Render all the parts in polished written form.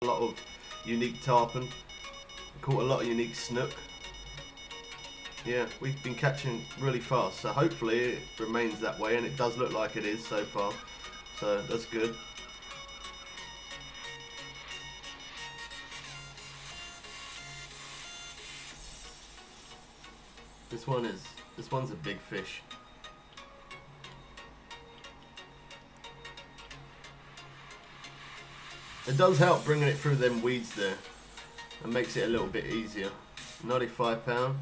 A lot of unique tarpon. Caught a lot of unique snook. Yeah, we've been catching really fast, so hopefully it remains that way, and it does look like it is so far. So that's good. This one's a big fish. It does help bringing it through them weeds there. It makes it a little bit easier. 95 pound.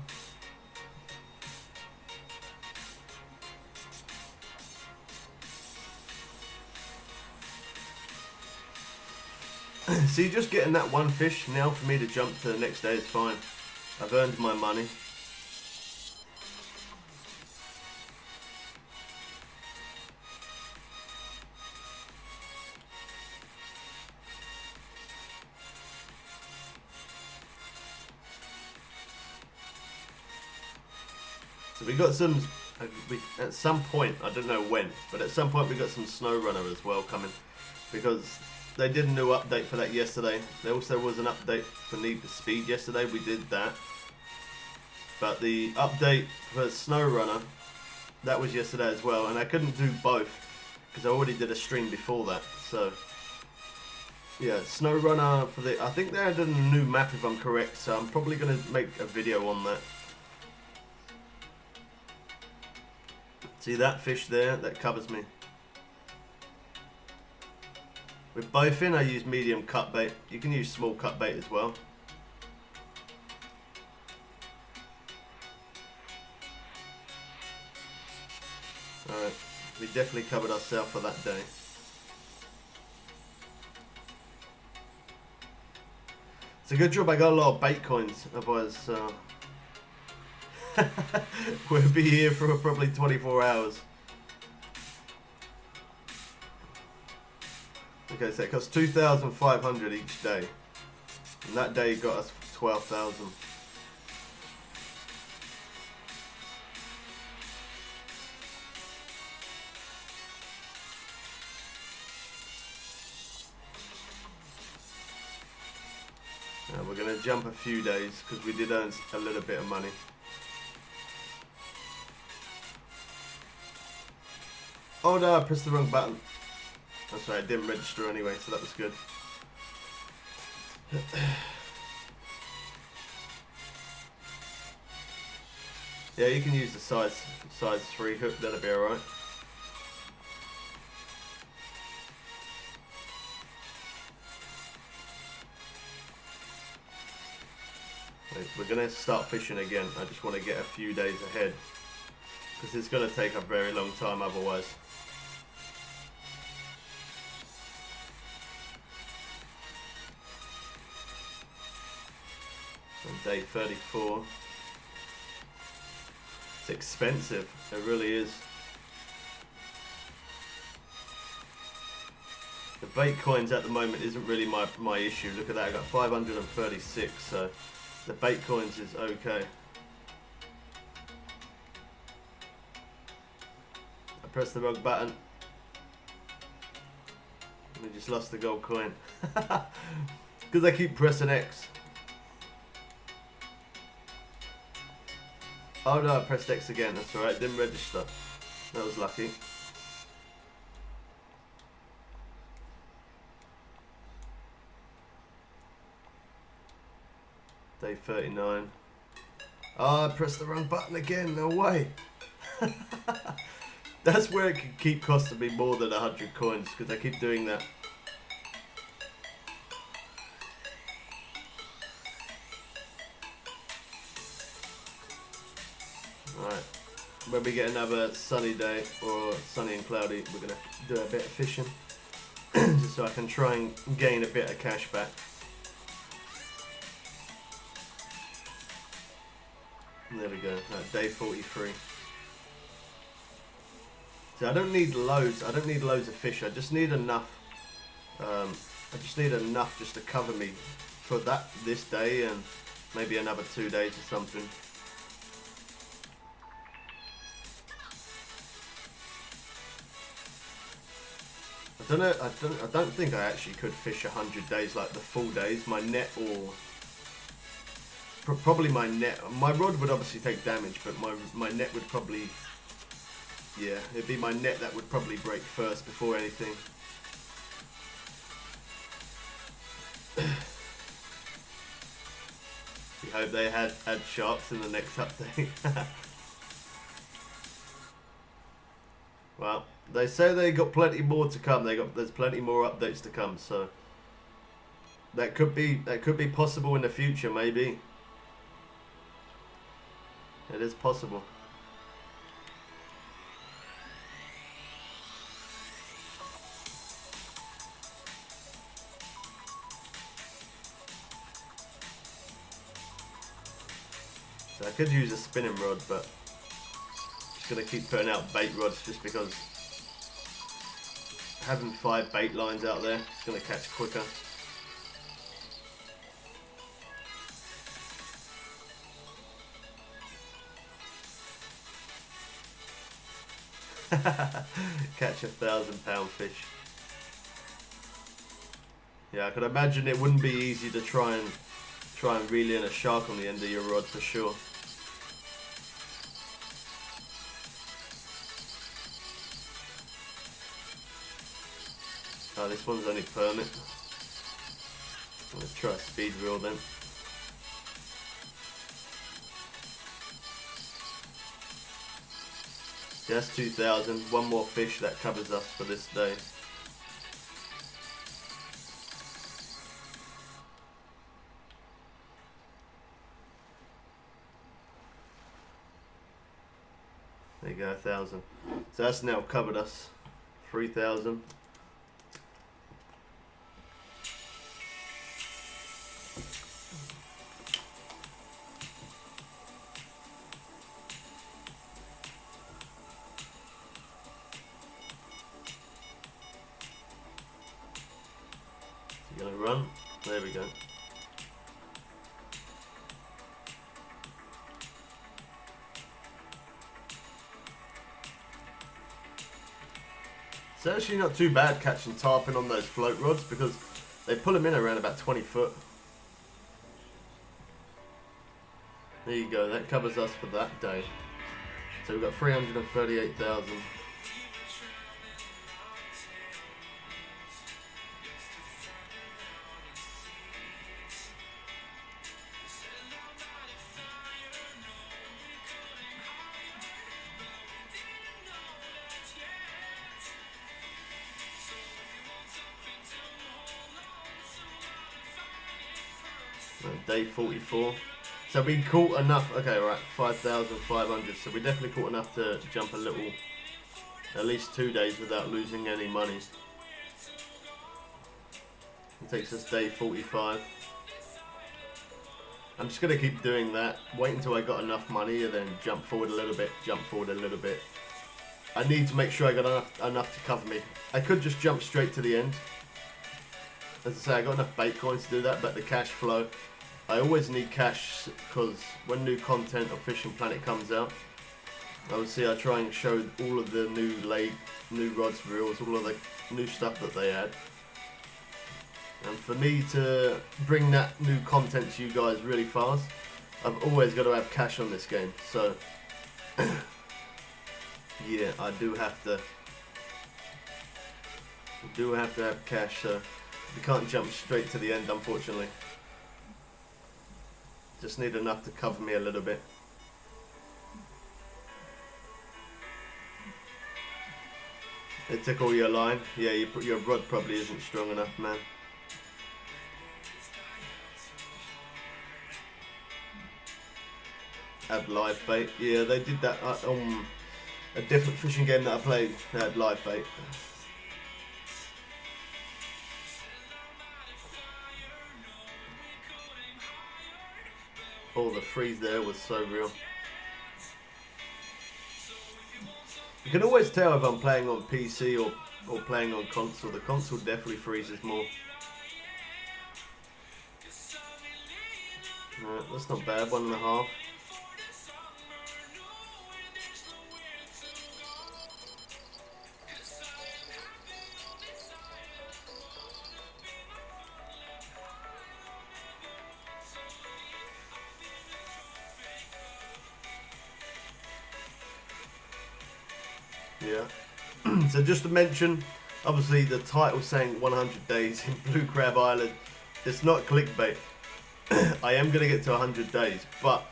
See, just getting that one fish now for me to jump to the next day is fine. I've earned my money. So we got some, at some point, I don't know when, but at some point we got some snow runner as well coming, because they did a new update for that yesterday. There also was an update for Need for Speed yesterday. We did that, but the update for snow runner, that was yesterday as well, and I couldn't do both because I already did a stream before that. So yeah, snow runner for the, I think they added a new map if I'm correct, so I'm probably going to make a video on that. See that fish there? That covers me. With both in, I use medium cut bait. You can use small cut bait as well. Alright, we definitely covered ourselves for that day. It's a good job I got a lot of bait coins, otherwise we'll be here for probably 24 hours. Okay, so it costs 2,500 each day. And that day got us 12,000. Now we're going to jump a few days because we did earn a little bit of money. Oh no, I pressed the wrong button. That's right, it didn't register anyway, so that was good. Yeah, you can use the size 3 hook, that'll be alright. We're going to start fishing again. I just want to get a few days ahead, because it's going to take a very long time otherwise. On day 34. It's expensive, it really is. The bait coins at the moment isn't really my issue. Look at that, I got 536, so the bait coins is okay. I pressed the wrong button. We just lost the gold coin. Because I keep pressing X. Oh no, I pressed X again, that's alright, didn't register. That was lucky. Day 39. Oh, I pressed the wrong button again, no way. That's where it can keep costing me more than 100 coins, because I keep doing that. Alright, when we get another sunny day, or sunny and cloudy, we're going to do a bit of fishing, just so I can try and gain a bit of cash back. And there we go, day 43. So I don't need loads of fish, I just need enough, just to cover me for this day and maybe another 2 days or something. I don't know. I don't think I actually could fish 100 days, like the full days. My net or probably my net. My rod would obviously take damage, but my net would probably, yeah, it'd be my net that would probably break first before anything. We hope they had sharks in the next update. Well, they say they got plenty more to come. There's plenty more updates to come, so that could be possible in the future, maybe. It is possible. So I could use a spinning rod, but I'm just gonna keep putting out bait rods just because having 5 bait lines out there is gonna catch quicker. Catch a 1,000-pound fish. Yeah, I could imagine it wouldn't be easy to try and reel in a shark on the end of your rod for sure. Oh, this one's only permit. I'm gonna try a speed reel then. Yeah, that's 2,000. One more fish, that covers us for this day. There you go, 1,000. So that's now covered us. 3,000. Gonna run. There we go. It's actually not too bad catching tarpon on those float rods because they pull them in around about 20 foot. There you go, that covers us for that day. So we've got 338,000. Day 44. So we caught enough. Okay, right, 5,500. So we definitely caught enough to jump a little, at least 2 days without losing any money. It takes us day 45. I'm just gonna keep doing that. Wait until I got enough money and then jump forward a little bit. Jump forward a little bit. I need to make sure I got enough to cover me. I could just jump straight to the end. As I say, I got enough bait coins to do that, but the cash flow. I always need cash because when new content of Fishing Planet comes out, obviously I try and show all of the new rods, reels, all of the new stuff that they add. And for me to bring that new content to you guys really fast, I've always got to have cash on this game. So, yeah, I do have to have cash. So we can't jump straight to the end, unfortunately. Just need enough to cover me a little bit. It took all your line. Yeah, your rod probably isn't strong enough, man. Add live bait. Yeah, they did that on a different fishing game that I played. They had live bait. Oh, the freeze there was so real. You can always tell if I'm playing on PC or playing on console. The console definitely freezes more. Right, that's not bad, 1.5. Yeah. So just to mention, obviously the title saying 100 days in Blue Crab Island, it's not clickbait. I am going to get to 100 days, but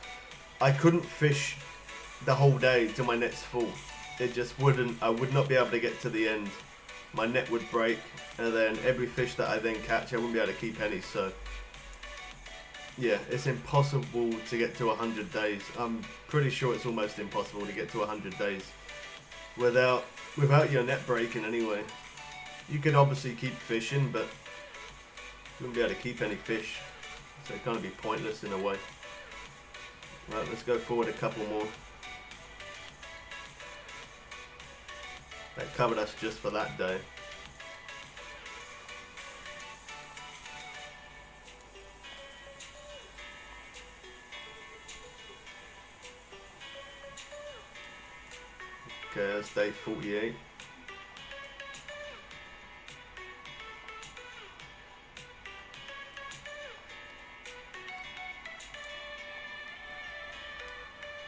I couldn't fish the whole day till my net's full. It just wouldn't, I would not be able to get to the end. My net would break, and then every fish that I then catch, I wouldn't be able to keep any. So yeah, it's impossible to get to 100 days. I'm pretty sure it's almost impossible to get to 100 days without your net breaking anyway. You could obviously keep fishing, but you wouldn't be able to keep any fish, so it kind of be pointless in a way. Right, let's go forward a couple more. That covered us just for that day. Okay, that's day 48.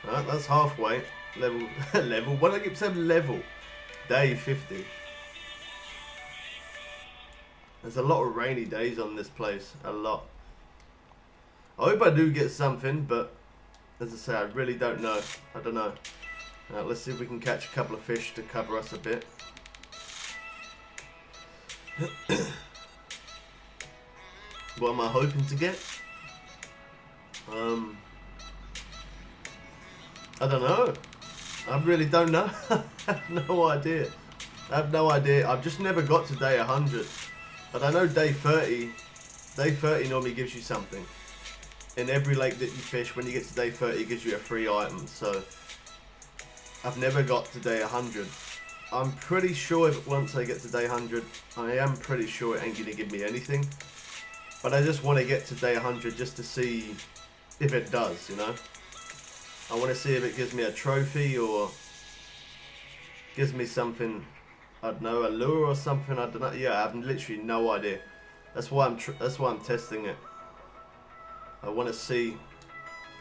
Alright, that's halfway. Level, level, what did I keep saying? Level. Day 50. There's a lot of rainy days on this place. A lot. I hope I do get something, but as I say, I really don't know. I don't know. Let's see if we can catch a couple of fish to cover us a bit. What am I hoping to get? I don't know. I really don't know. I have no idea. I have no idea. I've just never got to day 100. But I know day 30 normally gives you something. In every lake that you fish, when you get to day 30, it gives you a free item. So I've never got to day 100. I'm pretty sure if once I get to day 100, I am pretty sure it ain't going to give me anything. But I just want to get to day 100 just to see if it does, you know. I want to see if it gives me a trophy or gives me something, I don't know, a lure or something. I don't know. Yeah, I have literally no idea. That's why I'm testing it. I want to see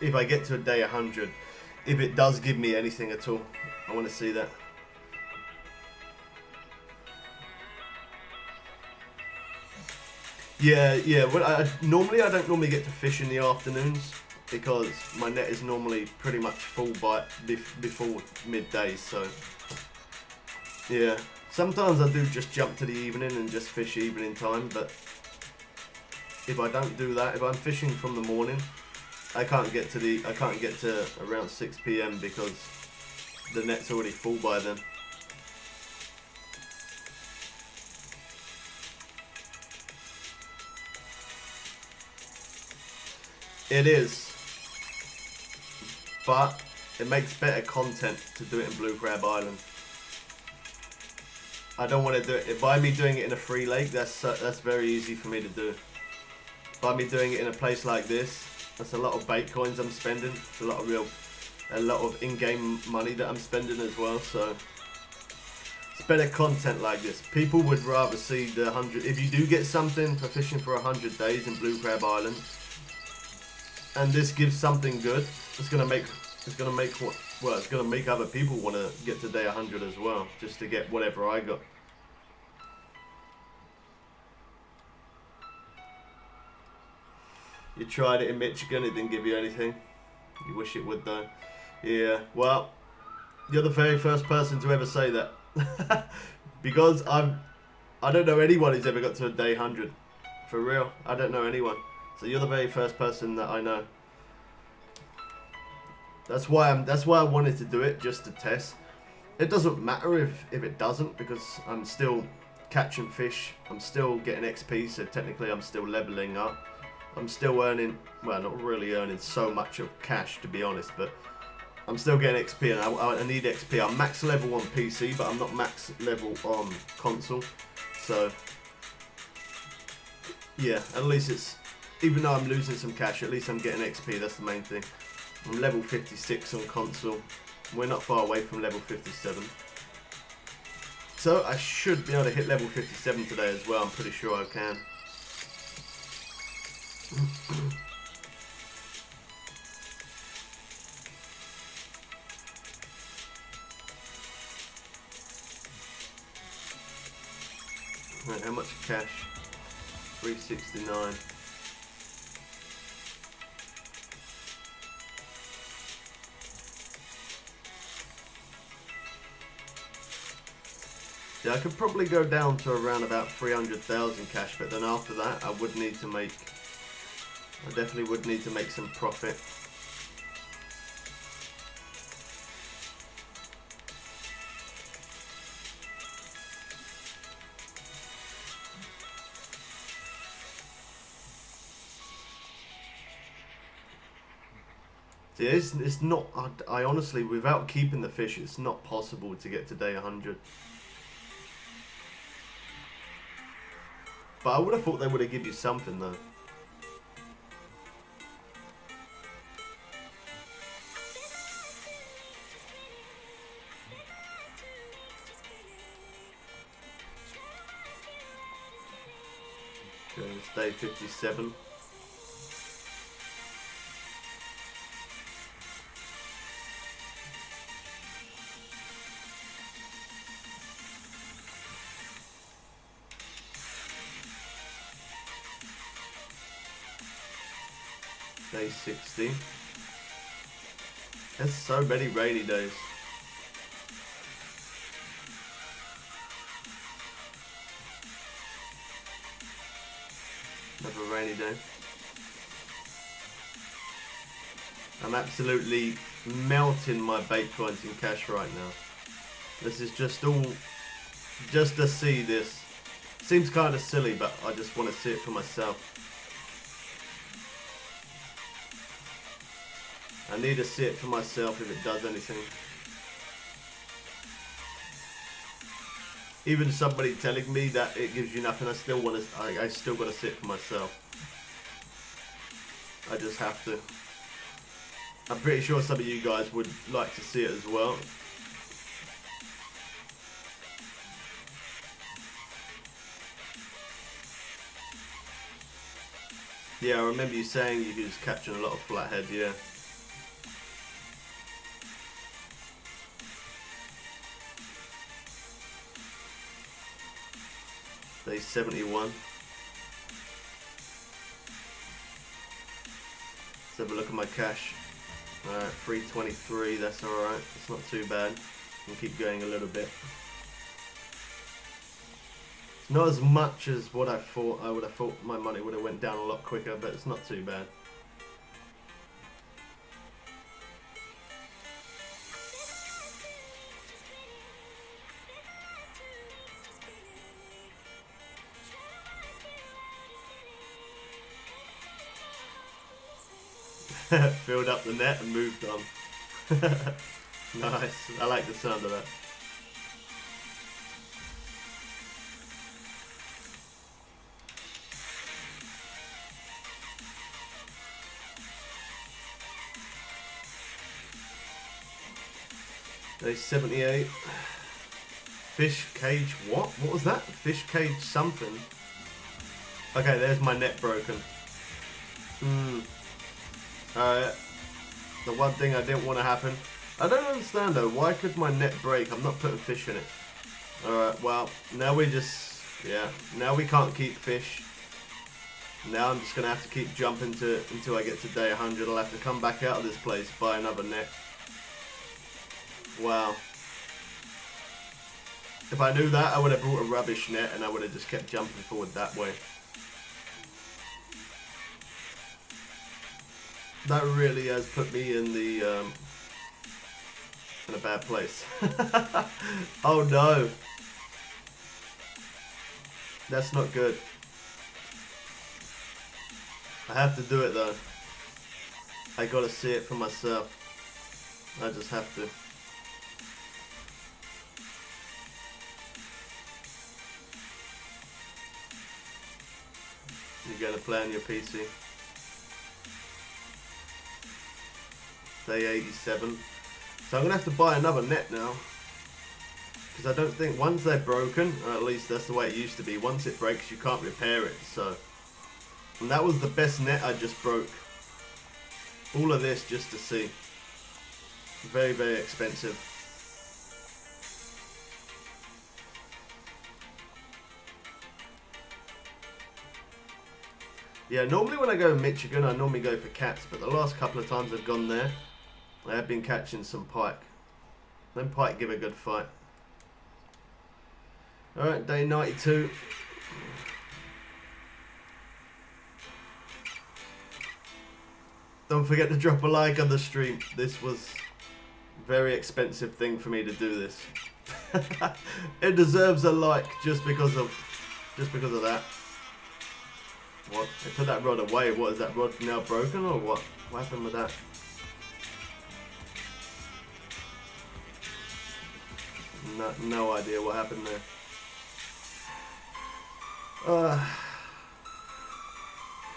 if I get to a day 100, if it does give me anything at all. I want to see that. Yeah. Well, normally I don't normally get to fish in the afternoons because my net is normally pretty much full by before midday. So yeah, sometimes I do just jump to the evening and just fish evening time. But if I don't do that, if I'm fishing from the morning, I can't get to around 6 PM because the net's already full by then. It is, but it makes better content to do it in Blue Crab Island. I don't want to do it by me doing it in a free lake. That's very easy for me to do. By me doing it in a place like this, that's a lot of bait coins I'm spending. It's a lot of in-game money that I'm spending as well. So it's better content like this. People would rather see the 100. If you do get something for fishing for 100 days in Blue Crab Island, and this gives something good, it's gonna make other people want to get to day 100 as well, just to get whatever I got. You tried it in Michigan, it didn't give you anything. You wish it would though. Yeah, well, you're the very first person to ever say that. Because I don't know anyone who's ever got to a day 100. For real, I don't know anyone. So you're the very first person that I know. That's why I wanted to do it, just to test. It doesn't matter if it doesn't, because I'm still catching fish. I'm still getting XP, so technically I'm still leveling up. I'm still earning, well, not really earning so much of cash to be honest, but I'm still getting XP, and I need XP. I'm max level on PC, but I'm not max level on console. So yeah, at least it's, even though I'm losing some cash, at least I'm getting XP. That's the main thing. I'm level 56 on console. We're not far away from level 57. So I should be able to hit level 57 today as well. I'm pretty sure I can. Right, how much cash? 369. Yeah, I could probably go down to around about 300,000 cash, but then after that, I definitely would need to make some profit. See, it's not, I honestly, without keeping the fish, it's not possible to get to day 100. But I would have thought they would have given you something though. Okay, it's day 57. Day 60. There's so many rainy days. Another rainy day. I'm absolutely melting my bait coins in cash right now. This is just to see this. Seems kind of silly, but I just want to see it for myself. I need to see it for myself if it does anything. Even somebody telling me that it gives you nothing, I still got to see it for myself. I just have to. I'm pretty sure some of you guys would like to see it as well. Yeah, I remember you saying you was catching a lot of flathead, yeah. Day 71. Let's have a look at my cash. Alright, 323, that's alright. It's not too bad. We'll keep going a little bit. It's not as much as what I thought. I would have thought my money would have went down a lot quicker, but it's not too bad. Filled up the net and moved on. Nice. I like the sound of that. Day 78. Fish cage. What? What was that? Fish cage something. Okay, there's my net broken. The one thing I didn't want to happen. I don't understand though. Why could my net break? I'm not putting fish in it. Alright, well, now we just... Yeah, now we can't keep fish. Now I'm just going to have to keep jumping until I get to day 100. I'll have to come back out of this place, buy another net. Wow. If I knew that, I would have brought a rubbish net and I would have just kept jumping forward that way. That really has put me in the in a bad place. Oh no. That's not good. I have to do it though. I gotta see it for myself. I just have to. You're gonna play on your PC. Day 87. So I'm gonna have to buy another net now. Because I don't think, once they're broken, or at least that's the way it used to be, once it breaks you can't repair it, so. And that was the best net I just broke. All of this just to see. Very, very expensive. Yeah, normally when I go in Michigan, I normally go for cats, but the last couple of times I've gone there, I have been catching some pike. Them pike give a good fight. Alright, day 92. Don't forget to drop a like on the stream. This was a very expensive thing for me to do this. It deserves a like just because of that. What? They put that rod away. What, is that rod now broken or what? What happened with that? No idea what happened there.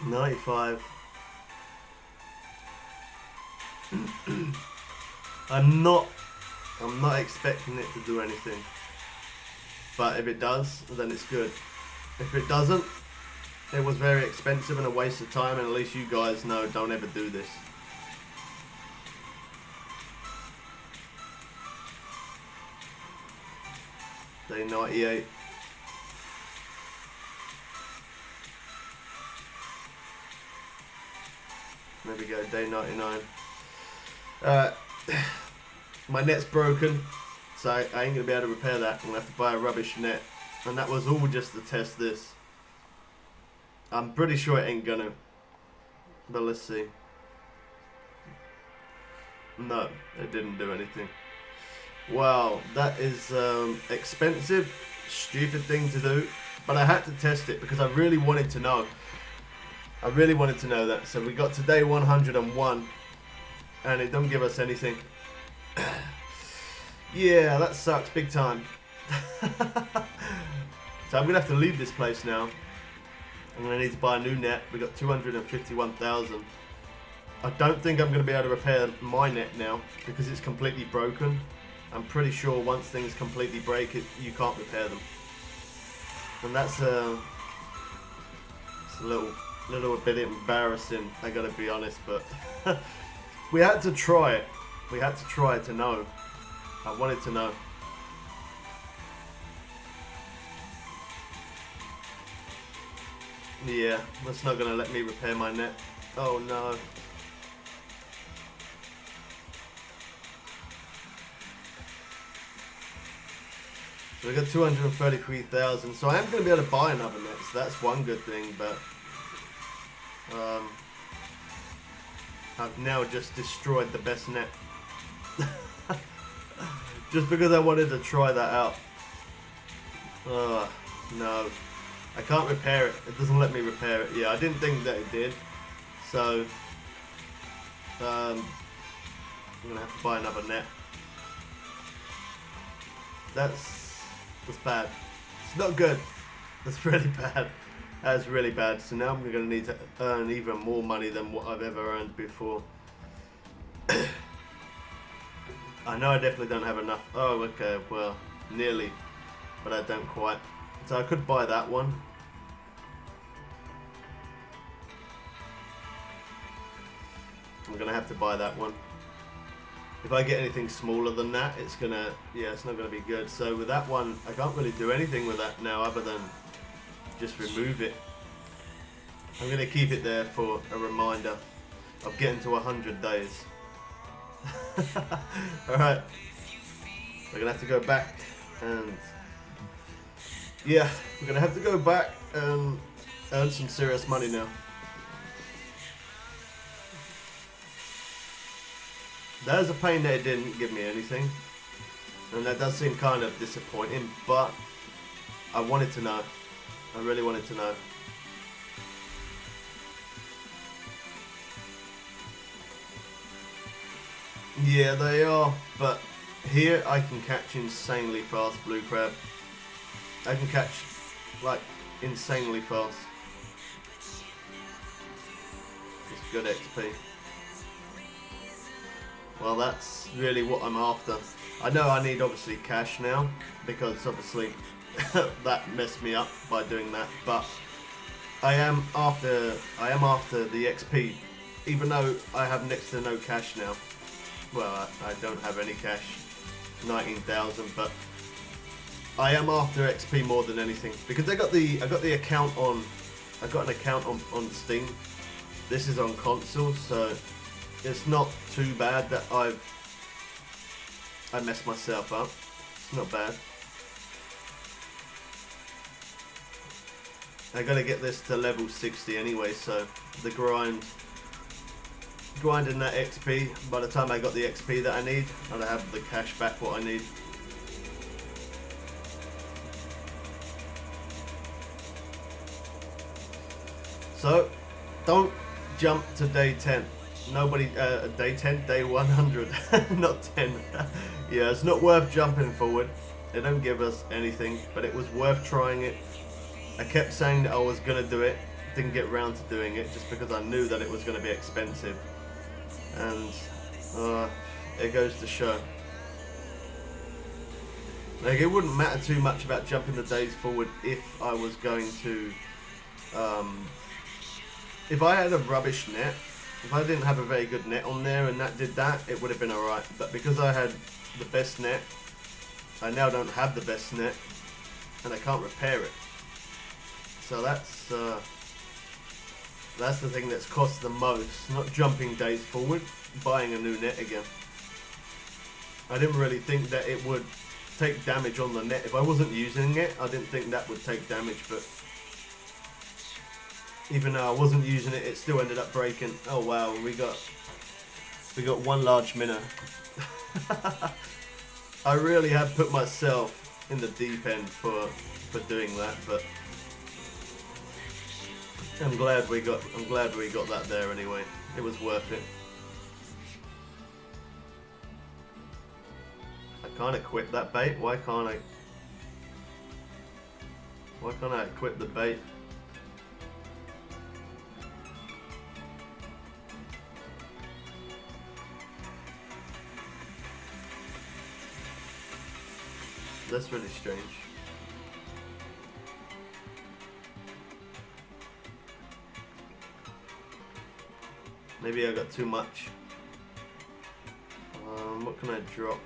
95. I'm not expecting it to do anything. But if it does, then it's good. If it doesn't, it was very expensive and a waste of time, and at least you guys know, don't ever do this. Day 98. There we go, day 99. My net's broken, so I ain't going to be able to repair that. I'm going to have to buy a rubbish net. And that was all just to test this. I'm pretty sure it ain't gonna. But let's see. No, it didn't do anything. Wow, that is expensive, stupid thing to do. But I had to test it because I really wanted to know. I really wanted to know that. So we got to day 101 and it don't give us anything. Yeah, that sucks big time. So I'm gonna have to leave this place now. I'm gonna need to buy a new net. We got 251,000. I don't think I'm gonna be able to repair my net now because it's completely broken. I'm pretty sure once things completely break, you can't repair them. And that's it's a little bit embarrassing, I gotta be honest, but we had to try it. We had to try it to know. I wanted to know. Yeah, that's not gonna let me repair my net. Oh no. So we got 233,000. So I am gonna be able to buy another net. So that's one good thing, but I've now just destroyed the best net. Just because I wanted to try that out. No. I can't repair it. It doesn't let me repair it. Yeah, I didn't think that it did. So, I'm going to have to buy another net. That's bad. It's not good. That's really bad. That's really bad. So now I'm going to need to earn even more money than what I've ever earned before. I know I definitely don't have enough. Oh, okay. Well, nearly. But I don't quite. So I could buy that one. I'm gonna have to buy that one. If I get anything smaller than that, it's gonna, yeah, it's not gonna be good. So with that one, I can't really do anything with that now other than just remove it. I'm gonna keep it there for a reminder of getting to 100 days. Alright. We're gonna have to go back and yeah, we're going to have to go back and earn some serious money now. That is a pain that it didn't give me anything. And that does seem kind of disappointing, but I wanted to know. I really wanted to know. Yeah, they are, but here I can catch insanely fast blue crab. I can catch, like, insanely fast. It's good XP. Well, that's really what I'm after. I know I need, obviously, cash now, because, obviously, that messed me up by doing that, but I am after the XP, even though I have next to no cash now. Well, I don't have any cash, 19,000, but I am after XP more than anything because I got the account on I got an account on Steam. This is on console, so it's not too bad that I messed myself up. It's not bad. I gotta get this to level 60 anyway, so the grinding that XP, by the time I got the XP that I need, I'll have the cash back what I need. So, don't jump to day 10. Nobody, day 10, day 100, not 10. Yeah, it's not worth jumping forward. They don't give us anything, but it was worth trying it. I kept saying that I was going to do it, didn't get round to doing it just because I knew that it was going to be expensive. And it goes to show. Like, it wouldn't matter too much about jumping the days forward if I was going to... if I had a rubbish net, if I didn't have a very good net on there and that did that, it would have been alright. But because I had the best net, I now don't have the best net and I can't repair it. So that's the thing that's cost the most, not jumping days forward, buying a new net again. I didn't really think that it would take damage on the net. If I wasn't using it, I didn't think that would take damage, but even though I wasn't using it, it still ended up breaking. Oh wow, we got one large minnow. I really have put myself in the deep end for doing that, but I'm glad we got that there anyway. It was worth it. I can't equip that bait. Why can't I equip the bait? That's really strange. Maybe I got too much. What can I drop?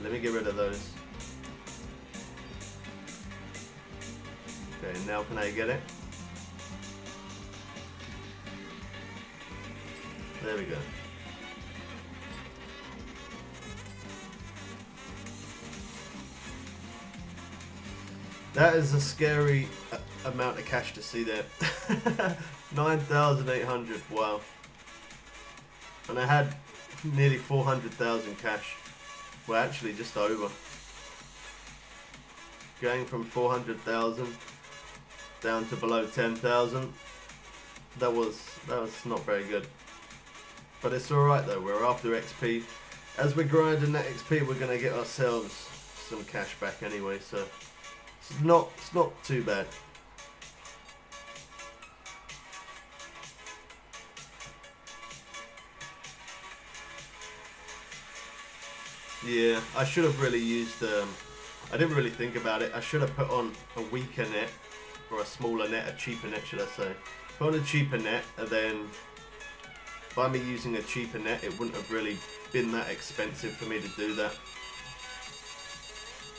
Let me get rid of those. Okay, now can I get it? There we go. That is a scary amount of cash to see there. 9,800, wow. And I had nearly 400,000 cash. Well, actually just over. Going from 400,000 down to below 10,000. That was not very good. But it's alright though, we're after XP. As we're grinding that XP, we're gonna get ourselves some cash back anyway, so it's not too bad. Yeah, I should have really used, I didn't really think about it. I should have put on a weaker net, or a smaller net, a cheaper net should I say. Put on a cheaper net, and then by me using a cheaper net, it wouldn't have really been that expensive for me to do that.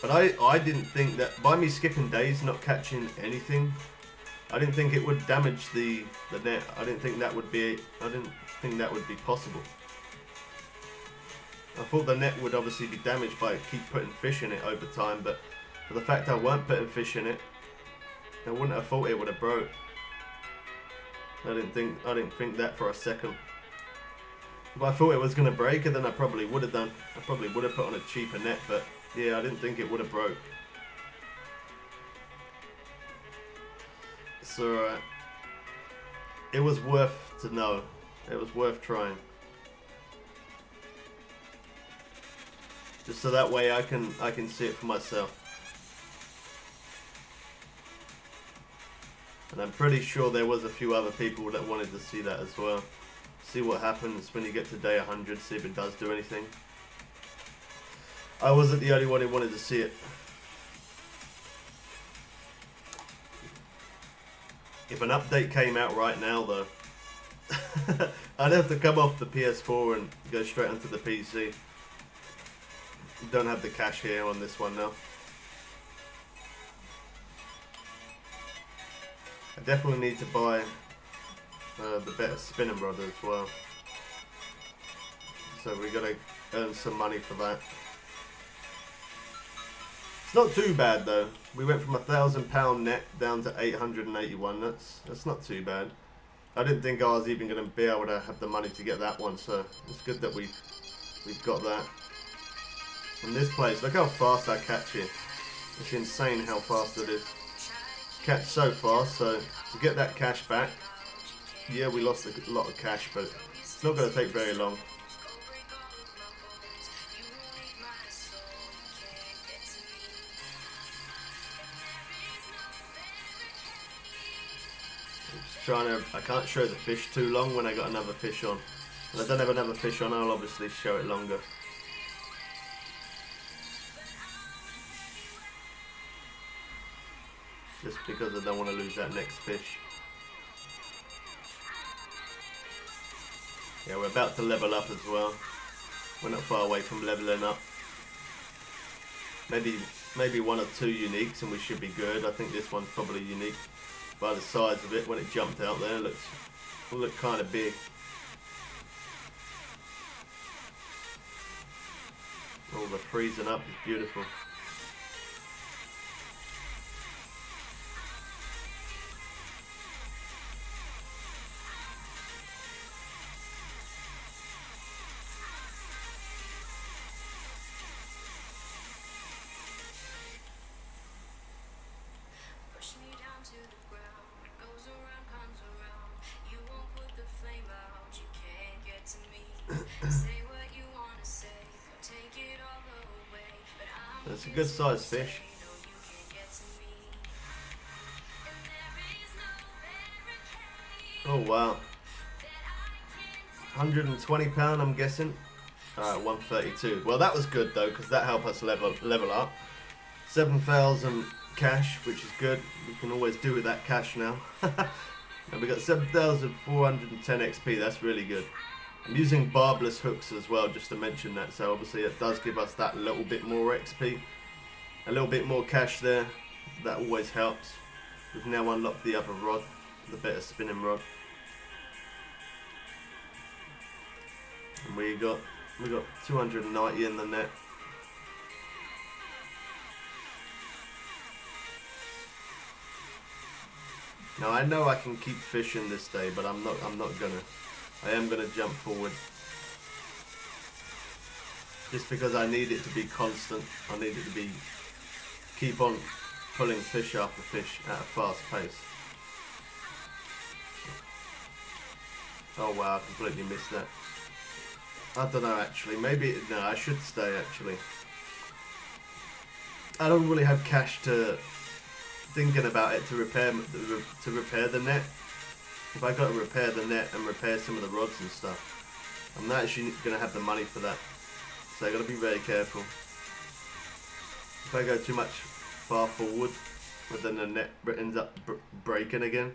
But I didn't think that, by me skipping days, not catching anything, I didn't think it would damage the net. I didn't think that would be possible. I thought the net would obviously be damaged by keep putting fish in it over time, but for the fact I weren't putting fish in it, I wouldn't have thought it would have broke. I didn't think that for a second. If I thought it was going to break, then I probably would have done. I probably would have put on a cheaper net, but yeah, I didn't think it would have broke. It's alright. It was worth to know. It was worth trying. Just so that way I can see it for myself. And I'm pretty sure there was a few other people that wanted to see that as well. See what happens when you get to day 100, see if it does do anything. I wasn't the only one who wanted to see it. If an update came out right now though, I'd have to come off the PS4 and go straight onto the PC. Don't have the cash here on this one now. definitely need to buy the better spinning rod as well. So we gotta earn some money for that. It's not too bad though. We went from £1,000 net down to 881. That's not too bad. I didn't think I was even gonna be able to have the money to get that one, so it's good that we've got that. And this place, look how fast I catch here. It's insane how fast it is. Catch so fast, so to get that cash back, yeah, we lost a lot of cash, but it's not going to take very long. I can't show the fish too long when I got another fish on. And I don't have another fish on, I'll obviously show it longer. Just because I don't want to lose that next fish. Yeah, we're about to level up as well. We're not far away from leveling up. Maybe one or two uniques and we should be good. I think this one's probably unique. By the size of it, when it jumped out there, it looked kind of big. Oh, the freezing up is beautiful. That's a good sized fish. Oh wow. £120 I'm guessing. 132. Well, that was good though, because that helped us level up. 7,000 cash, which is good. We can always do with that cash now. And we got 7,410 XP. That's really good. I'm using barbless hooks as well, just to mention that. So obviously it does give us that little bit more XP, a little bit more cash there. That always helps. We've now unlocked the other rod, the better spinning rod, and we got 290 in the net. Now I know I can keep fishing this day, but I'm not gonna. I am gonna jump forward. Just because I need it to be constant. I need it to keep on pulling fish after fish at a fast pace. Oh wow, I completely missed that. I don't know actually. Maybe no, I should stay actually. I don't really have cash to thinking about it to repair the net. If I got to repair the net and repair some of the rods and stuff, I'm not actually going to have the money for that. So I got to be very careful. If I go too much far forward, but then the net ends up breaking again.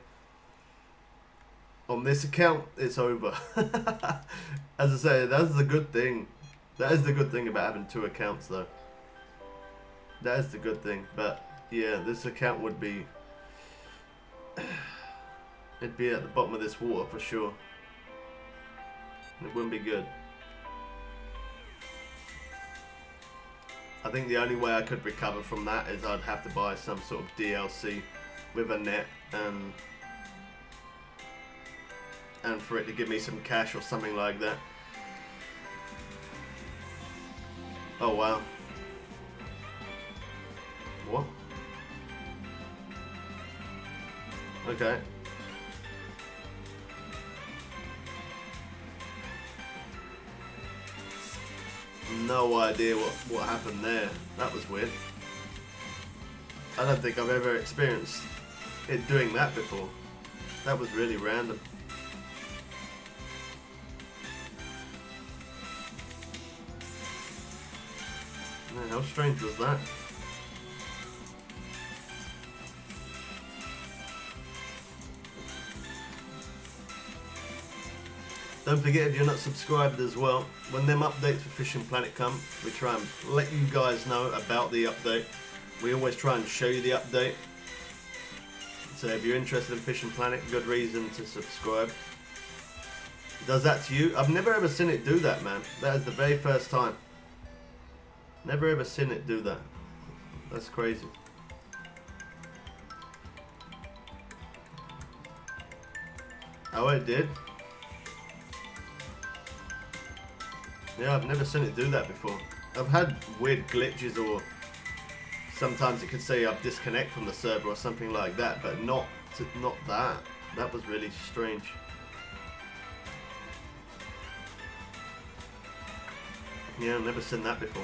On this account, it's over. As I say, that's the good thing. That is the good thing about having two accounts, though. That is the good thing. But yeah, this account would be. It'd be at the bottom of this water for sure. It wouldn't be good. I think the only way I could recover from that is I'd have to buy some sort of DLC with a net and for it to give me some cash or something like that. Oh wow. What? Okay. No idea what happened there. That was weird. I don't think I've ever experienced it doing that before. That was really random. Man, how strange was that? Don't forget, if you're not subscribed as well, when them updates for Fishing Planet come, we try and let you guys know about the update. We always try and show you the update. So if you're interested in Fishing Planet, good reason to subscribe. Does that to you? I've never ever seen it do that, man. That is the very first time. Never ever seen it do that. That's crazy. Oh, it did? Yeah, I've never seen it do that before. I've had weird glitches, or sometimes it could say I've disconnected from the server or something like that, but not that. That was really strange. Yeah, I've never seen that before.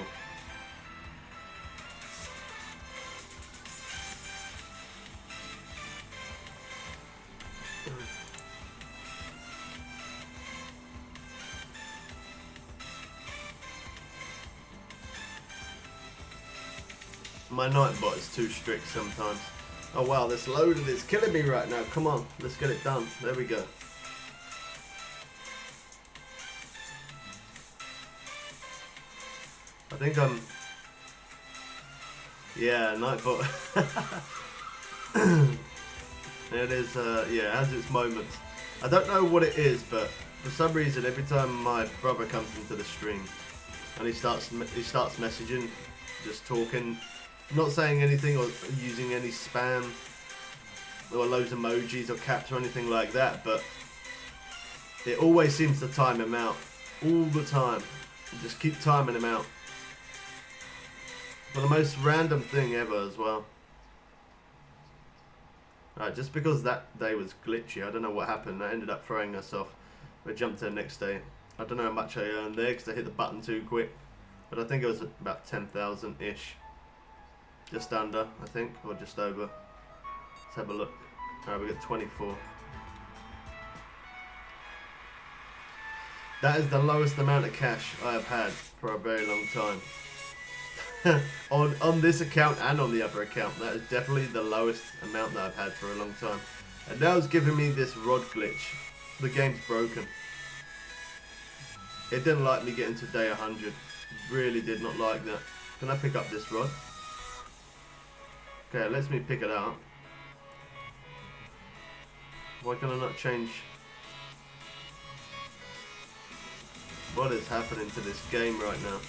My Nightbot is too strict sometimes. Oh wow, this loaded is killing me right now. Come on, let's get it done. There we go. I think I'm... Yeah, Nightbot. It is, yeah, it has its moments. I don't know what it is, but for some reason, every time my brother comes into the stream and he starts messaging, just talking, not saying anything or using any spam or loads of emojis or caps or anything like that, but it always seems to time him out all the time. You just keep timing him out for the most random thing ever as well. Right, just because that day was glitchy, I don't know what happened. I ended up throwing us off. We jumped to the next day. I don't know how much I earned there because I hit the button too quick, but I think it was about 10,000 ish. Just under, I think, or just over. Let's have a look. Alright, we got 24. That is the lowest amount of cash I have had for a very long time. on this account and on the other account, that is definitely the lowest amount that I've had for a long time. And now it's giving me this rod glitch. The game's broken. It didn't like me getting to day 100. Really did not like that. Can I pick up this rod? Okay, it lets me pick it up. Why can I not change? What is happening to this game right now?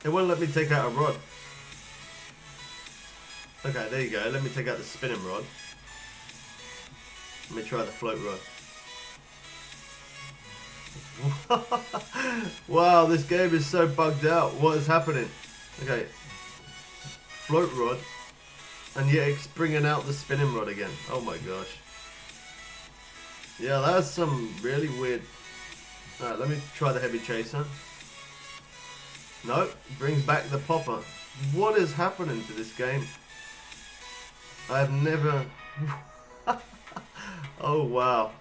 It won't let me take out a rod. Okay, there you go. Let me take out the spinning rod. Let me try the float rod. Wow, this game is so bugged out. What is happening? Okay. Float rod. And yet it's bringing out the spinning rod again. Oh my gosh. Yeah, that's some really weird... Alright, let me try the heavy chaser. No, brings back the popper. What is happening to this game? I have never... Oh wow.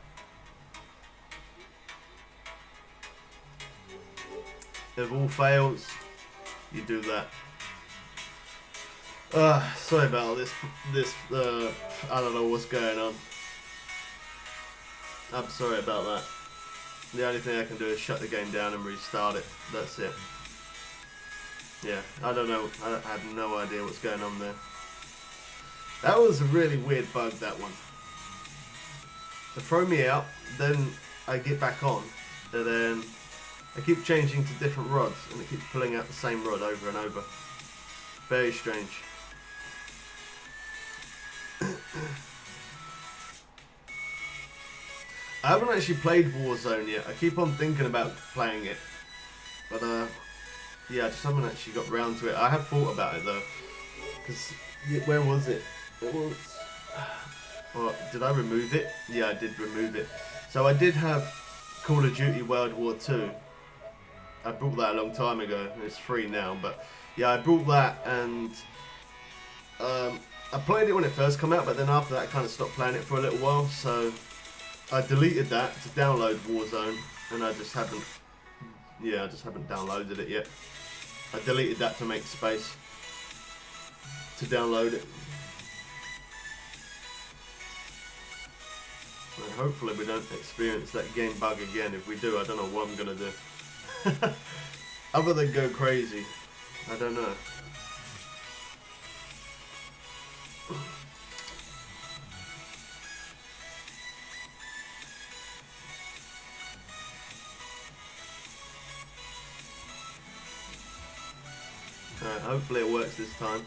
If all fails, you do that. Sorry about this, I don't know what's going on. I'm sorry about that. The only thing I can do is shut the game down and restart it. That's it. Yeah, I don't know. I have no idea what's going on there. That was a really weird bug, that one. To throw me out, then I get back on, and then I keep changing to different rods, and it keeps pulling out the same rod over and over. Very strange. I haven't actually played Warzone yet. I keep on thinking about playing it, but yeah, I just haven't actually got round to it. I have thought about it though, because where was it? It was. Oh, did I remove it? Yeah, I did remove it. So I did have Call of Duty World War II. I bought that a long time ago. It's free now, but yeah, I bought that, and I played it when it first came out, but then after that I kind of stopped playing it for a little while. So I deleted that to download Warzone, and I just haven't downloaded it yet. I deleted that to make space to download it. And hopefully we don't experience that game bug again. If we do, I don't know what I'm going to do. Other than go crazy. I don't know. Alright, hopefully it works this time.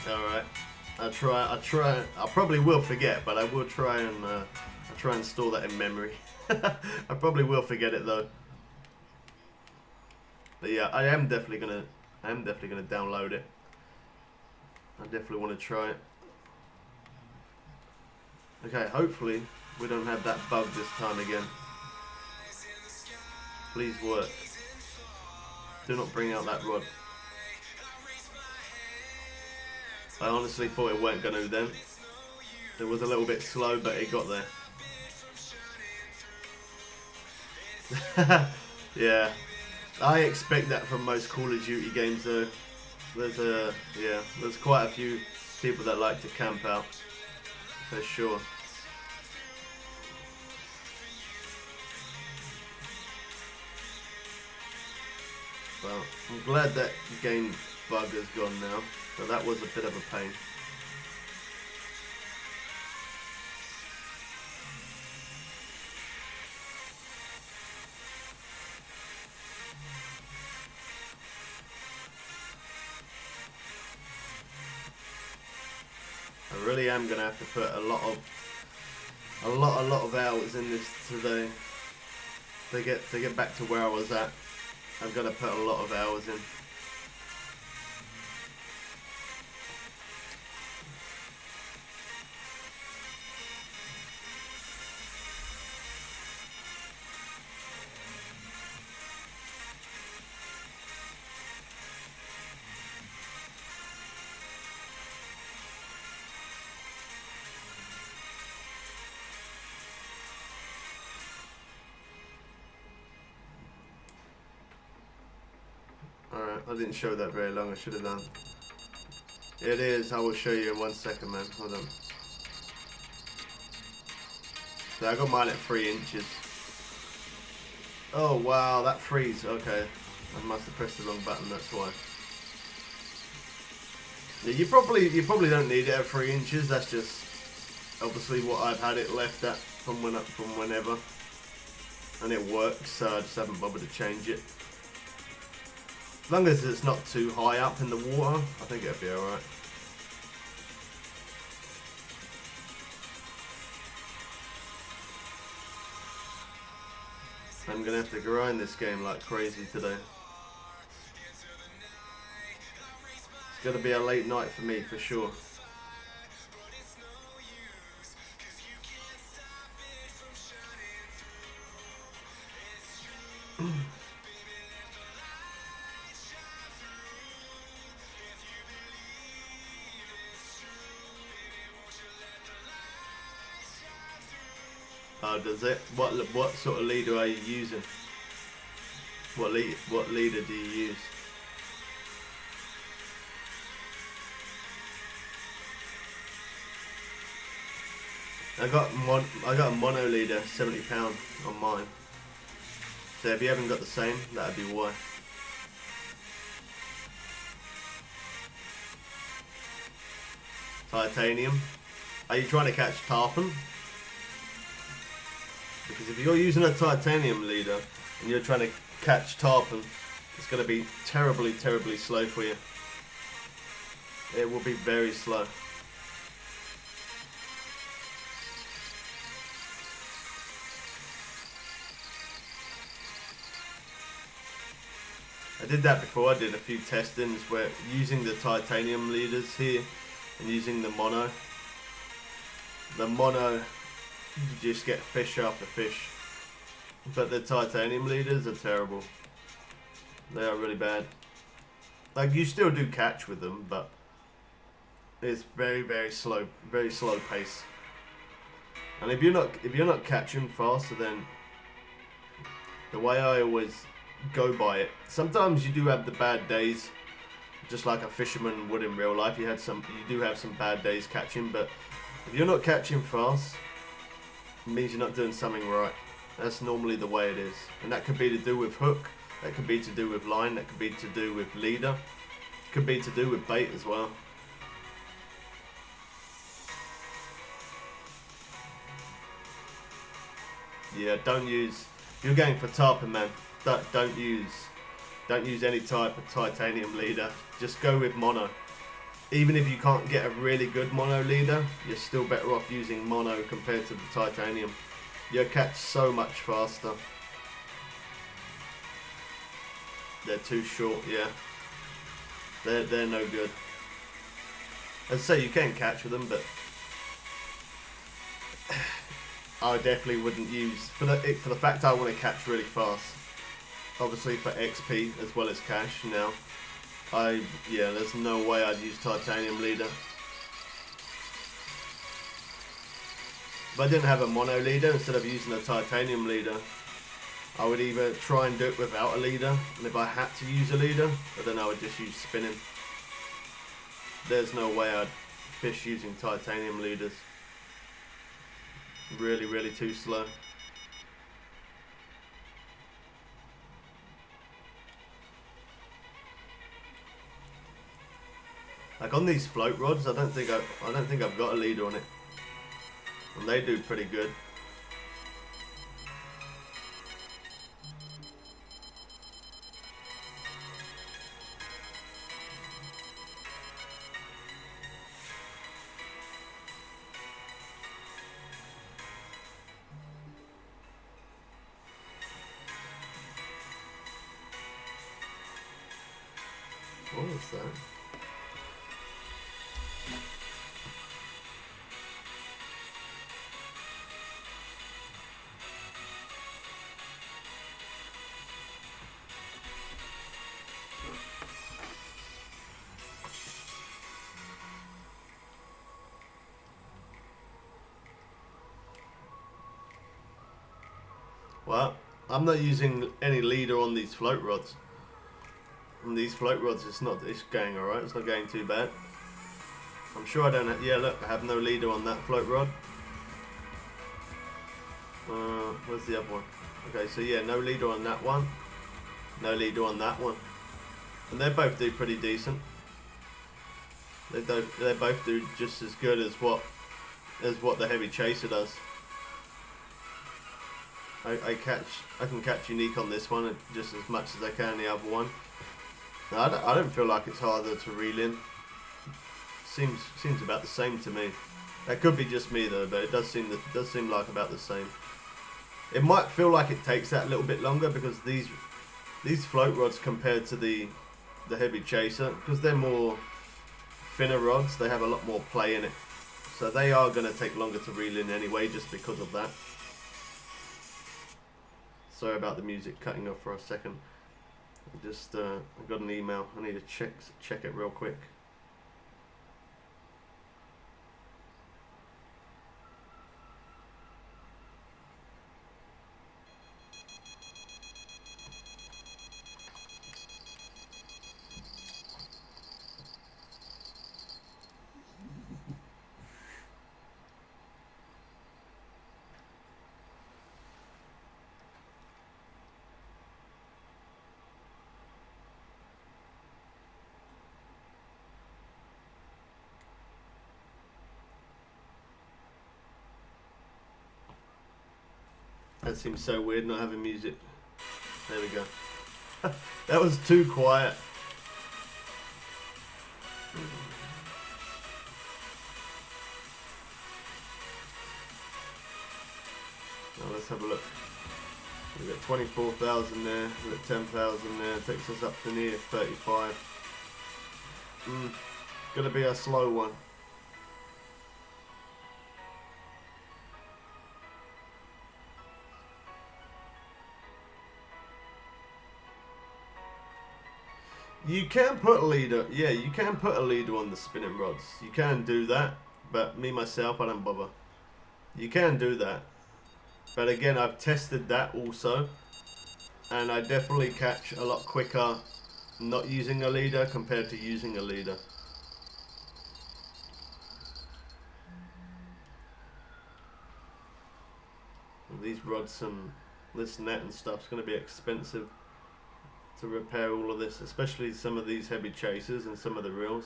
Alright, I probably will forget, but I will try and store that in memory. I probably will forget it though. But yeah, I am definitely gonna download it. I definitely want to try it. Okay, hopefully we don't have that bug this time again. Please work. Do not bring out that rod. I honestly thought it weren't gonna then. It was a little bit slow, but it got there. Yeah, I expect that from most Call of Duty games though. There's quite a few people that like to camp out, for sure. Well, I'm glad that game bug has gone now, but that was a bit of a pain. I really am gonna have to put a lot of hours in this today to get back to where I was at. I've got to put a lot of hours in. Alright, I didn't show that very long, I should have done. It is, I will show you in 1 second, man. Hold on. So I got mine at 3 inches. Oh wow, that freeze, okay. I must have pressed the wrong button, that's why. Yeah, you probably don't need it at 3 inches, that's just obviously what I've had it left at from whenever. And it works, so I just haven't bothered to change it. As long as it's not too high up in the water, I think it'll be alright. I'm gonna have to grind this game like crazy today. It's gonna be a late night for me for sure. Oh, does it? What sort of leader are you using? What leader do you use? I got a mono leader, £70 on mine. So if you haven't got the same, that'd be why. Titanium. Are you trying to catch tarpon? Because if you're using a titanium leader and you're trying to catch tarpon, it's going to be terribly, terribly slow for you. It will be very slow. I did that before. I did a few testings where using the titanium leaders here and using the mono. The mono, you just get fish after fish, but the titanium leaders are terrible. They are really bad. Like, you still do catch with them, but it's very, very slow pace. And if you're not catching faster, then the way I always go by it, sometimes you do have the bad days just like a fisherman would in real life. You do have some bad days catching, but if you're not catching fast, it means you're not doing something right. That's normally the way it is, and that could be to do with hook, that could be to do with line, that could be to do with leader, it could be to do with bait as well. Yeah, don't use, if you're going for tarpon, man, don't use any type of titanium leader. Just go with mono. Even if you can't get a really good mono leader, you're still better off using mono compared to the titanium. You'll catch so much faster. They're too short, yeah. They're no good. As I say, you can catch with them, but I definitely wouldn't use, for the fact I want to catch really fast, obviously for XP as well as cash now, yeah, there's no way I'd use titanium leader. If I didn't have a mono leader, instead of using a titanium leader, I would either try and do it without a leader, and if I had to use a leader, then I would just use spinning. There's no way I'd fish using titanium leaders. Really, really too slow. Like on these float rods, I don't think I've got a leader on it, and they do pretty good. What was that? Well, I'm not using any leader on these float rods. On these float rods, it's going alright, it's not going too bad. I'm sure I don't have, yeah look, I have no leader on that float rod. Where's the other one? Okay, so yeah, no leader on that one. No leader on that one. And they both do pretty decent. They both do just as good as what the heavy chaser does. I can catch unique on this one just as much as I can the other one. No, I don't feel like it's harder to reel in. Seems about the same to me. That could be just me though, but it does seem like about the same. It might feel like it takes that a little bit longer because these float rods compared to the heavy chaser, because they're more thinner rods, they have a lot more play in it. So they are going to take longer to reel in anyway, just because of that. Sorry about the music cutting off for a second. I got an email. I need to check it real quick. That seems so weird not having music. There we go. That was too quiet. Now let's have a look. We've got 24,000 there, we've got 10,000 there, takes us up to near 35. Gonna be a slow one. You can put a leader, yeah, you can put a leader on the spinning rods. You can do that, but me myself, I don't bother. You can do that. But again, I've tested that also, and I definitely catch a lot quicker not using a leader compared to using a leader. And these rods and this net and stuff is going to be expensive to repair all of this, especially some of these heavy chasers and some of the reels.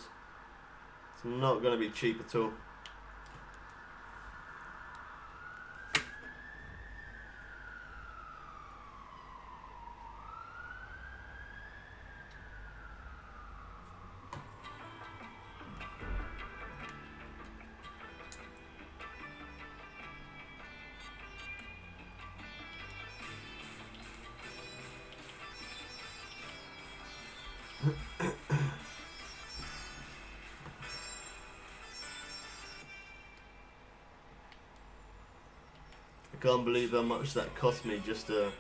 It's not going to be cheap at all. I can't believe how much that cost me just to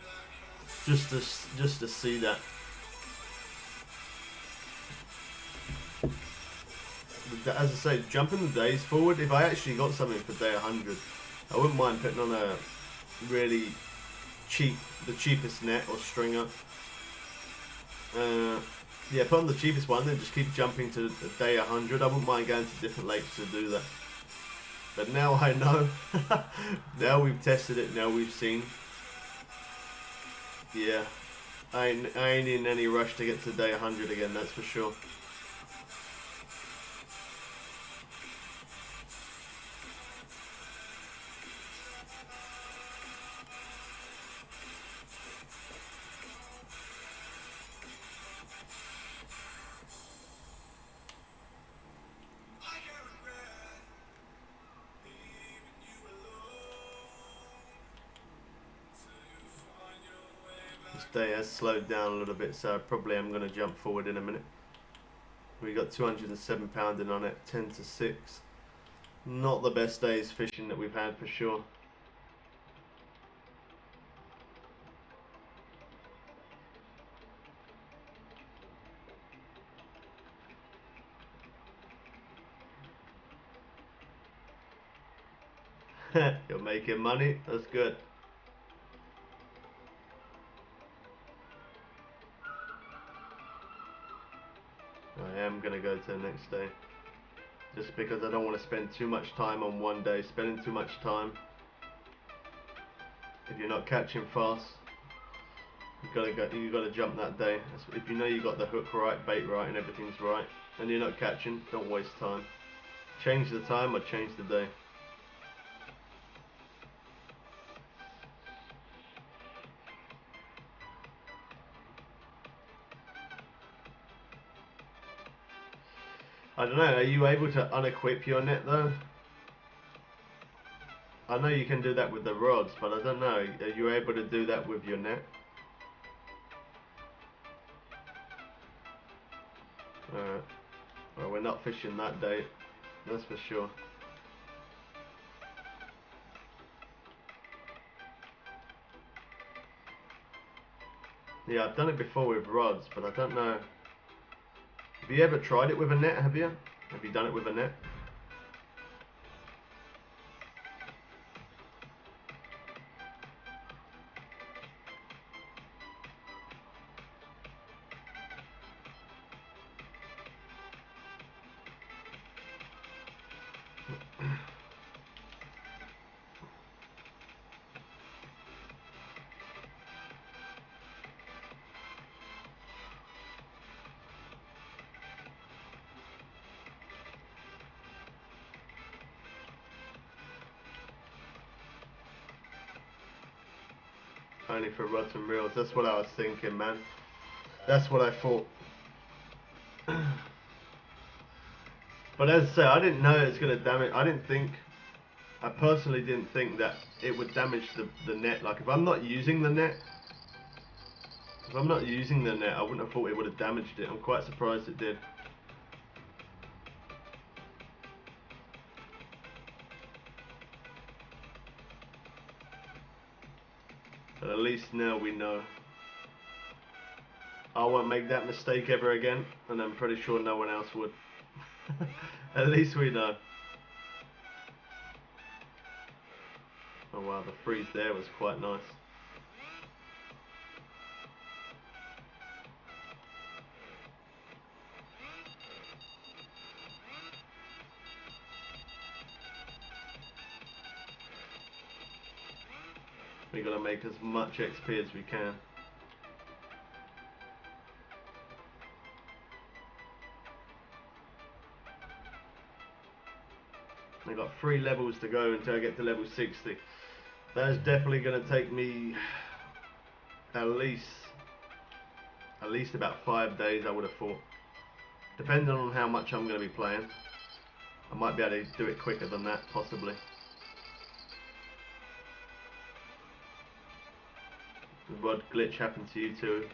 see that. As I say, jumping the days forward, if I actually got something for day 100, I wouldn't mind putting on a really cheap, the cheapest net or stringer. Yeah, put on the cheapest one, then just keep jumping to day 100. I wouldn't mind going to different lakes to do that. But now I know. Now we've tested it, now we've seen. Yeah, I ain't in any rush to get to day 100 again, that's for sure. Day has slowed down a little bit, so I probably am going to jump forward in a minute. We got 207 pounding on it, 10 to 6. Not the best days fishing that we've had for sure. You're making money, that's good. I am going to go to the next day. Just because I don't want to spend too much time on one day. Spending too much time, if you're not catching fast, you got to jump that day. If you know you got the hook right, bait right, and everything's right, and you're not catching, don't waste time. Change the time or change the day. I don't know, are you able to unequip your net though? I know you can do that with the rods, but I don't know, are you able to do that with your net? Alright, well we're not fishing that day, that's for sure. Yeah, I've done it before with rods, but I don't know. Have you ever tried it with a net, have you? Have you done it with a net? Only for rods and reels, that's what I was thinking, man. That's what I thought. But as I say, I didn't know it was going to damage. I personally didn't think that it would damage the net. Like if I'm not using the net, I wouldn't have thought it would have damaged it. I'm quite surprised it did. But at least now we know. I won't make that mistake ever again, and I'm pretty sure no one else would. At least we know. Oh wow, the freeze there was quite nice. We gotta make as much XP as we can. I got 3 levels to go until I get to level 60. That is definitely gonna take me at least about 5 days, I would have thought. Depending on how much I'm gonna be playing, I might be able to do it quicker than that, possibly. The rod glitch happened to you too.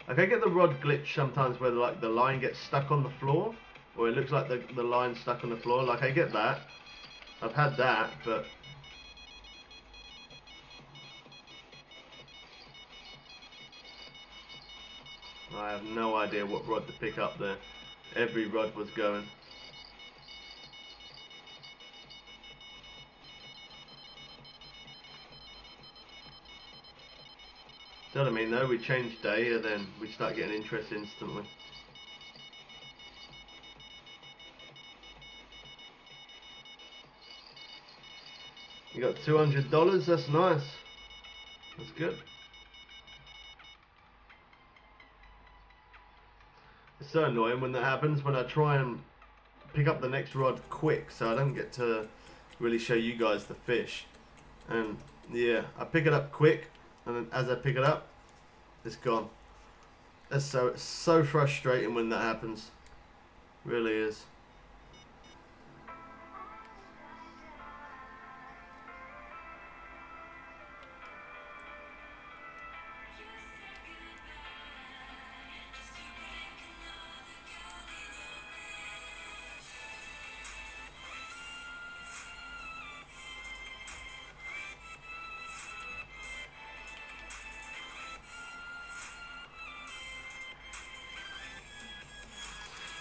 Like, I get the rod glitch sometimes where like the line gets stuck on the floor, or it looks like the line's stuck on the floor. Like, I get that. I've had that, but I have no idea what rod to pick up there. Every rod was going. You know what I mean though? We change day and then we start getting interest instantly. You got $200, that's nice. That's good. It's so annoying when that happens, when I try and pick up the next rod quick so I don't get to really show you guys the fish. And yeah, I pick it up quick, and then as I pick it up, it's gone. It's so frustrating when that happens. Really is.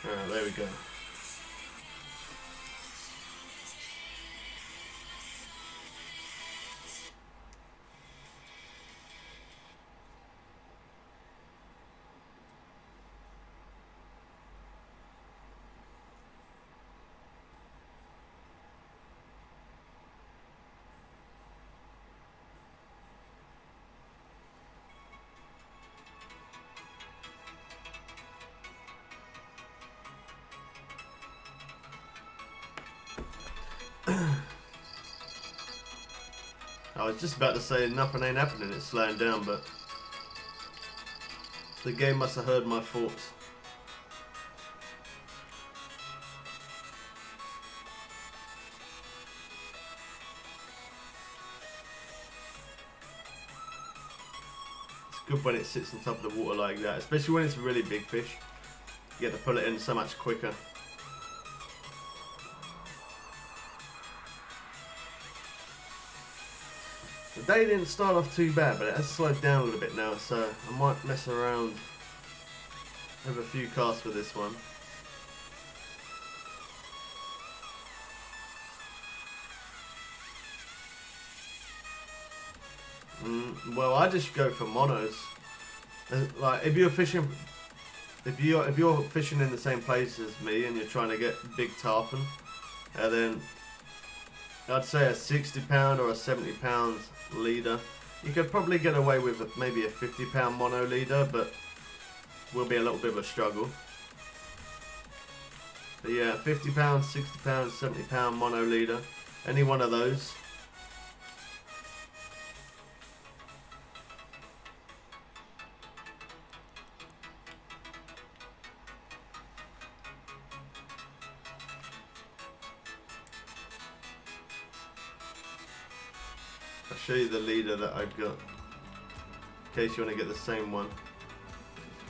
Alright, there we go. I was just about to say nothing ain't happening, it's slowing down, but the game must have heard my thoughts. It's good when it sits on top of the water like that, especially when it's a really big fish. You get to pull it in so much quicker. The day didn't start off too bad, but it has slowed down a little bit now, so I might mess around with a few casts for this one. Well, I just go for monos. Like, if you're fishing in the same place as me and you're trying to get big tarpon, then I'd say a 60 pound or a 70 pound leader. You could probably get away with maybe a 50 pound mono leader, but will be a little bit of a struggle. But yeah, 50 pound, 60 pound, 70 pound mono leader, any one of those. I'll show you the leader that I've got, in case you want to get the same one.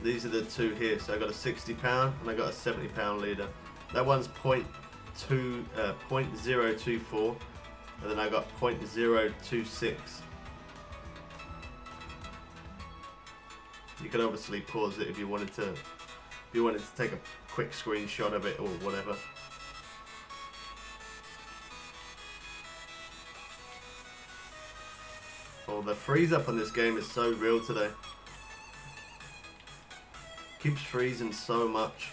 These are the two here, so I got a 60 pound and I got a 70 pound leader. That one's 0.024, and then I got 0.026. You could obviously pause it if you wanted to take a quick screenshot of it or whatever. Oh, the freeze up on this game is so real today. Keeps freezing so much.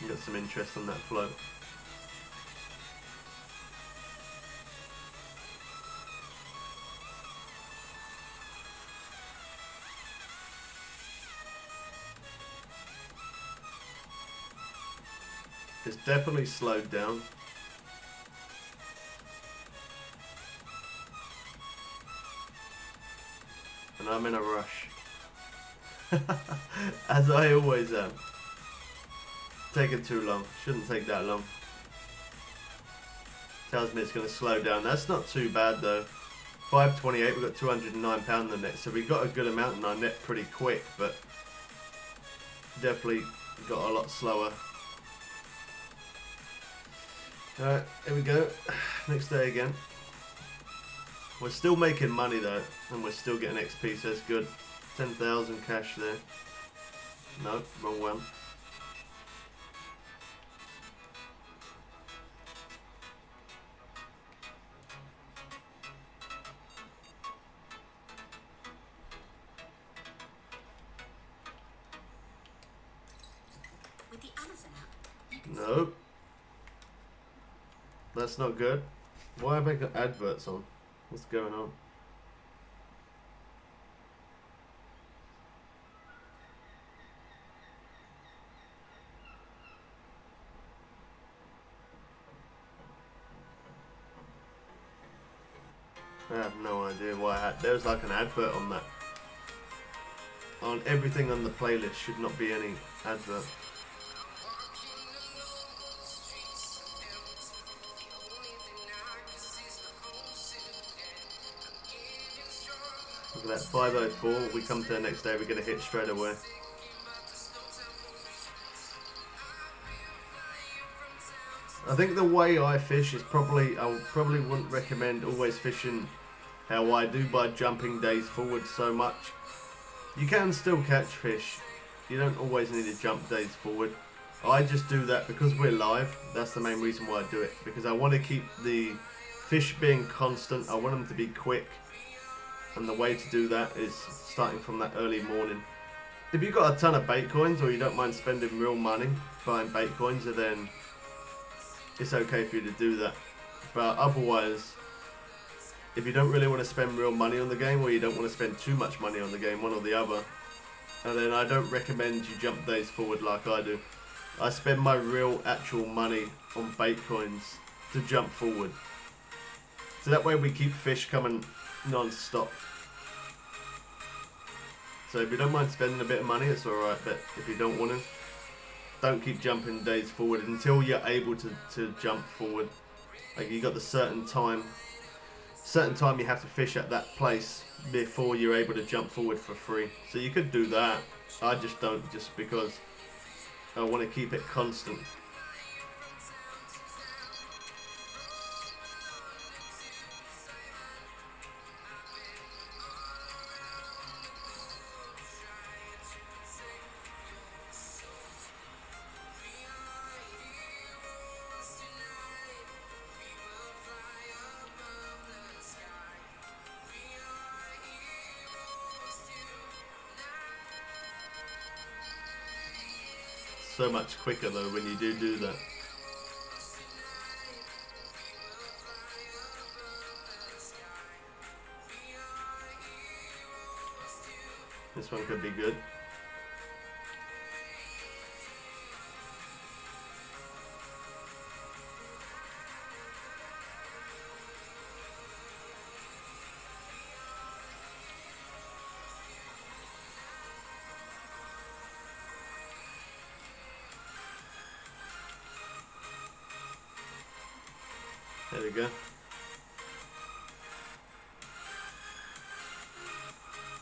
Got some interest on that float. It's definitely slowed down. And I'm in a rush. As I always am. Taking too long. Shouldn't take that long. Tells me it's going to slow down. That's not too bad though. 528, we've got £209 in the net. So we got a good amount in our net pretty quick, but definitely got a lot slower. Alright, here we go. Next day again. We're still making money though, and we're still getting XP, so that's good. 10,000 cash there. No, wrong one. No. That's not good. Why have I got adverts on? What's going on? I have no idea why I had. There's like an advert on that. On everything on the playlist should not be any advert. Look at that, 504. We come to the next day, we get a hit straight away. I think the way I fish is probably, I probably wouldn't recommend always fishing how I do by jumping days forward so much. You can still catch fish. You don't always need to jump days forward. I just do that because we're live. That's the main reason why I do it. Because I want to keep the fish being constant. I want them to be quick. And the way to do that is starting from that early morning. If you've got a ton of bait coins or you don't mind spending real money buying bait coins, then it's okay for you to do that. But otherwise, if you don't really want to spend real money on the game, or you don't want to spend too much money on the game, one or the other, and then I don't recommend you jump days forward like I do. I spend my real actual money on bait coins to jump forward. So that way we keep fish coming non-stop. So if you don't mind spending a bit of money, it's alright, but if you don't want to, don't keep jumping days forward until you're able to jump forward. Like you got the certain time you have to fish at that place before you're able to jump forward for free. So you could do that. I just don't, just because I want to keep it constant. So much quicker though when you do that. This one could be good. There we go.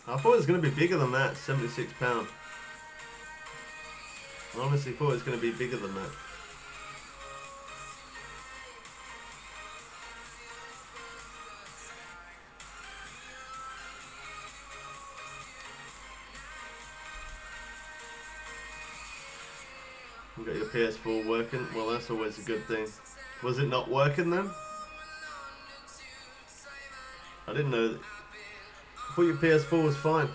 I thought it was going to be bigger than that, £76. I honestly thought it was going to be bigger than that. You got your PS4 working? Well, that's always a good thing. Was it not working then? I didn't know that. I thought your PS4 was fine.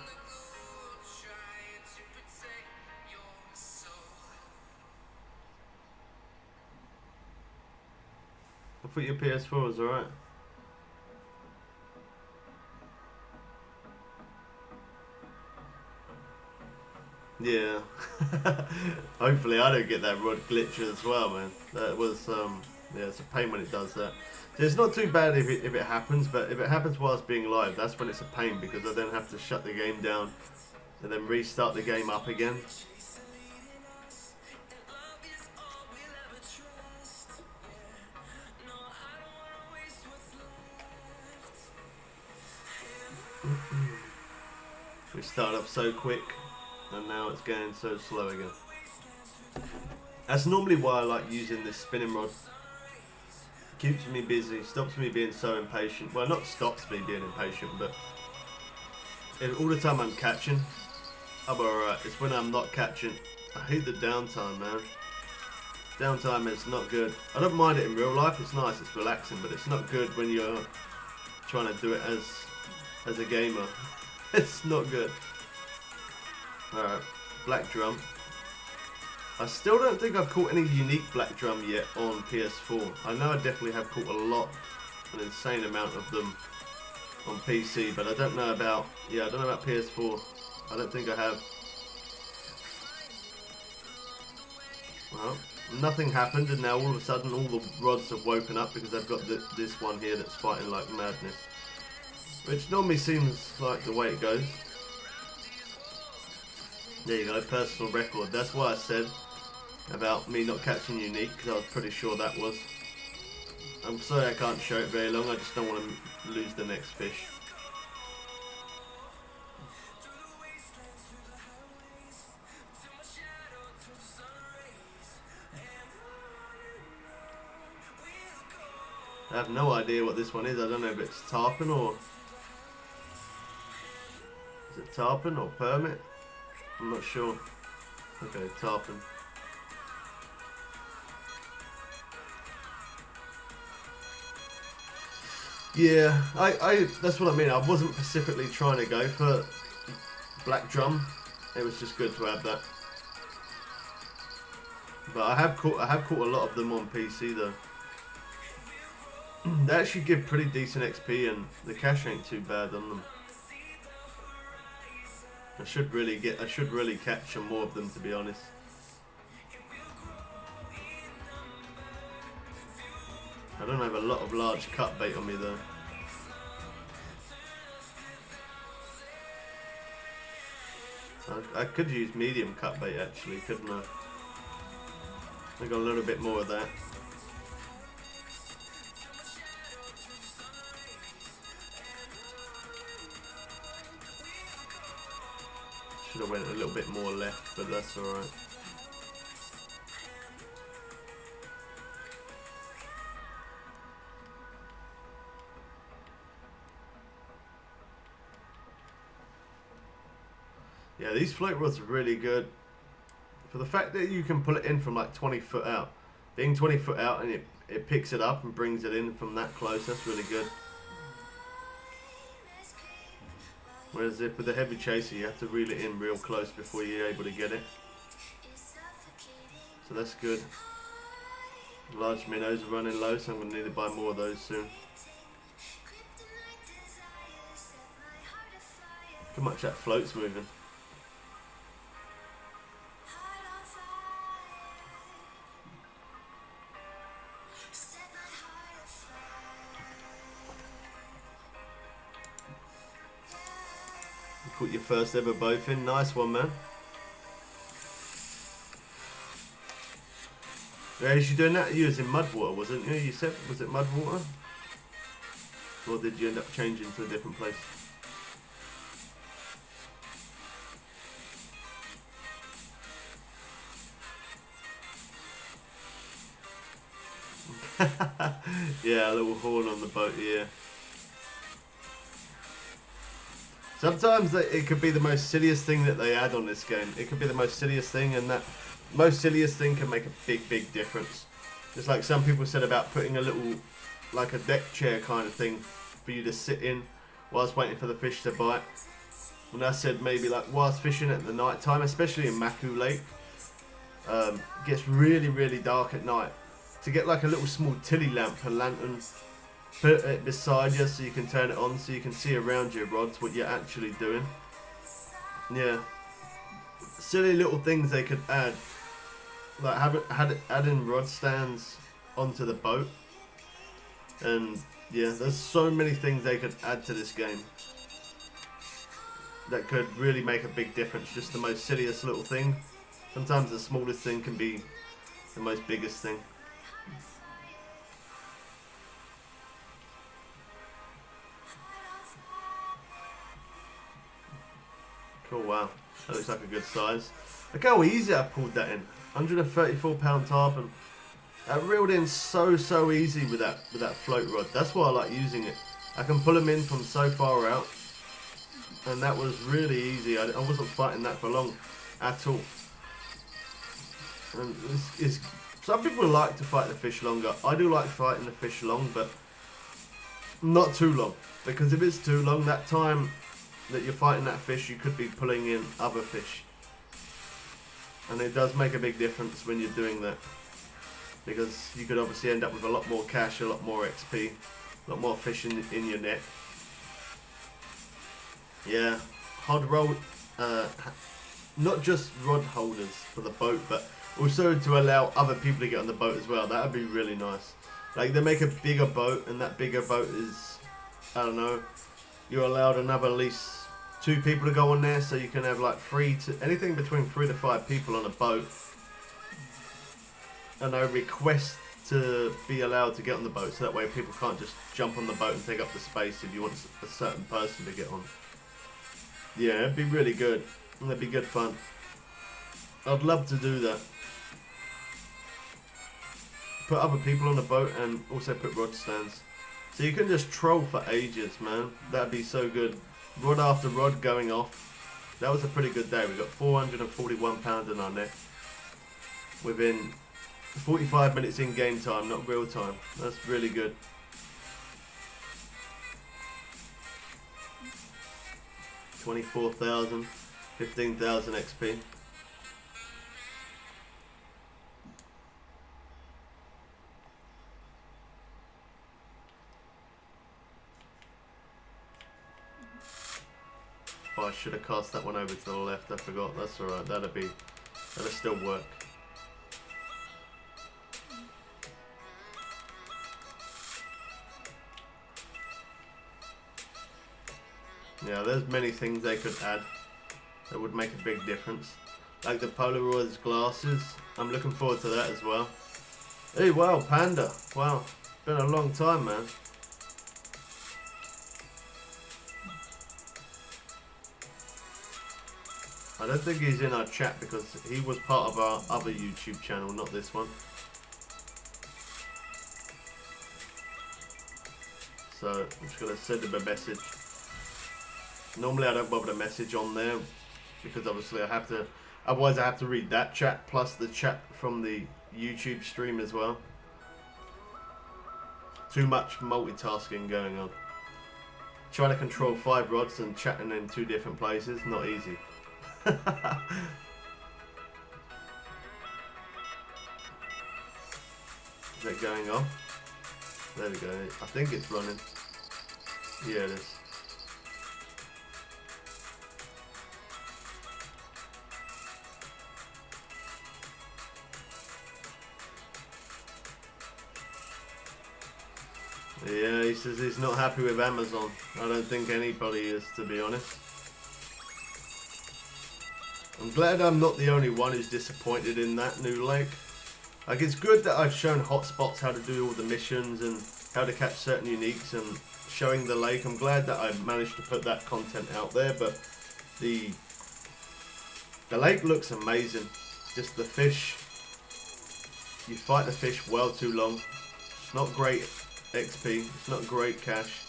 I thought your PS4 was alright. Yeah. Hopefully I don't get that rod glitch as well, man. That was, yeah, it's a pain when it does that. So it's not too bad if it happens, but if it happens whilst being live, that's when it's a pain, because I then have to shut the game down and then restart the game up again. We started up so quick, and now it's going so slow again. That's normally why I like using this spinning rod. Keeps me busy, stops me being so impatient. Well, not stops me being impatient, but all the time I'm catching, I'm alright. It's when I'm not catching. I hate the downtime, man. Downtime is not good. I don't mind it in real life, it's nice, it's relaxing, but it's not good when you're trying to do it as a gamer. It's not good. Alright, black drum. I still don't think I've caught any unique black drum yet on PS4. I know I definitely have caught an insane amount of them on PC, but I don't know about, I don't know about PS4. I don't think I have. Well, nothing happened, and now all of a sudden all the rods have woken up because I've got this one here that's fighting like madness. Which normally seems like the way it goes. There you go, personal record. That's why I said about me not catching unique, because I was pretty sure that was. I'm sorry I can't show it very long, I just don't want to lose the next fish. I have no idea what this one is. I don't know if it's tarpon or... Is it tarpon or permit? I'm not sure. Okay, tarpon. Yeah, that's what I mean. I wasn't specifically trying to go for black drum. It was just good to have that. But I have caught a lot of them on PC though. They actually give pretty decent XP, and the cash ain't too bad on them. I should really catch some more of them, to be honest. I don't have a lot of large cut bait on me though. I could use medium cut bait actually, couldn't I? I got a little bit more of that. Should have went a little bit more left, but that's alright. Yeah, these float rods are really good. For the fact that you can pull it in from like 20 foot out. Being 20 foot out and it picks it up and brings it in from that close, that's really good. Whereas if with a heavy chaser you have to reel it in real close before you're able to get it. So that's good. Large minnows are running low, so I'm going to need to buy more of those soon. Look how much that float's moving. Caught your first ever bowfin. Nice one, man. Yeah, you doing that? You was in mud water, wasn't you? You said, was it mud water? Or did you end up changing to a different place? Yeah, a little horn on the boat, yeah. Sometimes it could be the most silliest thing that they add on this game. It could be the most silliest thing, and that most silliest thing can make a big difference. Just like some people said about putting a little, like a deck chair kind of thing for you to sit in whilst waiting for the fish to bite. And I said maybe like whilst fishing at the night time, especially in Maku Lake, it gets really dark at night. to get like a little small tilly lamp, a lantern, put it beside you so you can turn it on so you can see around your rods what you're actually doing. Yeah, silly little things they could add, like adding rod stands onto the boat, and yeah, there's so many things they could add to this game that could really make a big difference. Just the most silliest little thing. Sometimes the smallest thing can be the most biggest thing. Cool, wow. That looks like a good size. Look how easy I pulled that in. 134 pound tarpon. I reeled in so easy with that float rod. That's why I like using it. I can pull them in from so far out, and that was really easy. I wasn't fighting that for long at all. And some people like to fight the fish longer. I do like fighting the fish long, but not too long, because if it's too long, that time that you're fighting that fish, you could be pulling in other fish, and it does make a big difference when you're doing that, because you could obviously end up with a lot more cash, a lot more XP, a lot more fish in your net. Yeah, hard roll, not just rod holders for the boat, but also to allow other people to get on the boat as well. That would be really nice. Like, they make a bigger boat, and that bigger boat is, I don't know, you're allowed another at least 2 people to go on there, so you can have like anything between 3 to 5 people on a boat. And I request to be allowed to get on the boat, so that way people can't just jump on the boat and take up the space if you want a certain person to get on. Yeah, it'd be really good. It'd be good fun. I'd love to do that. Put other people on the boat and also put rod stands. So you can just troll for ages, man. That'd be so good. Rod after rod going off. That was a pretty good day. We got 441 pounds in our net within 45 minutes in game time, not real time. That's really good. $24,000, 15,000 XP. Oh, I should have cast that one over to the left. I forgot. That's alright. That'll still work. Yeah, there's many things they could add that would make a big difference. Like the Polaroid glasses. I'm looking forward to that as well. Hey, wow, Panda. Wow. Been a long time, man. I don't think he's in our chat because he was part of our other YouTube channel, not this one. So I'm just going to send him a message. Normally I don't bother to message on there because obviously otherwise I have to read that chat plus the chat from the YouTube stream as well. Too much multitasking going on. Trying to control 5 rods and chatting in 2 different places, not easy. Is that going on? There we go. I think it's running. Yeah, it is. Yeah, he says he's not happy with Amazon. I don't think anybody is, to be honest. I'm glad I'm not the only one who's disappointed in that new lake. Like, it's good that I've shown hotspots how to do all the missions and how to catch certain uniques and showing the lake. I'm glad that I managed to put that content out there, but the lake looks amazing. Just the fish, you fight the fish well too long. It's not great XP, it's not great cash.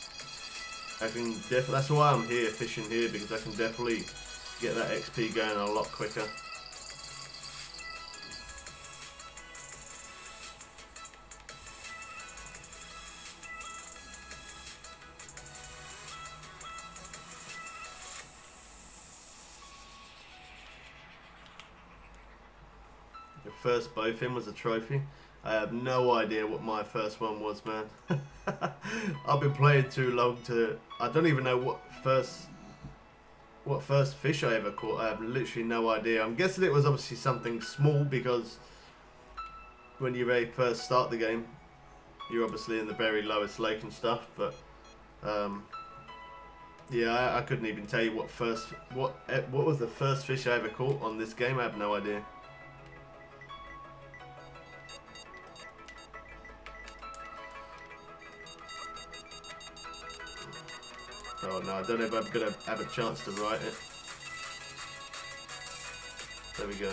That's why I'm here fishing here, because I can definitely get that XP going a lot quicker. The first bowfin was a trophy. I have no idea what my first one was, man. I've been playing too long to... I don't even know what first fish I ever caught. I have literally no idea. I'm guessing it was obviously something small, because when you very first start the game, you're obviously in the very lowest lake and stuff. But yeah, I couldn't even tell you what was the first fish I ever caught on this game. I have no idea. Oh no, I don't know if I'm going to have a chance to write it. There we go.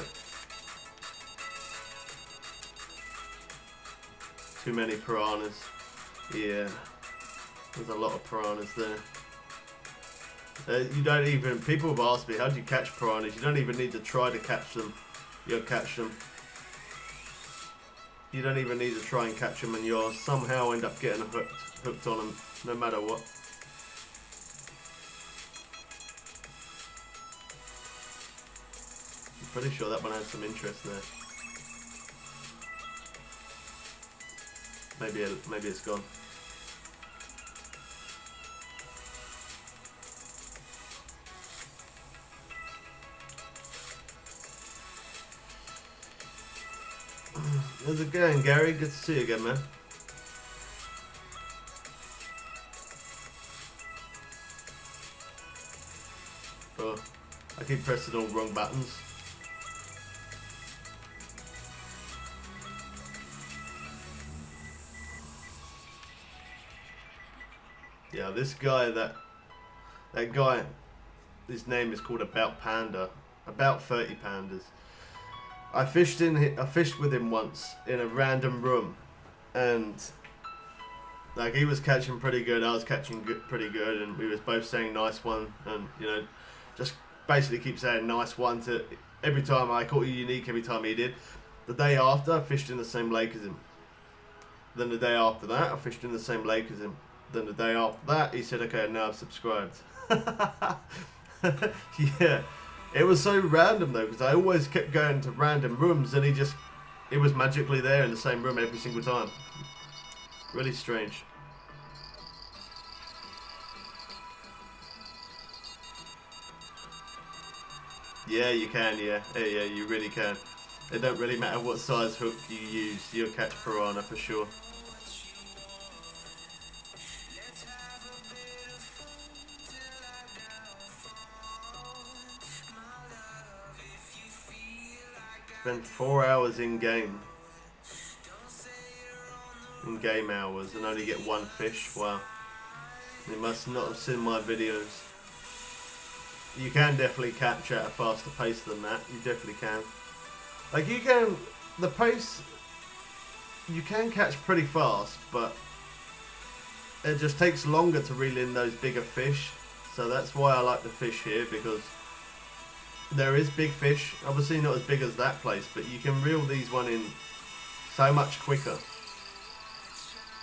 Too many piranhas. Yeah, there's a lot of piranhas there. You don't even, people have asked me, how do you catch piranhas? You don't even need to try to catch them. You'll catch them. You don't even need to try and catch them, and you'll somehow end up getting hooked on them, no matter what. Pretty sure that one had some interest there. Maybe it's gone. How's it going, Gary? Good to see you again, man. Oh, I keep pressing all wrong buttons. Yeah, this guy, that guy, his name is called About Panda, about 30 pandas. I fished with him once in a random room, and like he was catching pretty good, I was catching pretty good, and we was both saying nice one, and you know, just basically keep saying nice one to every time I caught a unique, every time he did. The day after, I fished in the same lake as him. Then the day after that, I fished in the same lake as him. Then the day after that, he said, okay, now I've subscribed. Yeah, it was so random though, because I always kept going to random rooms, and it was magically there in the same room every single time. Really strange. Yeah, you can, yeah, you really can. It don't really matter what size hook you use, you'll catch piranha for sure. Spent 4 hours in game hours, and only get one fish. Wow, you must not have seen my videos. You can definitely catch at a faster pace than that. You definitely can. Like you can, the pace you can catch pretty fast, but it just takes longer to reel in those bigger fish. So that's why I like the fish here, because there is big fish, obviously not as big as that place, but you can reel these one in so much quicker.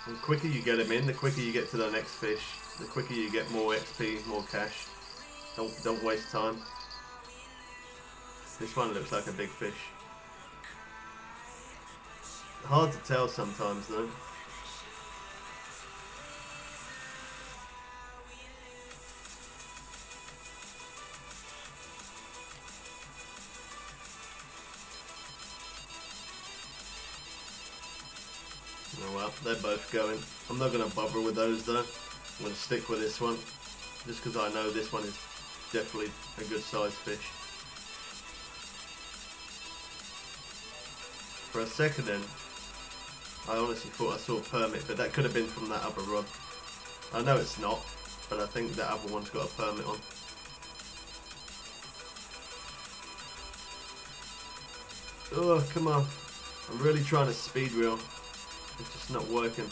And the quicker you get them in, the quicker you get to the next fish, the quicker you get more XP, more cash. Don't waste time. This one looks like a big fish. Hard to tell sometimes though. Oh well, they're both going. I'm not going to bother with those though. I'm going to stick with this one, just because I know this one is definitely a good sized fish. For a second then, I honestly thought I saw a permit, but that could have been from that other rod. I know it's not, but I think that other one's got a permit on. Oh, come on. I'm really trying to speed reel. It's just not working.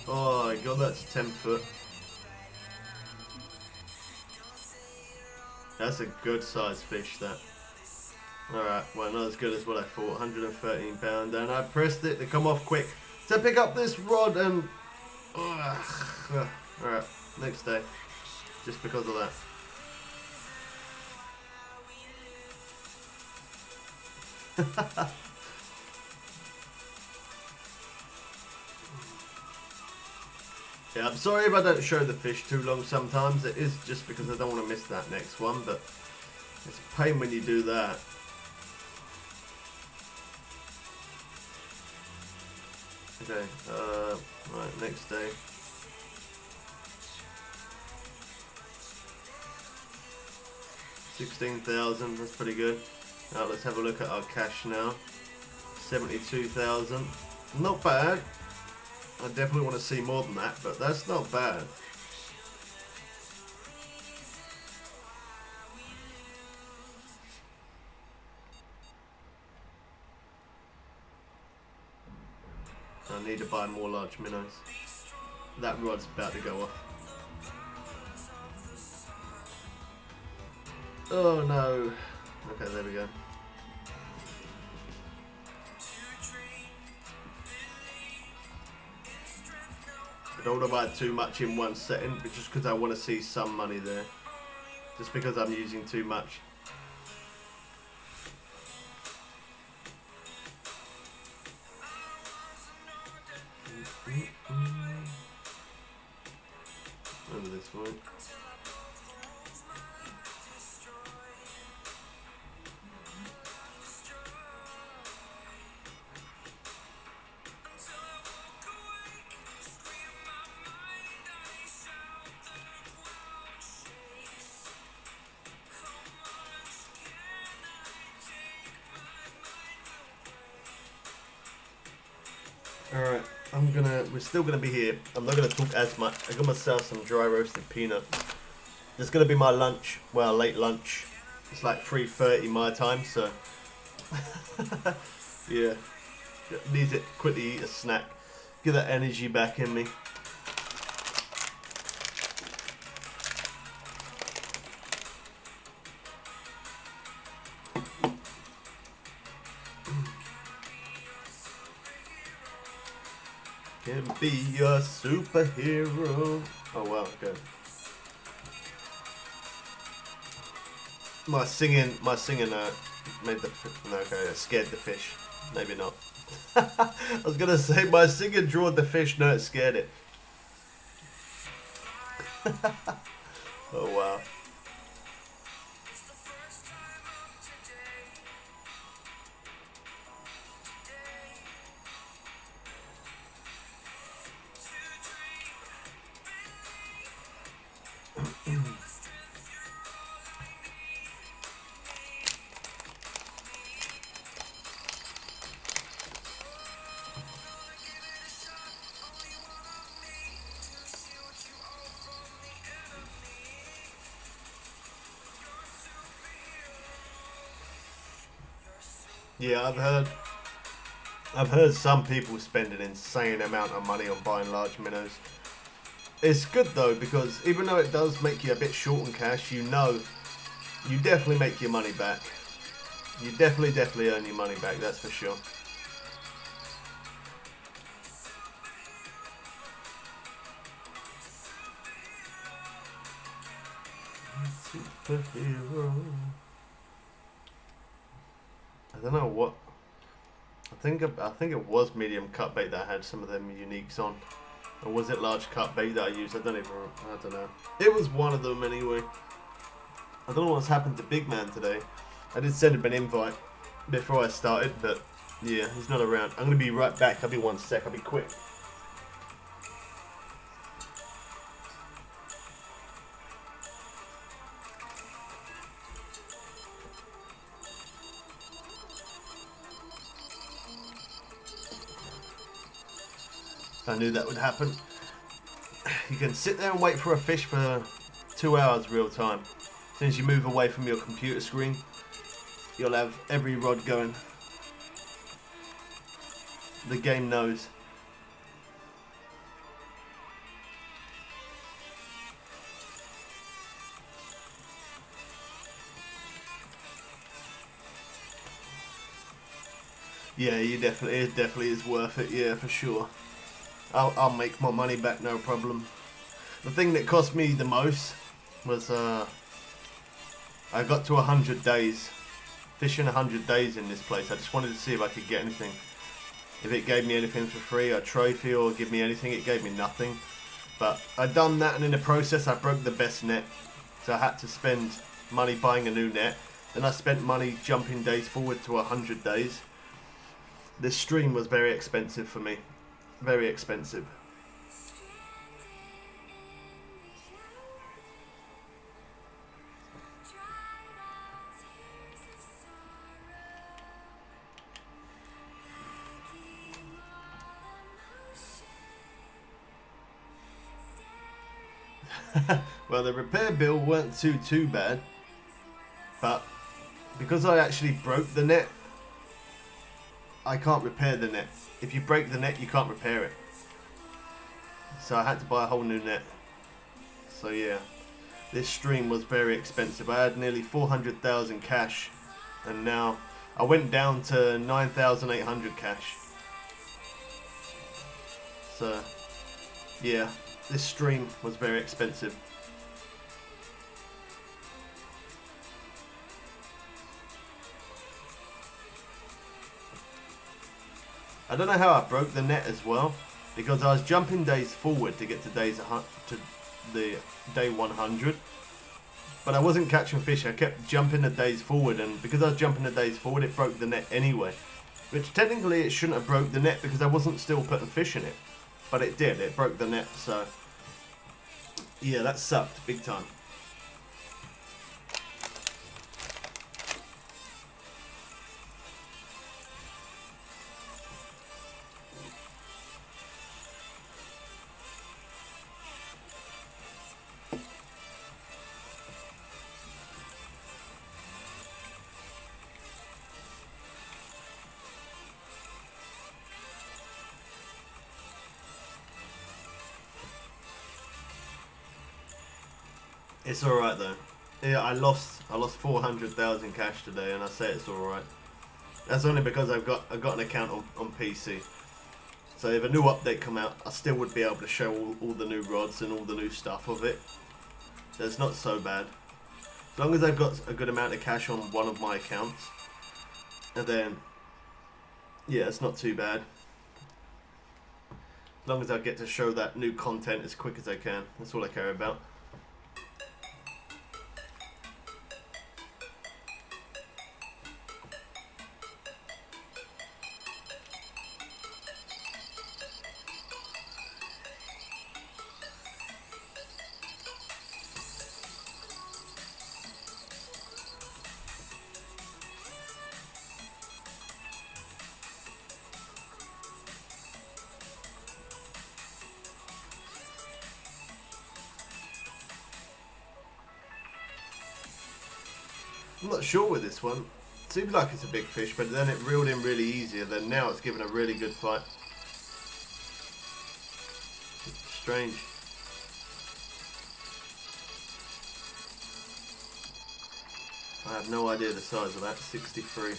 Oh, I got that to 10 foot. That's a good sized fish, that. Alright, well, not as good as what I thought. 113 pound, and I pressed it to come off quick. to pick up this rod and... Alright, next day. Just because of that. Yeah, I'm sorry if I don't show the fish too long sometimes. It is just because I don't want to miss that next one, but it's a pain when you do that. Okay, right, next day. $16,000, that's pretty good. Now let's have a look at our cash now. 72,000, not bad. I definitely want to see more than that, but that's not bad. I need to buy more large minnows. That rod's about to go off. Oh no. Okay, there we go. I don't want to buy too much in one setting, but just because I want to see some money there. Just because I'm using too much. Over this point. Alright, we're still gonna be here. I'm not gonna talk as much. I got myself some dry roasted peanuts. This is gonna be my lunch, well, late lunch. It's like 3:30 my time, so yeah. Need to quickly eat a snack. Get that energy back in me. Can be a superhero. Oh wow, good. My singing made the no, okay, scared the fish. Maybe not. I was gonna say my singing drawed the fish. No, it scared it. Oh wow. Yeah, I've heard some people spend an insane amount of money on buying large minnows. It's good though, because even though it does make you a bit short on cash, you know you definitely make your money back. You definitely earn your money back, that's for sure. Superhero. I don't know what. I think it was medium cut bait that had some of them uniques on, or was it large cut bait that I used? I don't know. It was one of them anyway. I don't know what's happened to Big Man today. I did send him an invite before I started, but yeah, he's not around. I'm gonna be right back. I'll be 1 sec. I'll be quick. I knew that would happen. You can sit there and wait for a fish for 2 hours real time. As soon as you move away from your computer screen, you'll have every rod going. The game knows. Yeah, it definitely is worth it, yeah, for sure. I'll make my money back, no problem. The thing that cost me the most was I got to 100 days. Fishing 100 days in this place. I just wanted to see if I could get anything. If it gave me anything for free, a trophy, or give me anything. It gave me nothing. But I'd done that, and in the process I broke the best net. So I had to spend money buying a new net. Then I spent money jumping days forward to 100 days. This stream was very expensive for me. Very expensive. Well, the repair bill weren't too bad, but because I actually broke the net, I can't repair the net. If you break the net, you can't repair it. So I had to buy a whole new net. So yeah, this stream was very expensive. I had nearly 400,000 cash, and now I went down to 9,800 cash. So yeah, this stream was very expensive. I don't know how I broke the net as well, because I was jumping days forward to get to the day 100, but I wasn't catching fish. I kept jumping the days forward, and because I was jumping the days forward, it broke the net anyway. Which technically it shouldn't have broke the net because I wasn't still putting fish in it, but it did. It broke the net, so yeah, that sucked big time. It's alright though. Yeah, I lost 400,000 cash today, and I say it's alright. That's only because I got an account on PC. So if a new update come out, I still would be able to show all the new rods and all the new stuff of it. So it's not so bad. As long as I've got a good amount of cash on one of my accounts, and then yeah, it's not too bad. As long as I get to show that new content as quick as I can, that's all I care about. I'm not sure with this one. It seems like it's a big fish, but then it reeled in really easy, and then now it's given a really good fight. Strange. I have no idea the size of that. 63.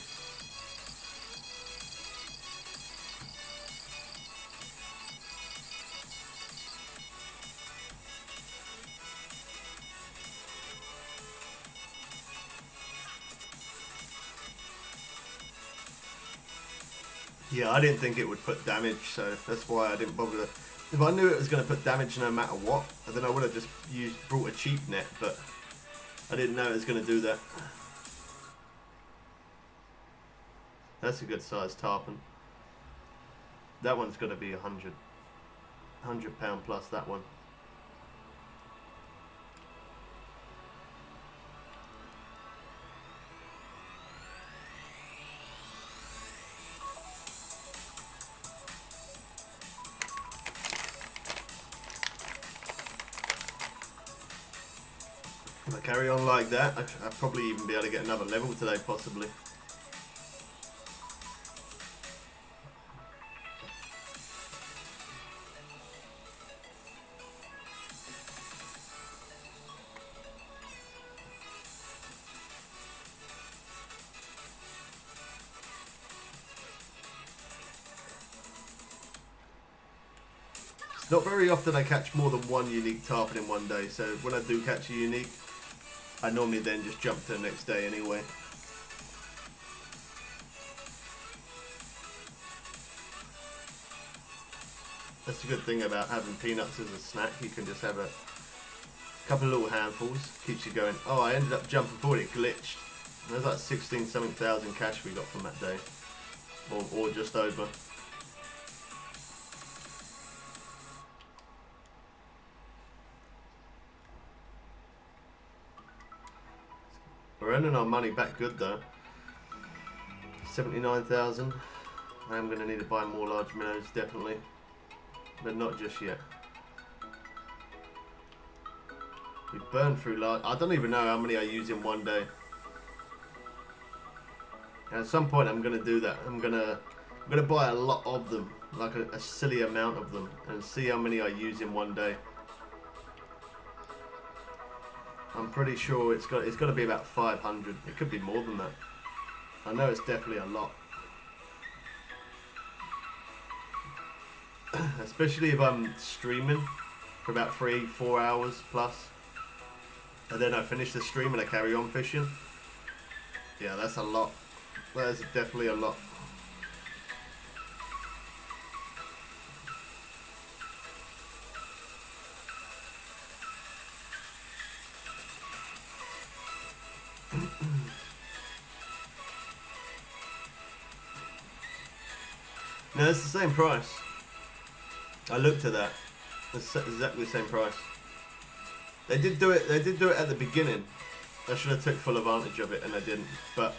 Yeah, I didn't think it would put damage, so that's why I didn't bother. If I knew it was going to put damage no matter what, then I would have just brought a cheap net, but I didn't know it was going to do that. That's a good sized tarpon. That one's going to be 100 pound plus, that one. If I carry on like that, I'll probably even be able to get another level today, possibly. It's not very often I catch more than one unique tarpon in one day, so when I do catch a unique, I normally then just jump to the next day anyway. That's the good thing about having peanuts as a snack. You can just have a couple of little handfuls, keeps you going. Oh, I ended up jumping forward, it glitched. There's like 16 something thousand cash we got from that day, or just over. We're earning our money back good though. 79,000. I am going to need to buy more large minnows, definitely, but not just yet. We burned through large. I don't even know how many I use in one day. And at some point, I'm going to do that. I'm gonna buy a lot of them, like a silly amount of them, and see how many I use in one day. I'm pretty sure it's got to be about 500. It could be more than that. I know it's definitely a lot. Especially if I'm streaming for about 3-4 hours plus, and then I finish the stream and I carry on fishing. Yeah, that's a lot. That is definitely a lot. No, it's the same price. I looked at that. It's exactly the same price. They did do it. They did do it at the beginning. I should have took full advantage of it, and I didn't. But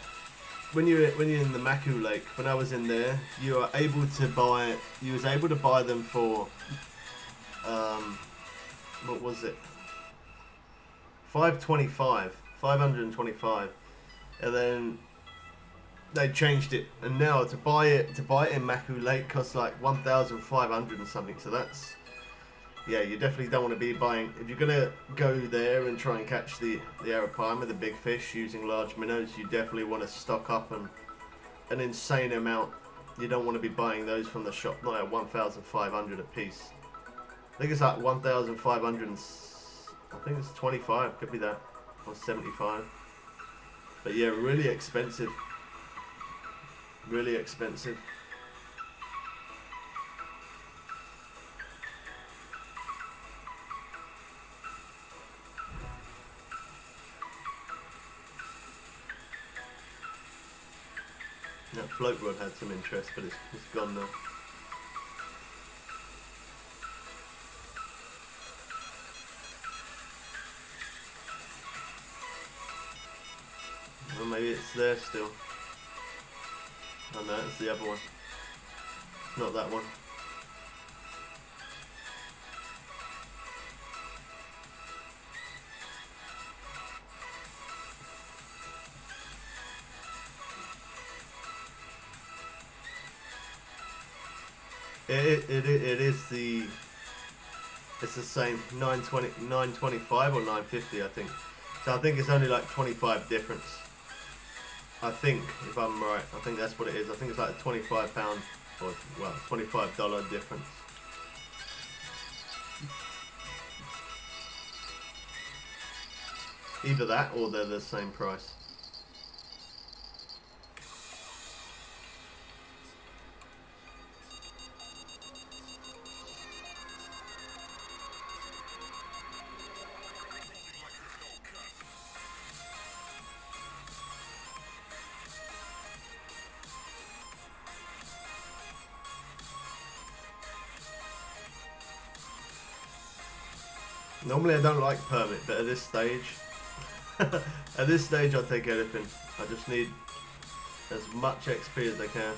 when you're in the Maku Lake, when I was in there, you are able to buy. You was able to buy them for what was it? 525, and then they changed it, and now to buy it in Maku Lake costs like 1,500 and something. So that's, yeah, you definitely don't want to be buying, if you're gonna go there and try and catch the arapaima, the big fish, using large minnows. You definitely want to stock up an insane amount. You don't want to be buying those from the shop, not at 1,500 a piece. I think it's like 1,500 and I think it's 25, could be that, or 75. But yeah, really expensive. Really expensive. That float rod had some interest, but it's gone now. Well, maybe it's there still. Oh no, it's the other one. It's not that one. It is the, it's the same 925 or 950, I think. So I think it's only like 25 difference. I think, if I'm right, I think that's what it is. I think it's like a £25 or, well, $25 difference. Either that or they're the same price. Normally I don't like permit, but at this stage, I'll take anything. I just need as much XP as I can.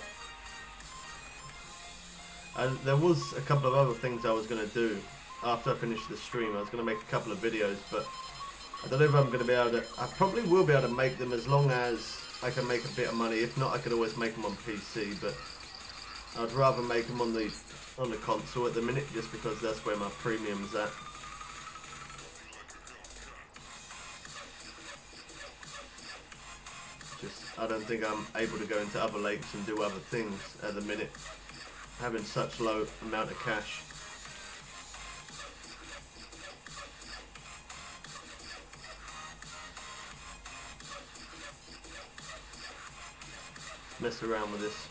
And there was a couple of other things I was going to do after I finished the stream. I was going to make a couple of videos, but I don't know if I'm going to be able to. I probably will be able to make them as long as I can make a bit of money. If not, I could always make them on PC, but I'd rather make them on the console at the minute, just because that's where my premium's at. I don't think I'm able to go into other lakes and do other things at the minute, having such low amount of cash. mess around with this.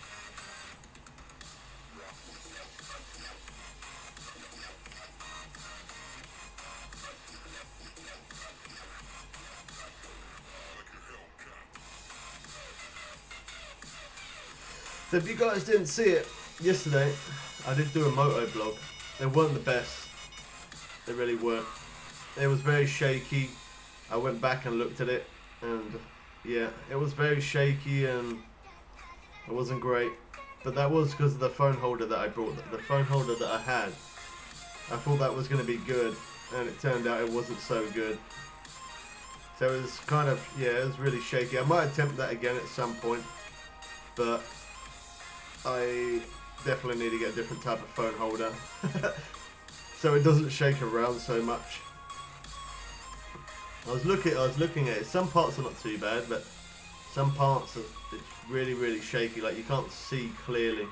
So if you guys didn't see it yesterday, I did do a moto vlog. They weren't the best. They really weren't. It was very shaky. I went back and looked at it, and yeah, it was very shaky and it wasn't great. But that was because of the phone holder that I brought. The phone holder that I had, I thought that was going to be good, and it turned out it wasn't so good. So it was kind of, yeah, it was really shaky. I might attempt that again at some point, but I definitely need to get a different type of phone holder so it doesn't shake around so much. I was looking at it. Some parts are not too bad, but some parts it's really, really shaky. Like you can't see clearly.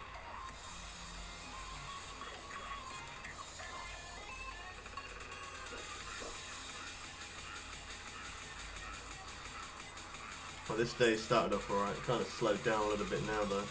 Well, this day started off alright. Kind of slowed down a little bit now, though.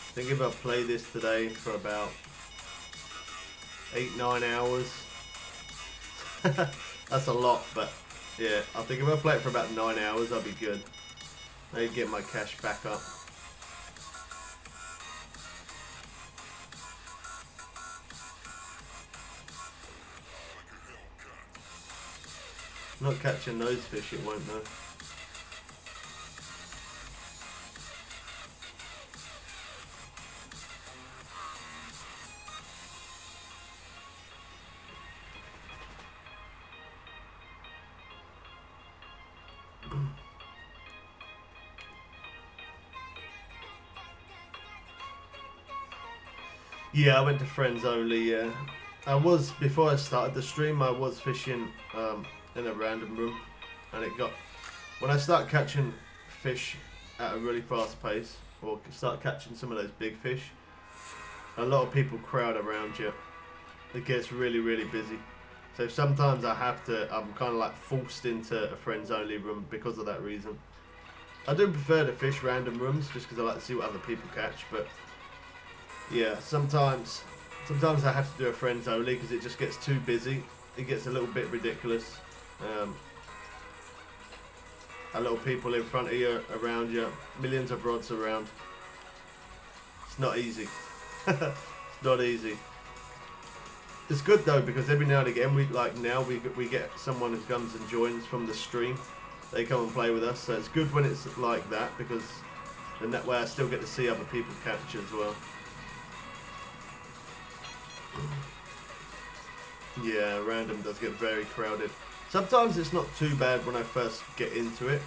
I think if I play this today for about 8-9 hours, that's a lot, but yeah, I think if I play it for about 9 hours, I'll be good. I get my cash back up. Not catching those fish, it won't though. Yeah, I went to friends only, yeah. I was, before I started the stream, I was fishing in a random room, and it got, when I start catching fish at a really fast pace, or start catching some of those big fish, a lot of people crowd around you. It gets really, really busy. So sometimes I'm kind of like forced into a friends only room because of that reason. I do prefer to fish random rooms just because I like to see what other people catch, but yeah, sometimes I have to do a friends only because it just gets too busy. It gets a little bit ridiculous. A lot of people in front of you, around you, millions of rods around. It's not easy. It's not easy. It's good though because every now and again we get someone who comes and joins from the stream. They come and play with us, so it's good when it's like that because then that way I still get to see other people catch as well. Yeah, random does get very crowded. Sometimes it's not too bad when I first get into it.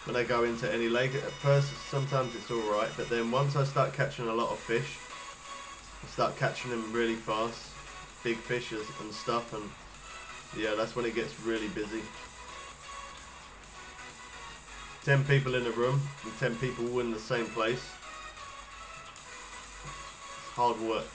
When I go into any lake at first, sometimes it's alright, but then once I start catching a lot of fish, I start catching them really fast, big fishes and stuff, and yeah, that's when it gets really busy. 10 people in a room and 10 people all in the same place. It's hard work.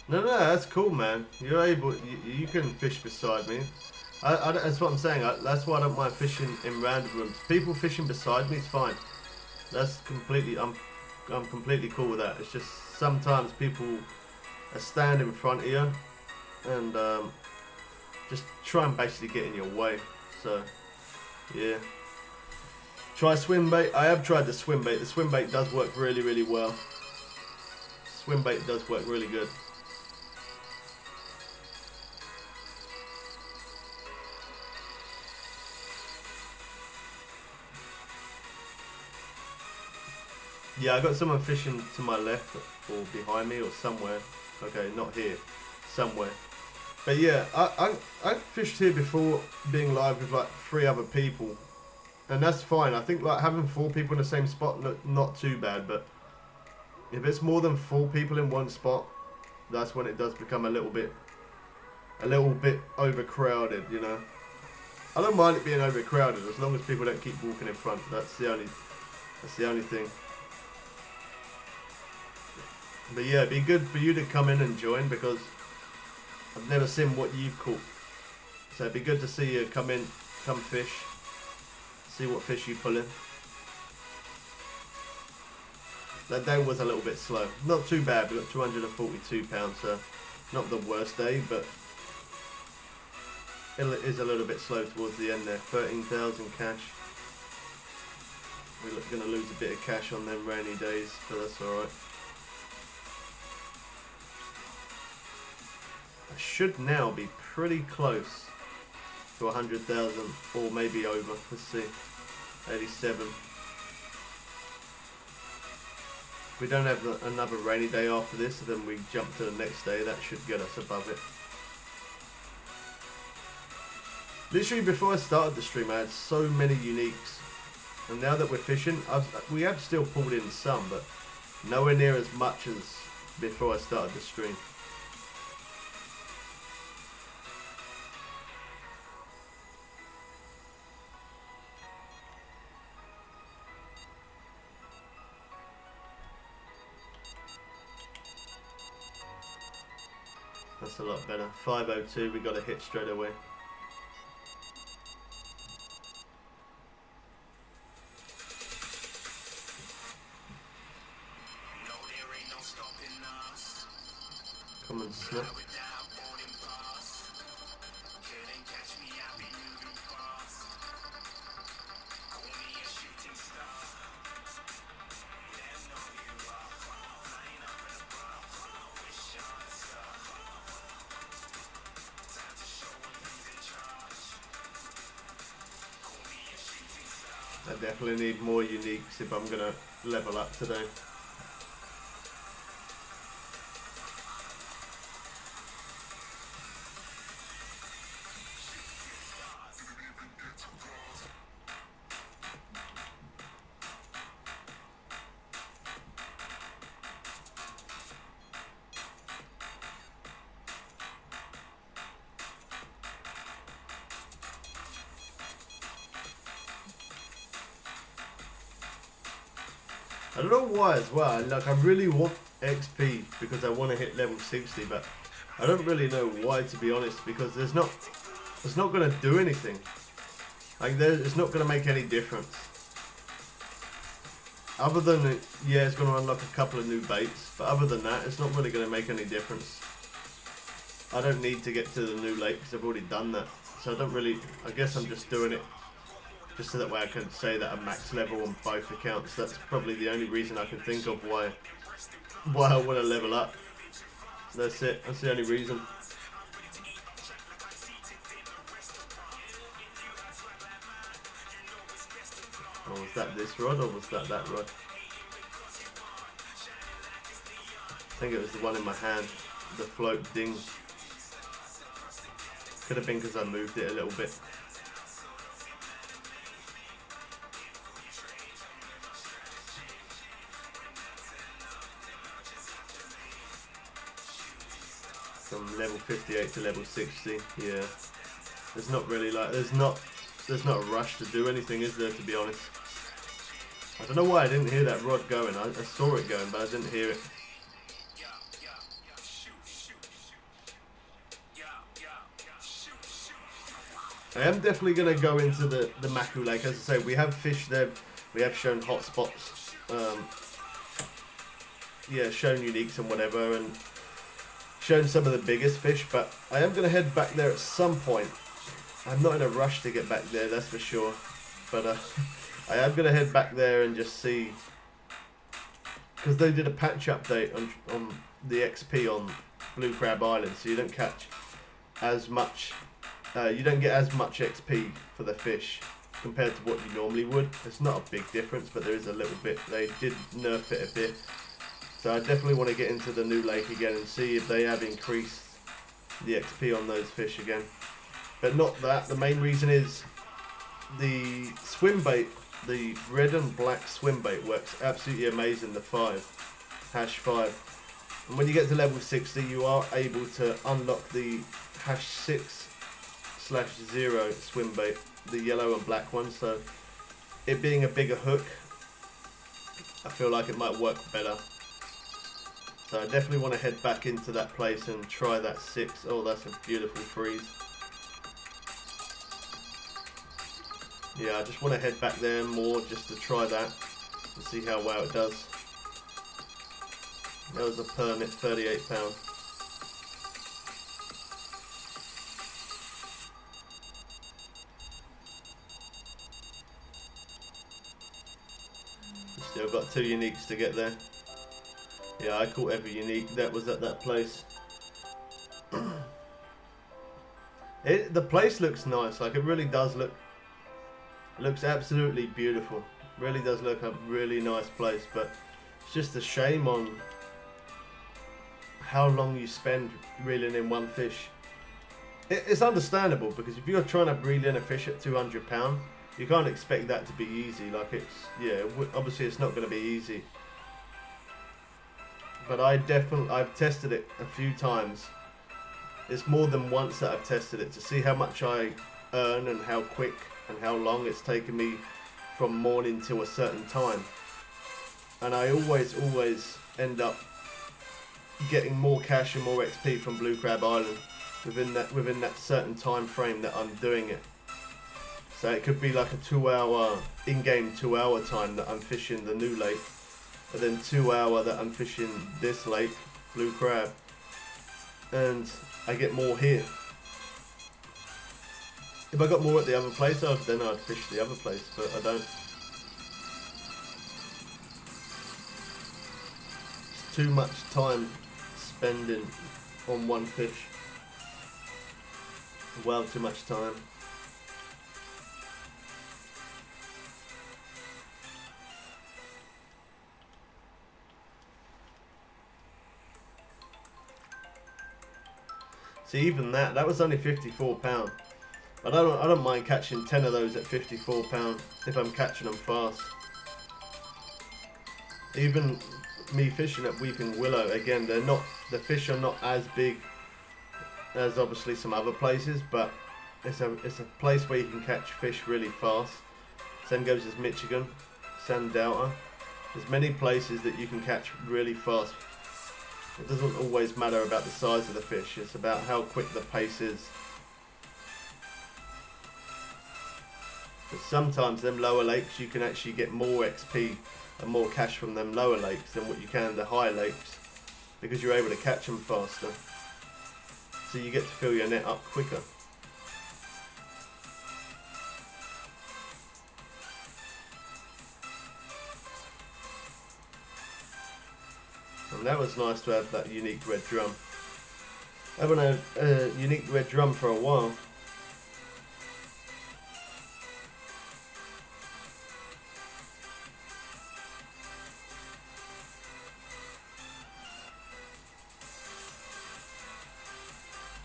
No, that's cool, man. You're able, you can fish beside me. That's what I'm saying. That's why I don't mind fishing in random rooms. People fishing beside me is fine. That's completely, I'm completely cool with that. It's just sometimes people stand in front of you and just try and basically get in your way. So, yeah. Try swim bait. I have tried the swim bait. The swim bait does work really, really well. Swim bait does work really good. Yeah, I got someone fishing to my left or behind me or somewhere. Okay, not here. Somewhere. But yeah, I fished here before being live with like 3 other people, and that's fine. I think like having 4 people in the same spot, not too bad. But if it's more than 4 people in one spot, that's when it does become a little bit overcrowded, you know. I don't mind it being overcrowded as long as people don't keep walking in front. That's the only thing. But yeah, it'd be good for you to come in and join because I've never seen what you've caught. So it'd be good to see you come in, come fish, see what fish you pull in. That day was a little bit slow. Not too bad, we got 242 pounds, so not the worst day, but it is a little bit slow towards the end there. 13,000 cash. We're going to lose a bit of cash on them rainy days, but that's alright. I should now be pretty close to 100,000 or maybe over. Let's see. 87. If we don't have another rainy day after this, then we jump to the next day. That should get us above it. Literally before I started the stream I had so many uniques, and now that we're fishing we have still pulled in some, but nowhere near as much as before I started the stream. That's a lot better. 502, we got a hit straight away. Come and snap. I definitely need more uniques if I'm gonna level up today. I don't know why as well, like I really want XP because I want to hit level 60, but I don't really know why, to be honest, because it's not going to do anything. Like it's not going to make any difference. Other than, yeah, it's going to unlock a couple of new baits, but other than that, it's not really going to make any difference. I don't need to get to the new lake because I've already done that. So I don't really, I guess I'm just doing it just so that way I can say that I'm max level on both accounts. That's probably the only reason I can think of why I want to level up. That's it. That's the only reason. Oh, was that this rod or was that rod? I think it was the one in my hand, the float ding. Could have been because I moved it a little bit. From level 58 to level 60, yeah. There's not really like, there's not a rush to do anything, is there, to be honest? I don't know why I didn't hear that rod going. I saw it going, but I didn't hear it. I am definitely going to go into the Maku Lake. As I say, we have fished there. We have shown hot spots. Yeah, shown uniques and whatever, and shown some of the biggest fish, but I am going to head back there at some point. I'm not in a rush to get back there, that's for sure, but I am going to head back there and just see, because they did a patch update on the XP on Blue Crab Island, so you don't catch as much, you don't get as much XP for the fish compared to what you normally would. It's not a big difference, but there is a little bit. They did nerf it a bit. So I definitely want to get into the new lake again and see if they have increased the XP on those fish again. But not that. The main reason is the swim bait, the red and black swim bait works absolutely amazing. The 5, hash 5. And when you get to level 60, you are able to unlock the hash 6/0 swim bait, the yellow and black one. So it being a bigger hook, I feel like it might work better. So I definitely want to head back into that place and try that 6. Oh, that's a beautiful freeze. Yeah, I just want to head back there more just to try that and see how well it does. That was a permit, £38. Still got 2 uniques to get there. Yeah, I caught every unique that was at that place. The place looks nice, like it really does look. It looks absolutely beautiful. Really does look a really nice place, but it's just a shame on how long you spend reeling in one fish. It's understandable because if you're trying to reel in a fish at £200, you can't expect that to be easy. Like obviously it's not going to be easy. But I've tested it a few times. It's more than once that I've tested it to see how much I earn and how quick and how long it's taken me from morning till a certain time. And I always end up getting more cash and more XP from Blue Crab Island within that certain time frame that I'm doing it. So it could be like a 2-hour in-game 2-hour time that I'm fishing the new lake, and then 2 hour that I'm fishing this lake, Blue Crab, and I get more here. If I got more at the other place, then I'd fish the other place, but I don't. It's too much time spending on one fish. Well, too much time. See, even that was only £54. But I don't mind catching 10 of those at £54 if I'm catching them fast. Even me fishing at Weeping Willow, again, the fish are not as big as obviously some other places, but it's a place where you can catch fish really fast. Same goes as Michigan, Sand Delta. There's many places that you can catch really fast. It doesn't always matter about the size of the fish, it's about how quick the pace is. But sometimes them lower lakes you can actually get more XP and more cash from them lower lakes than what you can the high lakes, because you're able to catch them faster. So you get to fill your net up quicker. And that was nice to have that unique red drum. I haven't had a unique red drum for a while.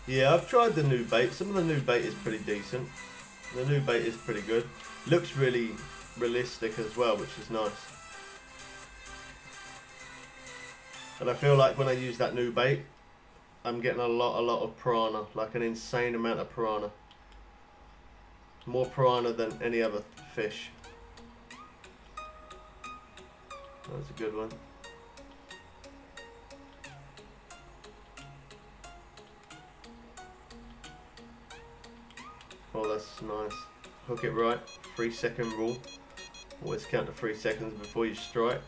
Yeah, I've tried the new bait. Some of the new bait is pretty decent. The new bait is pretty good. Looks really realistic as well, which is nice. And I feel like when I use that new bait, I'm getting a lot of piranha, like an insane amount of piranha. More piranha than any other fish. That's a good one. Oh, that's nice. Hook it right. 3-second rule. Always count to 3 seconds before you strike.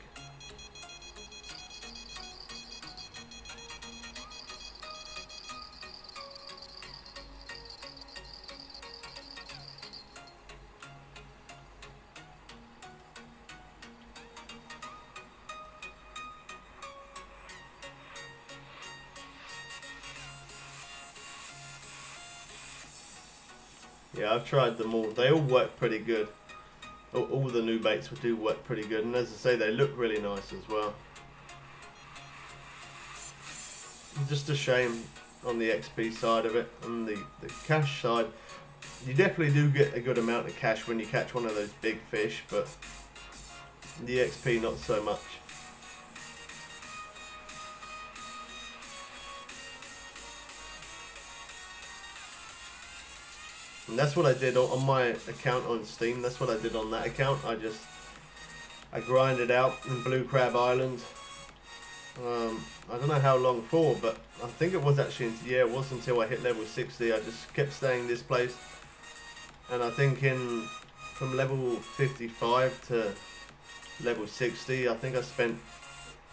Yeah, I've tried them all. They all work pretty good. All the new baits do work pretty good, and as I say, they look really nice as well. Just a shame on the XP side of it. On the cash side, you definitely do get a good amount of cash when you catch one of those big fish, but the XP not so much. And that's what I did on my account on Steam. That's what I did on that account. I grinded out in Blue Crab Island. I don't know how long for, but I think it was actually, yeah, it was until I hit level 60. I just kept staying this place. And I think from level 55 to level 60, I think I spent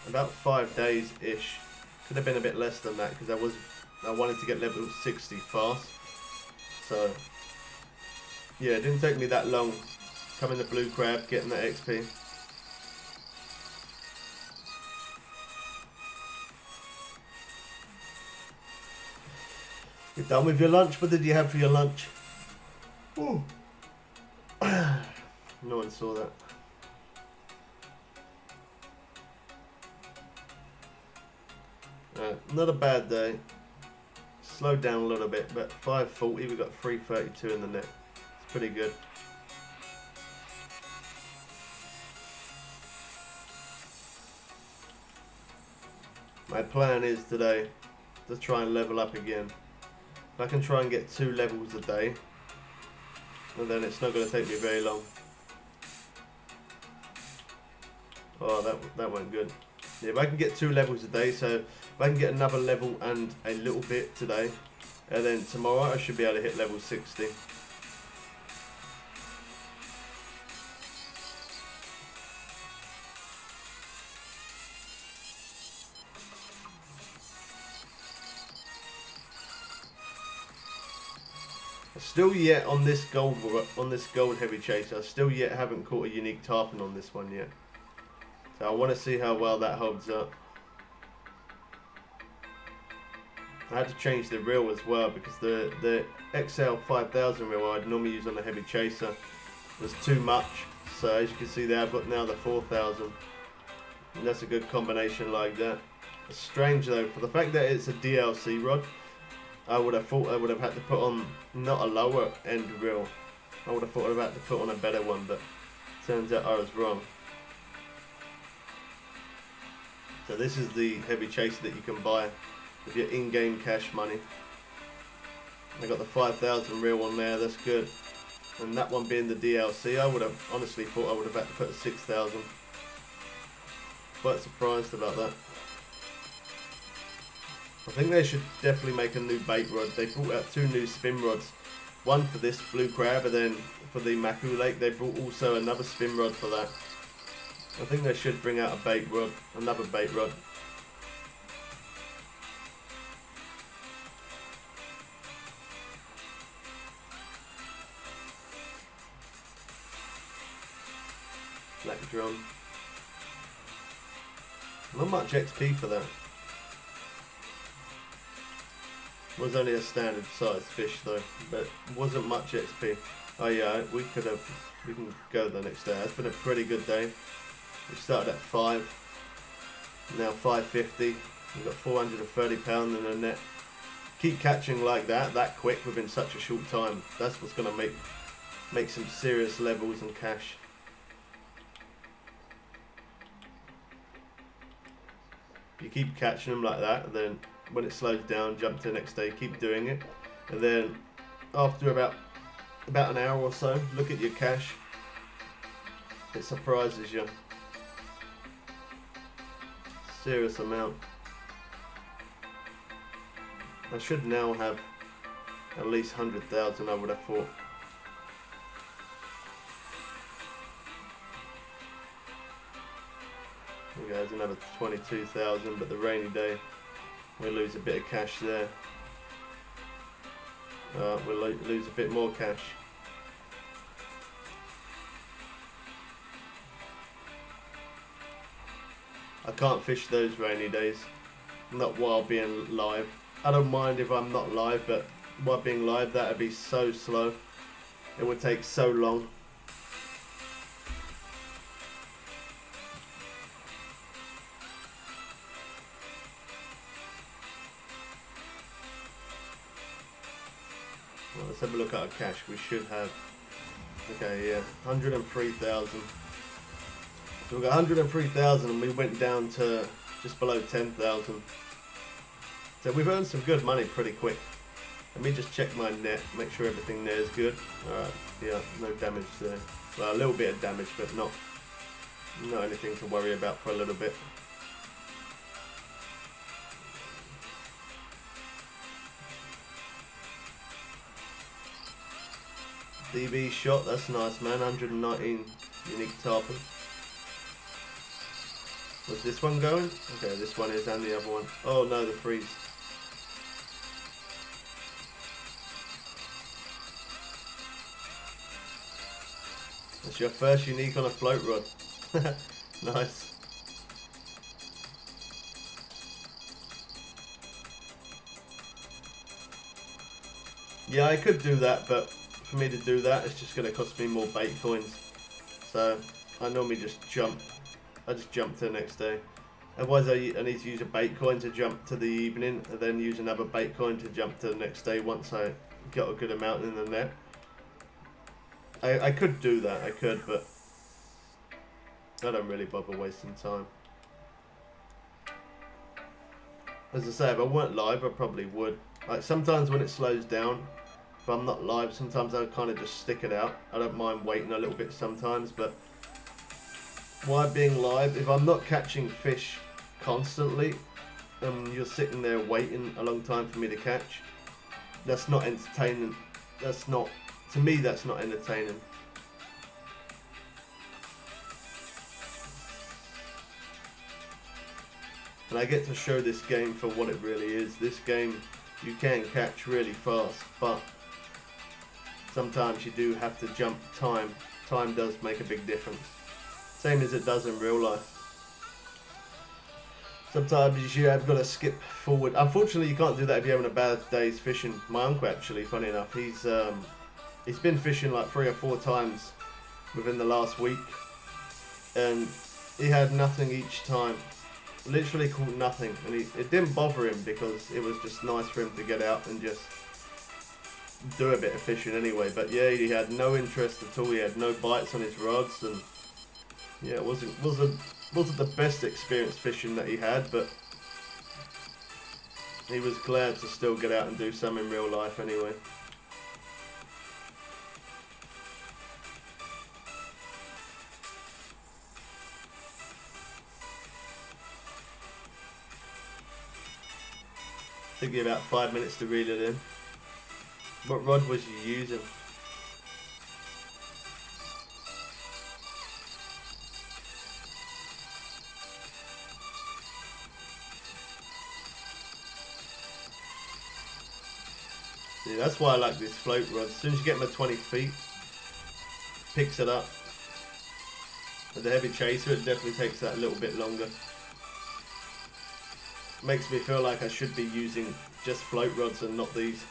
about 5 days-ish. Could have been a bit less than that because I wanted to get level 60 fast. So, yeah, it didn't take me that long coming to Blue Crab, getting that XP. You're done with your lunch? What did you have for your lunch? Ooh. No one saw that. Not a bad day. Slowed down a little bit, but 540, we got 332 in the net. It's pretty good. My plan is today to try and level up again. If I can try and get 2 levels a day, and then it's not going to take me very long. Oh, that went good. Yeah, if I can get 2 levels a day, so if I can get another level and a little bit today, and then tomorrow I should be able to hit level 60. Still yet on this gold heavy chaser, I still yet haven't caught a unique tarpon on this one yet. So I want to see how well that holds up. I had to change the reel as well because the XL 5000 reel I'd normally use on the heavy chaser was too much. So as you can see there, I've got now the 4000. And that's a good combination like that. It's strange though, for the fact that it's a DLC rod, I would have thought I would have had to put on not a lower end reel. I would have thought I would have had to put on a better one, but turns out I was wrong. So this is the heavy chaser that you can buy with your in-game cash money. I got the 5000 reel on there, that's good. And that one being the DLC, I would have honestly thought I would have had to put a 6000. Quite surprised about that. I think they should definitely make a new bait rod. They brought out 2 new spin rods. One for this blue crab, and then for the Maku Lake they brought also another spin rod for that. I think they should bring out a bait rod, another bait rod. Black drum. Not much XP for that. Was only a standard size fish though, but wasn't much XP. Oh yeah, we can go the next day. It's been a pretty good day. We started at 5, now 550. We've got 430 pounds in the net. Keep catching like that quick within such a short time. That's what's gonna make some serious levels and cash. If you keep catching them like that, and then when it slows down, jump to the next day, keep doing it, and then after about an hour or so, look at your cash. It surprises you. Serious amount. I should now have at least 100,000, I would have thought. There goes another 22,000, but the rainy day, we lose a bit of cash there. We'll lose a bit more cash. I can't fish those rainy days, not while being live. I don't mind if I'm not live, but while being live, that would be so slow. It would take so long. Well, let's have a look at our cash. We should have, okay, yeah, 103,000. So we got 103,000 and we went down to just below 10,000. So we've earned some good money pretty quick. Let me just check my net, make sure everything there is good. Alright, yeah, no damage there. Well, a little bit of damage, but not anything to worry about for a little bit. DB shot, that's nice, man. 119 unique tarpon. Was this one going? Okay, this one is, and the other one. Oh no, the freeze. That's your first unique on a float rod. Nice. Yeah, I could do that, but for me to do that, it's just going to cost me more bait coins. So I normally just jump. I just jump to the next day. Otherwise, I need to use a bait coin to jump to the evening, and then use another bait coin to jump to the next day once I got a good amount in the net. I could do that, I could, but I don't really bother wasting time. As I say, if I weren't live, I probably would. Like sometimes when it slows down, if I'm not live, sometimes I kind of just stick it out. I don't mind waiting a little bit sometimes, but why being live? If I'm not catching fish constantly, and you're sitting there waiting a long time for me to catch, that's not entertaining. That's not, to me, that's not entertaining. And I get to show this game for what it really is. This game, you can catch really fast, but sometimes you do have to jump time. Time does make a big difference. Same as it does in real life. Sometimes you have got to skip forward. Unfortunately, you can't do that if you're having a bad day's fishing. My uncle actually, funny enough, he's been fishing like 3 or 4 times within the last week, and he had nothing each time. Literally caught nothing, and it didn't bother him because it was just nice for him to get out and just do a bit of fishing anyway. But yeah, he had no interest at all. He had no bites on his rods, and yeah, it wasn't the best experience fishing that he had, but he was glad to still get out and do some in real life anyway. Took you about 5 minutes to reel it in. What rod was you using? See, that's why I like this float rod. As soon as you get them at 20 feet, picks it up. With the heavy chaser, it definitely takes that a little bit longer. Makes me feel like I should be using just float rods and not these.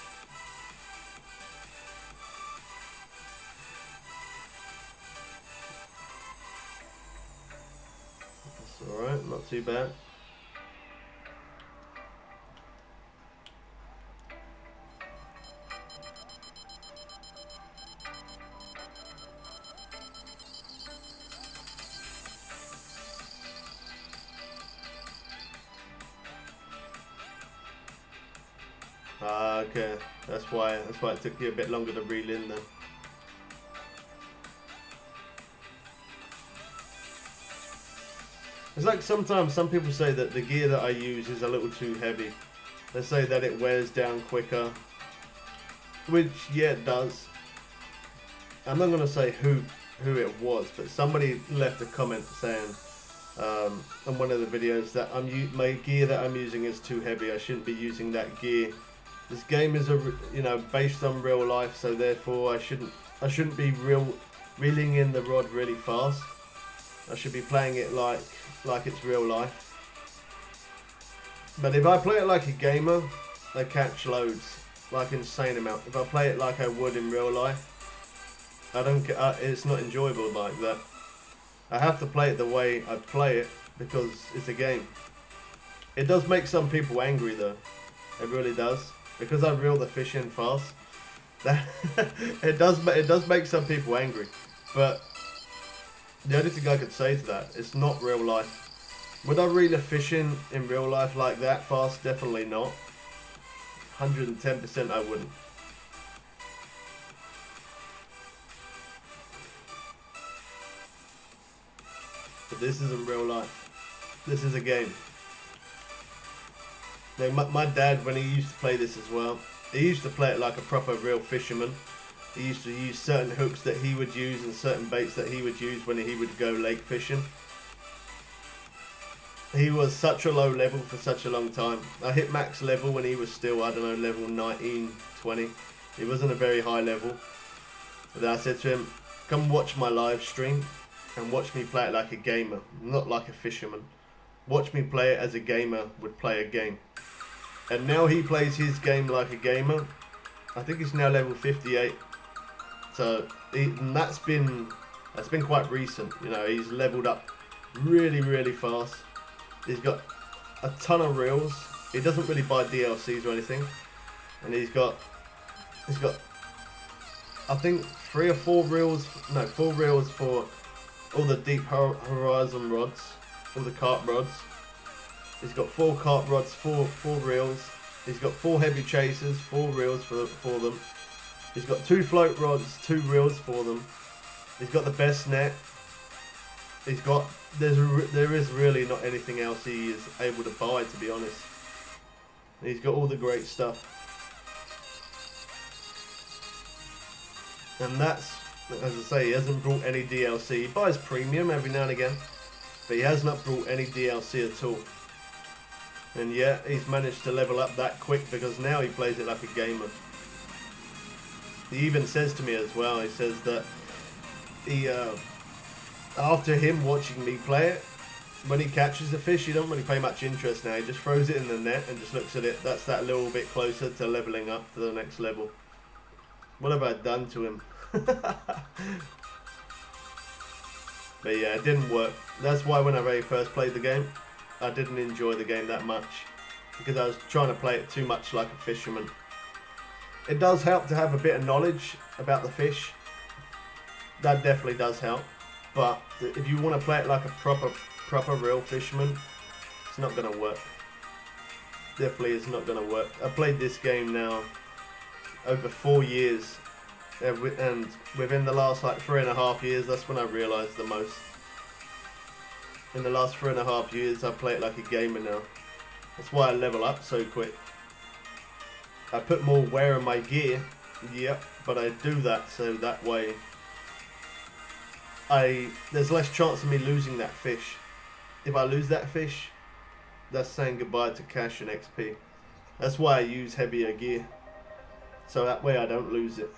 That's alright, not too bad. Okay, that's why it took you a bit longer to reel in then. It's like sometimes some people say that the gear that I use is a little too heavy. They say that it wears down quicker, which yeah, it does. I'm not gonna say who it was, but somebody left a comment saying on one of the videos that my gear that I'm using is too heavy. I shouldn't be using that gear. This game is based on real life, so therefore I shouldn't be reeling in the rod really fast. I should be playing it like it's real life. But if I play it like a gamer, I catch loads, like insane amount. If I play it like I would in real life, I don't get. It's not enjoyable like that. I have to play it the way I play it because it's a game. It does make some people angry though. It really does. Because I reel the fish in fast, It does make some people angry, but the only thing I could say to that, it's not real life. Would I reel a fish in real life like that fast? Definitely not. 110% I wouldn't. But this isn't real life. This is a game. Now, my dad, when he used to play this as well, he used to play it like a proper real fisherman. He used to use certain hooks that he would use and certain baits that he would use when he would go lake fishing. He was such a low level for such a long time. I hit max level when he was still, I don't know, level 19, 20. He wasn't a very high level. But then I said to him, come watch my live stream and watch me play it like a gamer, not like a fisherman. Watch me play it as a gamer would play a game. And now he plays his game like a gamer. I think he's now level 58. So and that's been quite recent. You know, he's leveled up really, really fast. He's got a ton of reels. He doesn't really buy DLCs or anything. And he's got I think 3 or 4 reels, no, 4 reels for all the deep horizon rods, all the carp rods. He's got 4 carp rods, 4 reels. He's got 4 heavy chasers, 4 reels for them. He's got 2 float rods, 2 reels for them. He's got the best net. He's got there is really not anything else he is able to buy, to be honest. He's got all the great stuff. And that's, as I say, he hasn't brought any DLC. He buys premium every now and again, but he has not brought any DLC at all. And yeah, he's managed to level up that quick because now he plays it like a gamer. He even says to me as well, he says that he, after him watching me play it, when he catches a fish, he don't really pay much interest now. He just throws it in the net and just looks at it. That's that little bit closer to leveling up to the next level. What have I done to him? But yeah, it didn't work. That's why when I very first played the game, I didn't enjoy the game that much, because I was trying to play it too much like a fisherman. It does help to have a bit of knowledge about the fish. That definitely does help. But if you want to play it like a proper real fisherman, it's not going to work. Definitely it's not going to work. I played this game now over 4 years, and within the last like 3.5 years, that's when I realised the most. In the last 3.5 years, I play it like a gamer now. That's why I level up so quick. I put more wear in my gear, yep, but I do that so that way there's less chance of me losing that fish. If I lose that fish, that's saying goodbye to cash and XP. That's why I use heavier gear, so that way I don't lose it,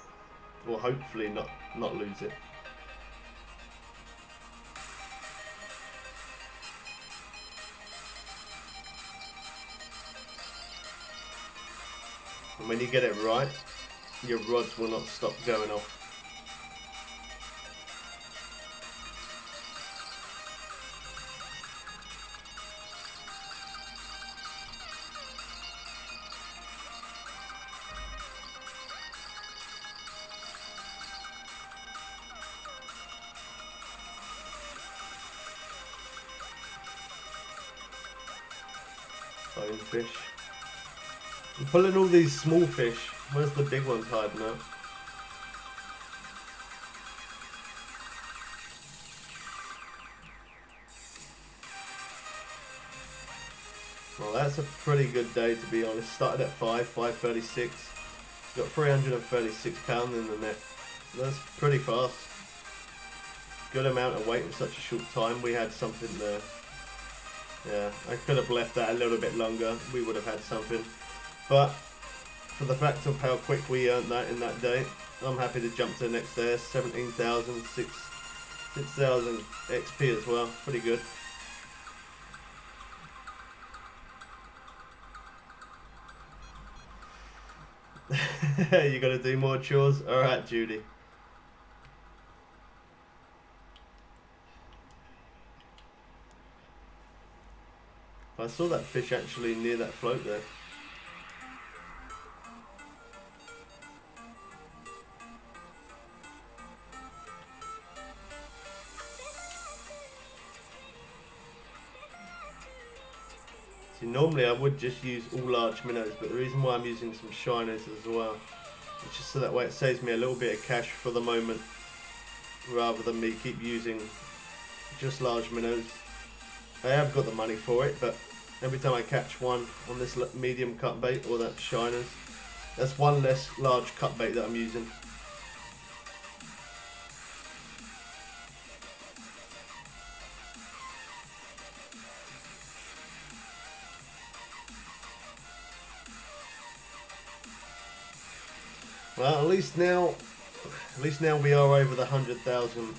or hopefully not lose it. And when you get it right, your rods will not stop going off. Fine fish. I'm pulling all these small fish. Where's the big ones hiding out? Well, that's a pretty good day, to be honest. Started at 5:36. Got 336 pounds in the net. That's pretty fast. Good amount of weight in such a short time. We had something there. Yeah, I could have left that a little bit longer. We would have had something. But for the fact of how quick we earned that in that day, I'm happy to jump to the next day. 17,000, 6,000 XP as well. Pretty good. You gotta do more chores? Alright, Judy. I saw that fish actually near that float there. See, normally I would just use all large minnows, but the reason why I'm using some shiners as well is just so that way it saves me a little bit of cash for the moment, rather than me keep using just large minnows. I have got the money for it, but every time I catch one on this medium cut bait or that shiners, that's one less large cut bait that I'm using. Well, at least now we are over the 100,000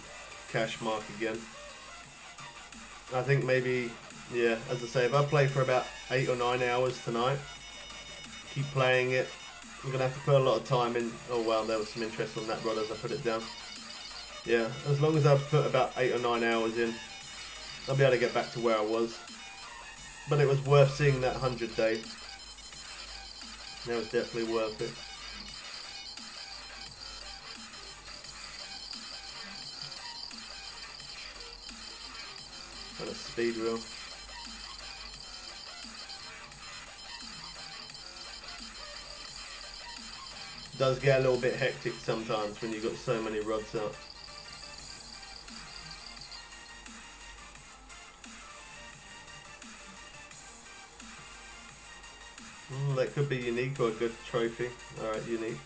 cash mark again. I think maybe, yeah, as I say, if I play for about 8 or 9 hours tonight, keep playing it, I'm going to have to put a lot of time in. Oh wow, there was some interest on that rod as I put it down. Yeah, as long as I put about 8 or 9 hours in, I'll be able to get back to where I was. But it was worth seeing that 100 day. That was definitely worth it. And a speed reel. Does get a little bit hectic sometimes when you've got so many rods out. That could be unique or a good trophy. Alright, unique.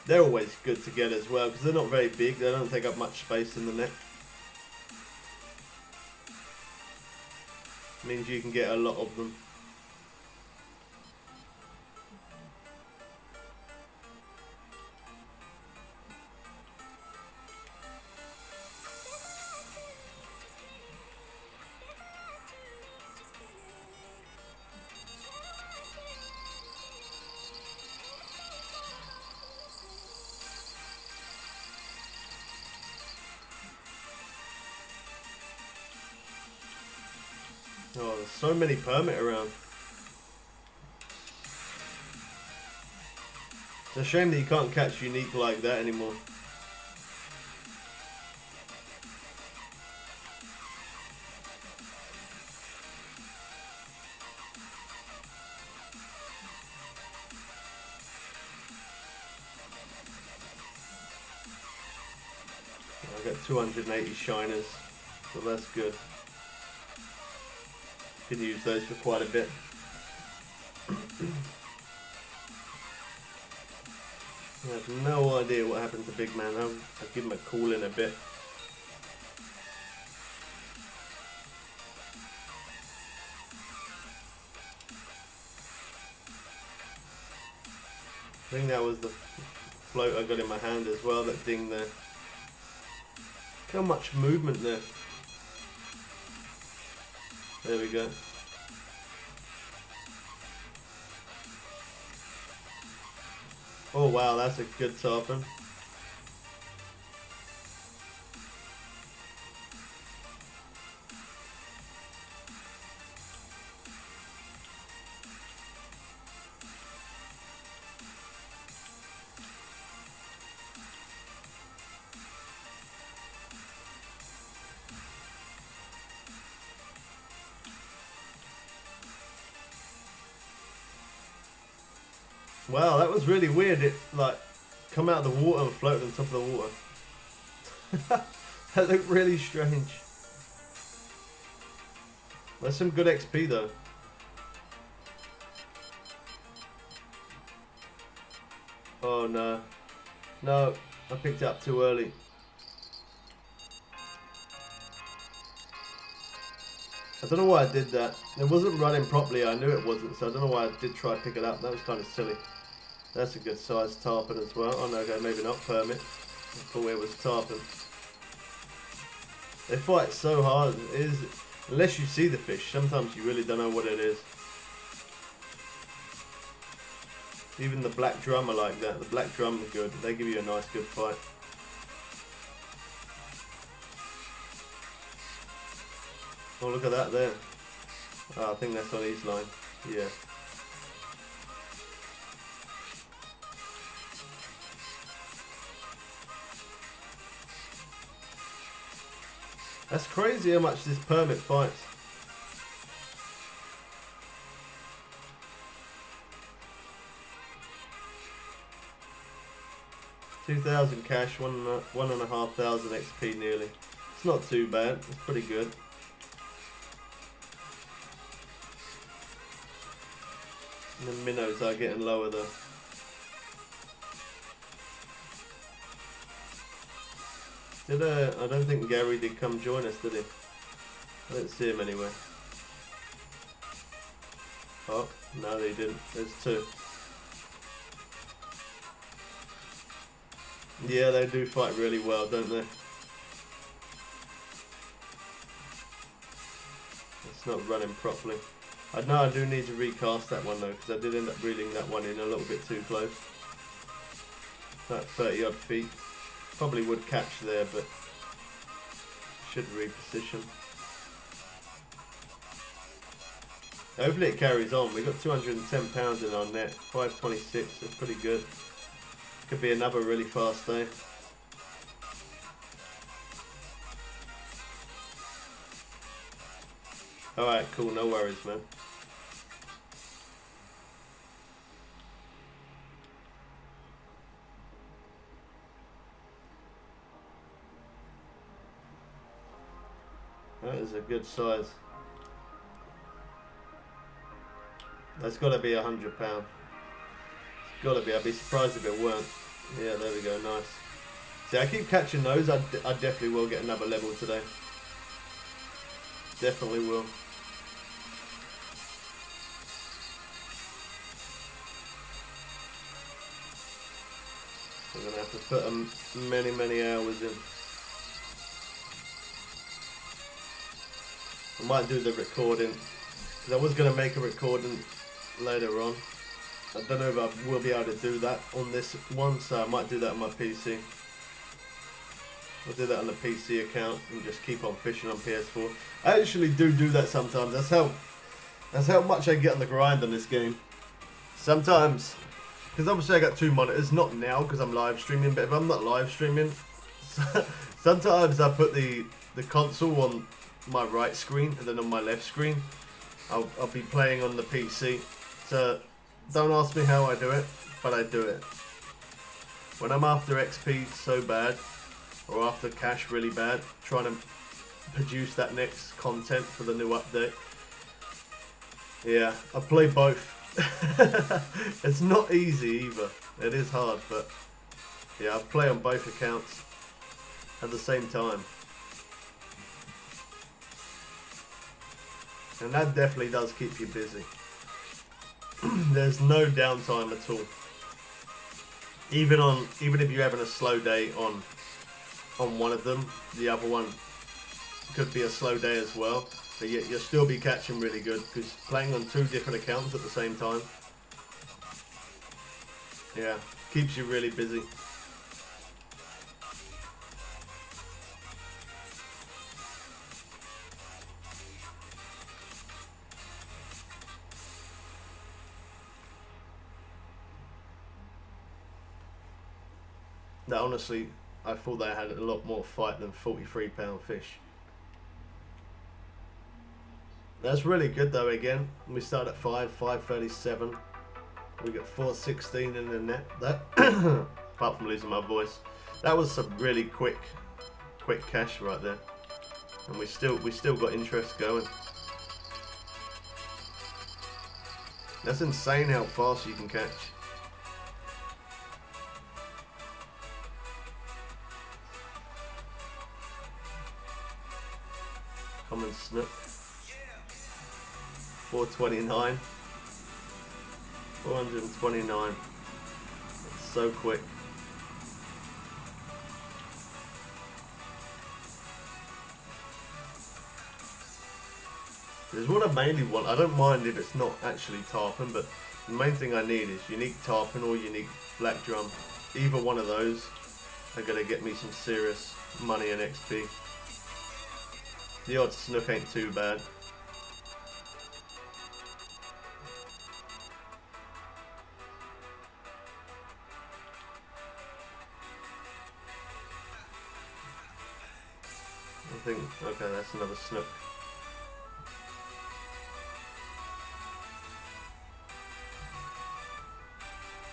They're always good to get as well because they're not very big, they don't take up much space in the net. Means you can get a lot of them. Oh, there's so many permit around. It's a shame that you can't catch unique like that anymore. I got 280 shiners, so that's good. Can use those for quite a bit. I have no idea what happened to Big Man. I'll give him a call in a bit. I think that was the float I got in my hand as well that dinged there. Look how much movement there. There we go. Oh wow, that's a good tarpon. Wow, that was really weird. It like come out of the water and float on top of the water. That looked really strange. That's some good XP though. Oh no. No, I picked it up too early. I don't know why I did that. It wasn't running properly, I knew it wasn't, so I don't know why I did try to pick it up. That was kind of silly. That's a good sized tarpon as well. Oh no, okay, maybe not permit. I thought it was tarpon. They fight so hard. It is, unless you see the fish, sometimes you really don't know what it is. Even the black drum are like that. The black drum are good. They give you a nice good fight. Oh, look at that there. Oh, I think that's on his line. Yeah. That's crazy how much this permit fights. 2,000 cash, 1,500 XP nearly. It's not too bad. It's pretty good. And the minnows are getting lower though. I don't think Gary did come join us, did he? I didn't see him anywhere. Oh, no they didn't. There's two. Yeah, they do fight really well, don't they? It's not running properly. I know I do need to recast that one though, because I did end up reeling that one in a little bit too close. About 30 odd feet. Probably would catch there, but should reposition. Hopefully it carries on. We got 210 pounds in our net, 526. That's pretty good. Could be another really fast day. Alright, cool, no worries, man. That is a good size. That's got to be £100. It's got to be. I'd be surprised if it weren't. Yeah, there we go. Nice. See, I keep catching those. I definitely will get another level today. Definitely will. I'm going to have to put many hours in. I might do the recording, because I was going to make a recording later on. I don't know if I will be able to do that on this one, so I might do that on my PC. I'll do that on the PC account and just keep on fishing on PS4. I actually do that sometimes. That's how much I get on the grind on this game. Sometimes, because obviously I got two monitors, not now because I'm live streaming, but if I'm not live streaming, sometimes I put the console on my right screen and then on my left screen I'll be playing on the PC. So don't ask me how I do it, but I do it. When I'm after XP so bad, or after cash really bad, trying to produce that next content for the new update, yeah, I play both. It's not easy either. It is hard, but yeah, I play on both accounts at the same time. And that definitely does keep you busy. There's no downtime at all. Even if you're having a slow day on one of them, the other one could be a slow day as well. But yet you'll still be catching really good, because playing on two different accounts at the same time, yeah, keeps you really busy. Now, honestly, I thought they had a lot more fight than 43-pound fish. That's really good though. Again, we start at 537. We got 416 in the net. That, apart from losing my voice, that was some really quick cash right there, and we still got interest going. That's insane how fast you can catch. Common snook. 429. 429. That's so quick. There's what I mainly want. I don't mind if it's not actually tarpon, but the main thing I need is unique tarpon or unique black drum. Either one of those are gonna get me some serious money and XP. The odd snook ain't too bad. I think, okay, that's another snook.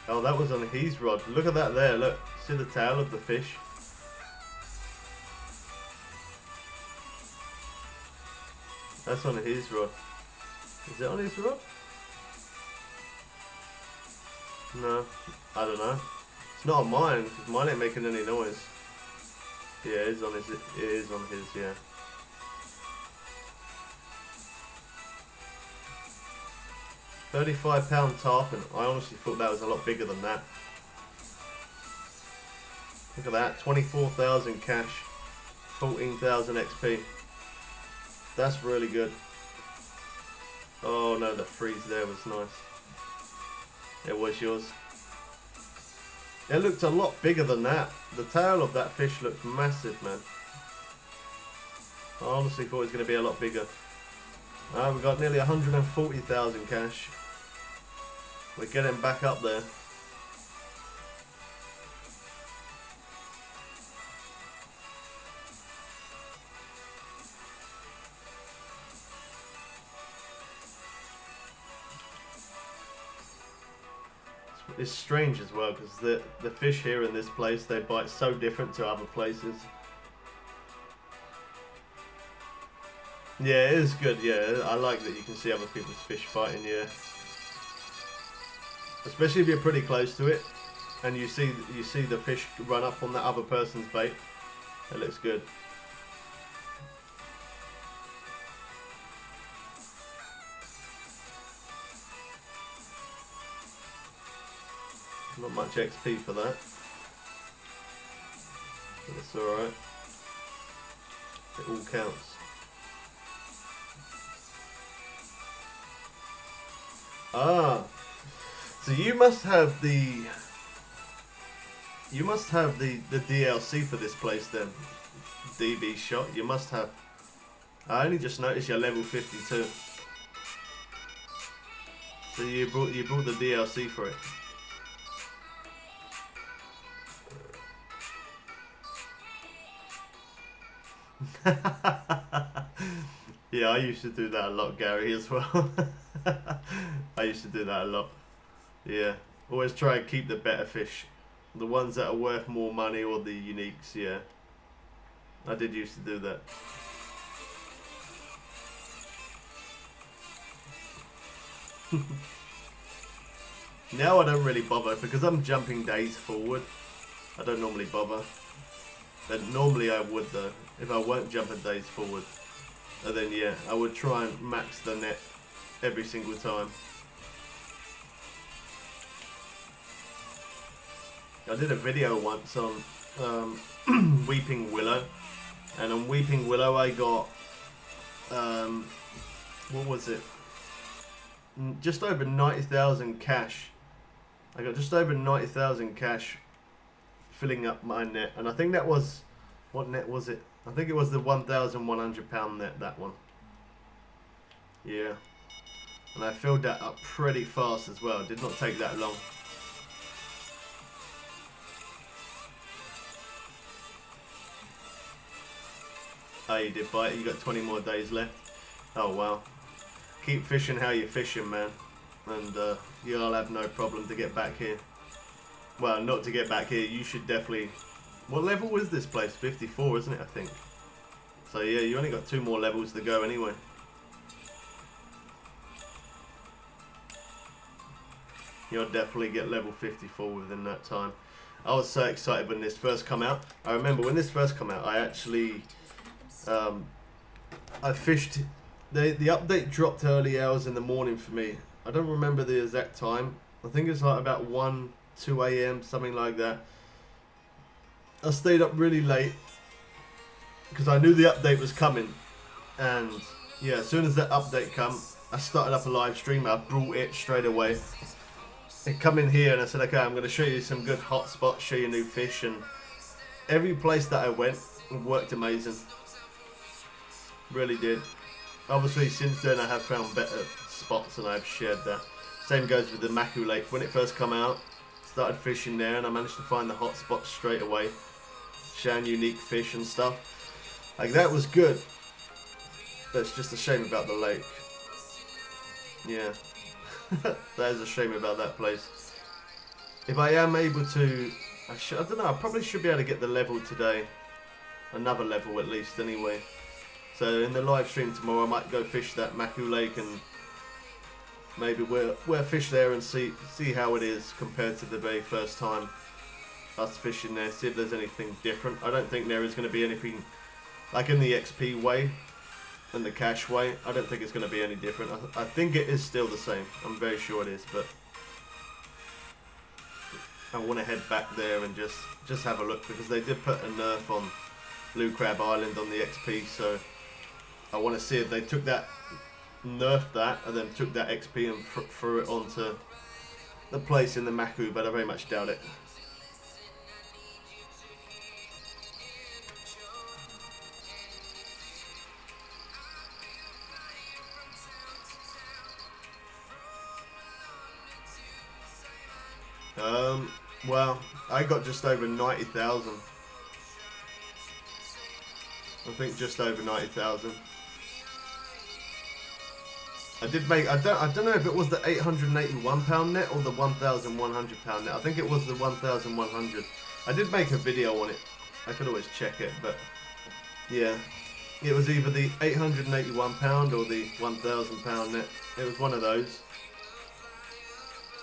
Oh, that was on his rod. Look at that there. Look, see the tail of the fish. That's on his rod. Is it on his rod? No, I don't know. It's not on mine, because mine ain't making any noise. Yeah, it is on his, yeah. £35 tarpon. I honestly thought that was a lot bigger than that. Look at that, 24,000 cash, 14,000 XP. That's really good. Oh no, the freeze there was nice. It was yours. It looked a lot bigger than that. The tail of that fish looked massive, man. I honestly thought it was going to be a lot bigger. We got nearly 140,000 cash. We're getting back up there. It's strange as well, because the fish here in this place, they bite so different to other places. Yeah, it is good, yeah. I like that you can see other people's fish biting, yeah. Especially if you're pretty close to it and you see the fish run up on that other person's bait. It looks good. Not much XP for that. But it's alright. It all counts. Ah, so you must have the DLC for this place then. DB shot. You must have. I only just noticed you're level 52. So you brought the DLC for it. Yeah, I used to do that a lot, Gary, as well. I used to do that a lot. Yeah, always try and keep the better fish, the ones that are worth more money, or the uniques. Yeah, I did used to do that. Now I don't really bother, because I'm jumping days forward. I don't normally bother. But normally I would though, if I weren't jumping days forward. And then yeah, I would try and max the net every single time. I did a video once on Weeping Willow, and on Weeping Willow I got what was it? Just over 90,000 cash. I got just over 90,000 cash filling up my net, and I think that was, what net was it? I think it was the £1,100 net, that one. Yeah, and I filled that up pretty fast as well. It did not take that long. Oh, you did bite it. You got 20 more days left. Oh wow. Keep fishing how you're fishing, man, and you'll have no problem to get back here. Well, not to get back here. You should definitely. What level is this place? 54, isn't it? I think. So yeah, you only got 2 more levels to go anyway. You'll definitely get level 54 within that time. I was so excited when this first come out. I remember when this first come out, I actually I fished. The update dropped early hours in the morning for me. I don't remember the exact time. I think it's like about 2 a.m, something like that. I stayed up really late because I knew the update was coming, and yeah, as soon as that update come, I started up a live stream. I brought it straight away. I come in here and I said, okay, I'm going to show you some good hot spots, show you new fish, and every place that I went worked amazing. Really did. Obviously, since then I have found better spots and I've shared that. Same goes with the Maku Lake. When it first come out, started fishing there and I managed to find the hot spots straight away. Showing unique fish and stuff. Like, that was good. But it's just a shame about the lake. Yeah. That is a shame about that place. if I am able to, I don't know, I probably should be able to get the level today. Another level at least anyway. So in the live stream tomorrow I might go fish that Maku Lake and maybe we'll fish there and see how it is compared to the very first time us fishing there, see if there's anything different. I don't think there is going to be anything like in the XP way and the cash way. I don't think it's going to be any different. I think it is still the same. I'm very sure it is, but I want to head back there and just have a look because they did put a nerf on Blue Crab Island on the XP, so I want to see if they took that, nerfed that, and then took that XP and threw it onto the place in the Maku, but I very much doubt it. Well, I got just over 90,000. I think just over 90,000. I did make, I don't know if it was the £881 net or the £1,100 net. I think it was the 1,100. I did make a video on it. I could always check it, but yeah. It was either the £881 or the £1,000 net. It was one of those.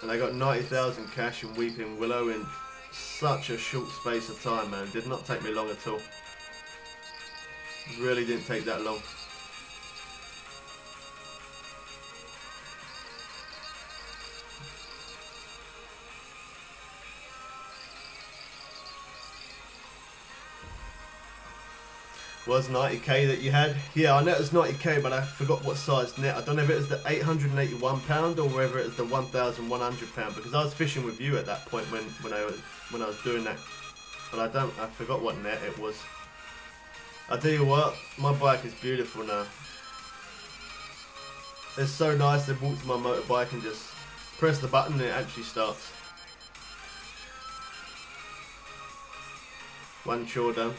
And I got 90,000 cash in Weeping Willow in such a short space of time, man. It did not take me long at all. It really didn't take that long. Was 90k that you had? Yeah, I know it was 90k, but I forgot what size net. I don't know if it was the £881 or whether it was the £1,100 because I was fishing with you at that point when I was doing that, but I forgot what net it was. I tell you what, my bike is beautiful now. It's so nice to walk to my motorbike and just press the button and it actually starts. One chore done.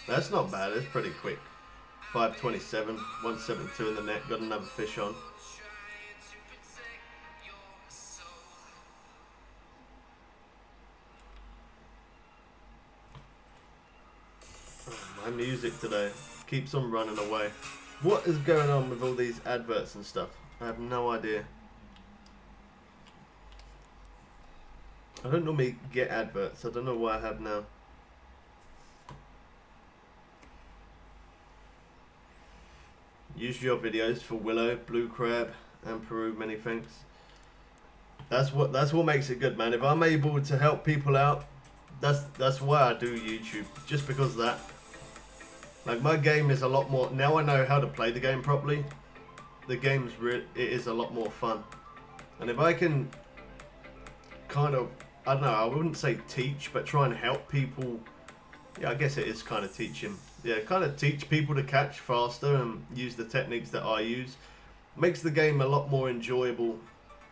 That's not bad, it's pretty quick. 527, 172 in the net, got another fish on. Oh, my music today keeps on running away. What is going on with all these adverts and stuff? I have no idea. I don't normally get adverts, I don't know why I have now. Use your videos for Willow, Blue Crab and Peru, many thanks. That's what makes it good, man. If I'm able to help people out, that's why I do YouTube, just because of that. Like my game is a lot more, now I know how to play the game properly, the game's it is a lot more fun. And if I can kind of, I don't know, I wouldn't say teach, but try and help people. Yeah, I guess it is kind of teaching. Yeah, kind of teach people to catch faster and use the techniques that I use. Makes the game a lot more enjoyable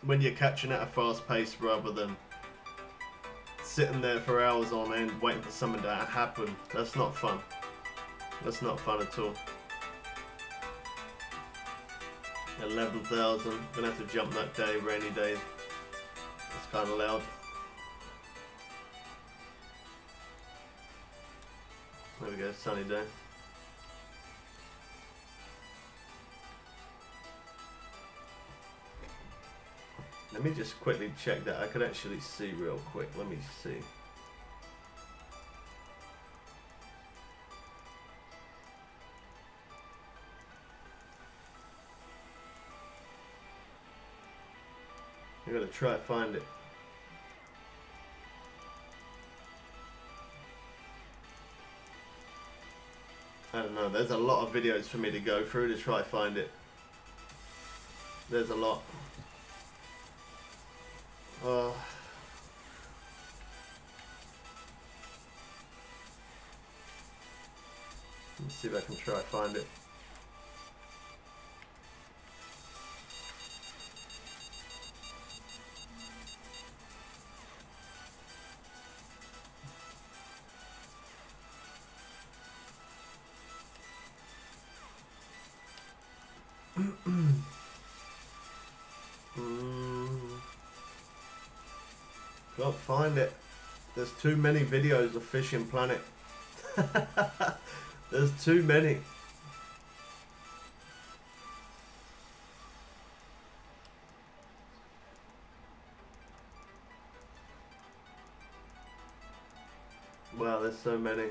when you're catching at a fast pace rather than sitting there for hours on end waiting for something to happen. That's not fun. That's not fun at all. 11,000. Gonna have to jump that day, rainy day. It's kind of loud. There we go, sunny day. Let me just quickly check that. I could actually see real quick. Let me see. I gotta try to find it. I don't know, there's a lot of videos for me to go through to try to find it. There's a lot. Let's see if I can try to find it. Can't find it. There's too many videos of Fishing Planet. There's too many. Wow, there's so many.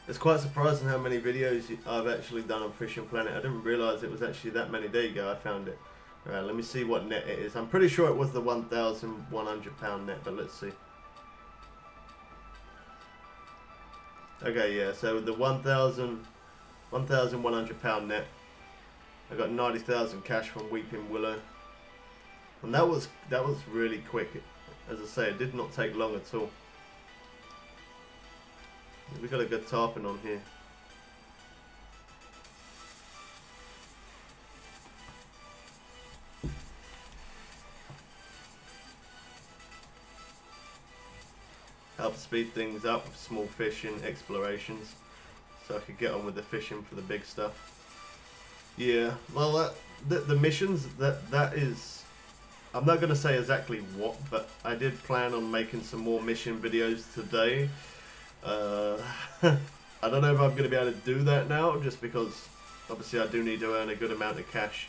It's quite surprising how many videos I've actually done on Fishing Planet. I didn't realise it was actually that many. There you go, I found it. Alright, let me see what net it is. I'm pretty sure it was the £1,100 net, but let's see. Okay, yeah, so the £1,100 net. I got 90,000 cash from Weeping Willow. And that was really quick. As I say, it did not take long at all. We got a good tarpon on here. Help speed things up with small fishing explorations, so I could get on with the fishing for the big stuff. Yeah, well, the missions that is. I'm not going to say exactly what, but I did plan on making some more mission videos today. I don't know if I'm going to be able to do that now, just because obviously I do need to earn a good amount of cash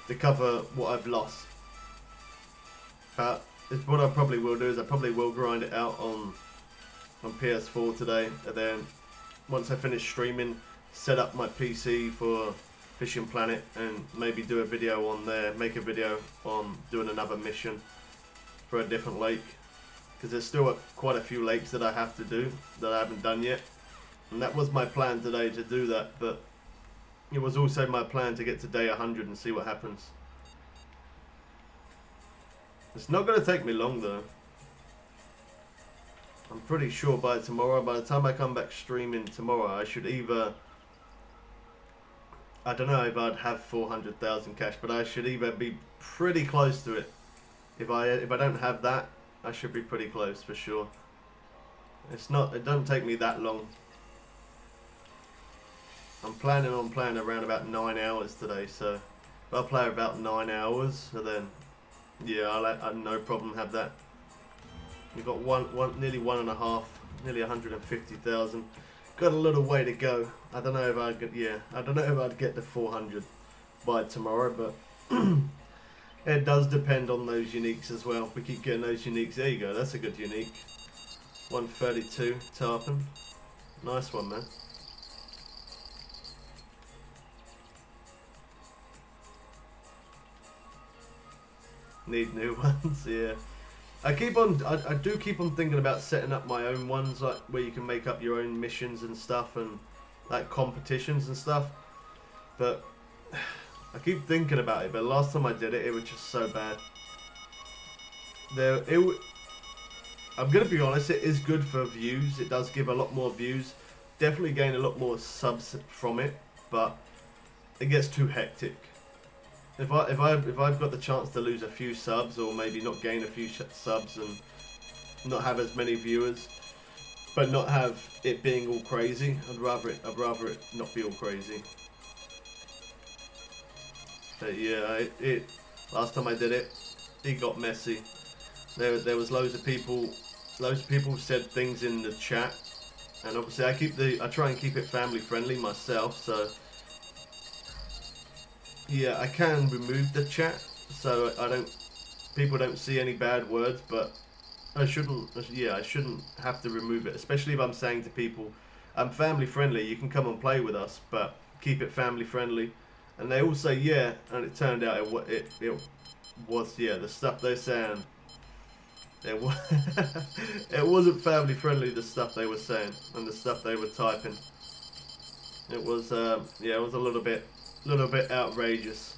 to cover what I've lost. What I probably will do is I probably will grind it out on PS4 today, and then once I finish streaming, set up my PC for Fishing Planet and maybe do a video on there, make a video on doing another mission for a different lake, because there's still quite a few lakes that I have to do that I haven't done yet, and that was my plan today, to do that, but it was also my plan to get to day 100 and see what happens. It's not going to take me long though. I'm pretty sure by tomorrow, by the time I come back streaming tomorrow, I should either, I don't know if I'd have 400,000 cash, but I should either be pretty close to it. If I don't have that, I should be pretty close for sure. It don't take me that long. I'm planning on playing around about 9 hours today, so if I play about 9 hours, so then yeah, I'll no problem have that. You've got nearly 1.5, nearly 150,000. Got a little way to go. I don't know if I'd get, I don't know if I'd get to 400 by tomorrow, but it does depend on those uniques as well. We keep getting those uniques. There you go. That's a good unique. 132 tarpon. Nice one, man. Need new ones, yeah. I do keep on thinking about setting up my own ones, like where you can make up your own missions and stuff, and like competitions and stuff. But I keep thinking about it. But last time I did it, it was just so bad. I'm gonna be honest. It is good for views. It does give a lot more views. Definitely gain a lot more subs from it, but it gets too hectic. If I've got the chance to lose a few subs, or maybe not gain a few subs and not have as many viewers, but not have it being all crazy, I'd rather it not be all crazy. But yeah, last time I did it, it got messy. There was loads of people said things in the chat, and obviously I try and keep it family friendly myself, so. Yeah, I can remove the chat, so people don't see any bad words, but I shouldn't have to remove it, especially if I'm saying to people, I'm family friendly, you can come and play with us, but keep it family friendly. And they all say yeah, and it turned out it was, yeah, the stuff they're saying, it wasn't family friendly, the stuff they were saying, and the stuff they were typing. It was, yeah, it was a little bit outrageous.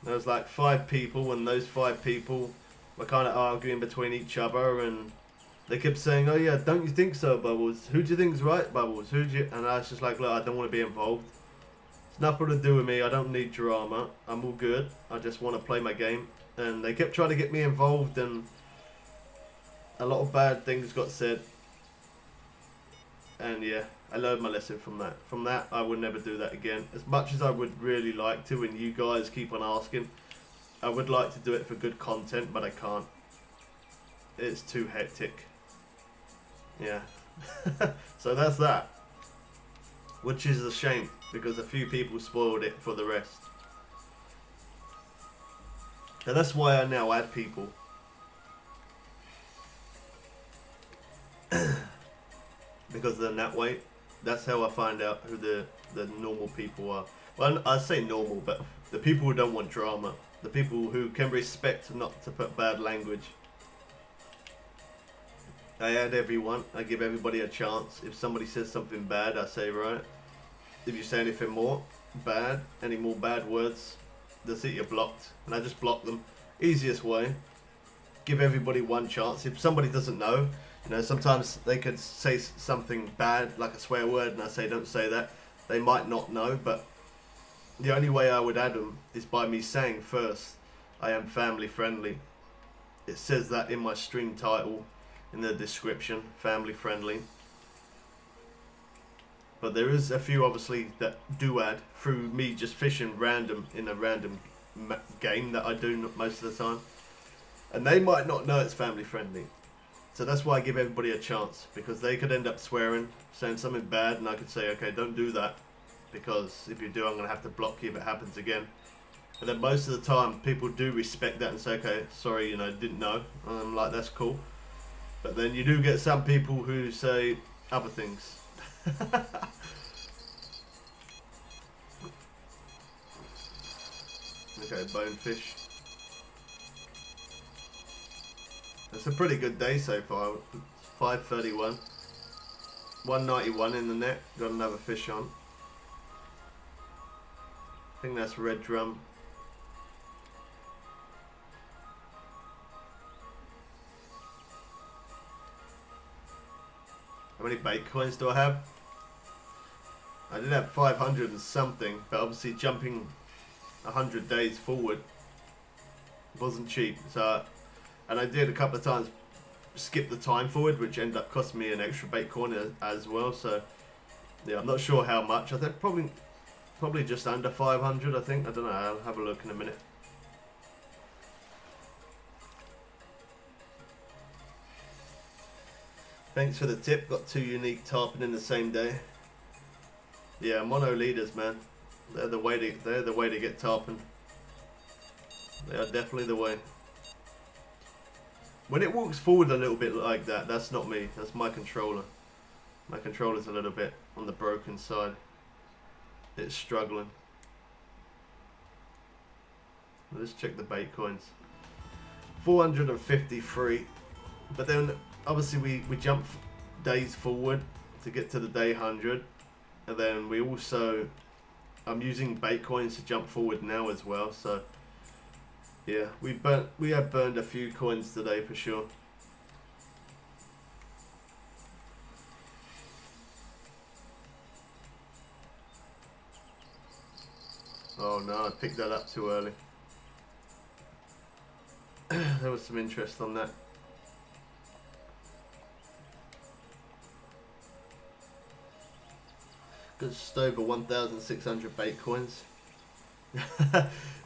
There was like 5 people, and those 5 people were kind of arguing between each other, and they kept saying, "Oh yeah, don't you think so, Bubbles? Who do you think's right, Bubbles? Who do you?" And I was just like, "Look, I don't want to be involved. It's nothing to do with me. I don't need drama. I'm all good. I just want to play my game." And they kept trying to get me involved, and a lot of bad things got said. And yeah, I learned my lesson from that. From that, I would never do that again. As much as I would really like to, and you guys keep on asking, I would like to do it for good content, but I can't. It's too hectic. Yeah. So that's that. Which is a shame, because a few people spoiled it for the rest. And that's why I now add people. Because then that way, that's how I find out who the normal people are. Well, I say normal, but the people who don't want drama. The people who can respect not to put bad language. I add everyone. I give everybody a chance. If somebody says something bad, I say, right. If you say anything more bad, any more bad words, that's it, you're blocked. And I just block them. Easiest way. Give everybody one chance. If somebody doesn't know, you know, sometimes they could say something bad, like a swear word, and I say, don't say that. They might not know, but the only way I would add them is by me saying first, I am family friendly. It says that in my stream title, in the description, family friendly. But there is a few, obviously, that do add through me just fishing random in a random game that I do most of the time. And they might not know it's family friendly. So that's why I give everybody a chance, because they could end up swearing, saying something bad, and I could say, okay, don't do that, because if you do, I'm going to have to block you if it happens again. And then most of the time, people do respect that and say, okay, sorry, you know, didn't know. And I'm like, that's cool. But then you do get some people who say other things. Okay, bonefish. It's a pretty good day so far. 5:31, 191 in the net. Got another fish on. I think that's red drum. How many bait coins do I have? I did have 500 and something, but obviously jumping 100 days forward wasn't cheap. So. And I did a couple of times skip the time forward, which ended up costing me an extra bait coin as well. So, yeah, I'm not sure how much. I think probably just under 500, I think. I don't know. I'll have a look in a minute. Thanks for the tip. Got 2 unique tarpon in the same day. Yeah, mono leaders, man. They're the way to get tarpon. They are definitely the way. When it walks forward a little bit like that, that's not me. That's my controller. My controller's a little bit on the broken side. It's struggling. Let's check the bait coins. 453. But then, obviously, we jump days forward to get to the day 100. And then we also... I'm using bait coins to jump forward now as well, so... Yeah, we have burned a few coins today for sure. Oh no, I picked that up too early. There was some interest on that. Just over 1,600 bait coins.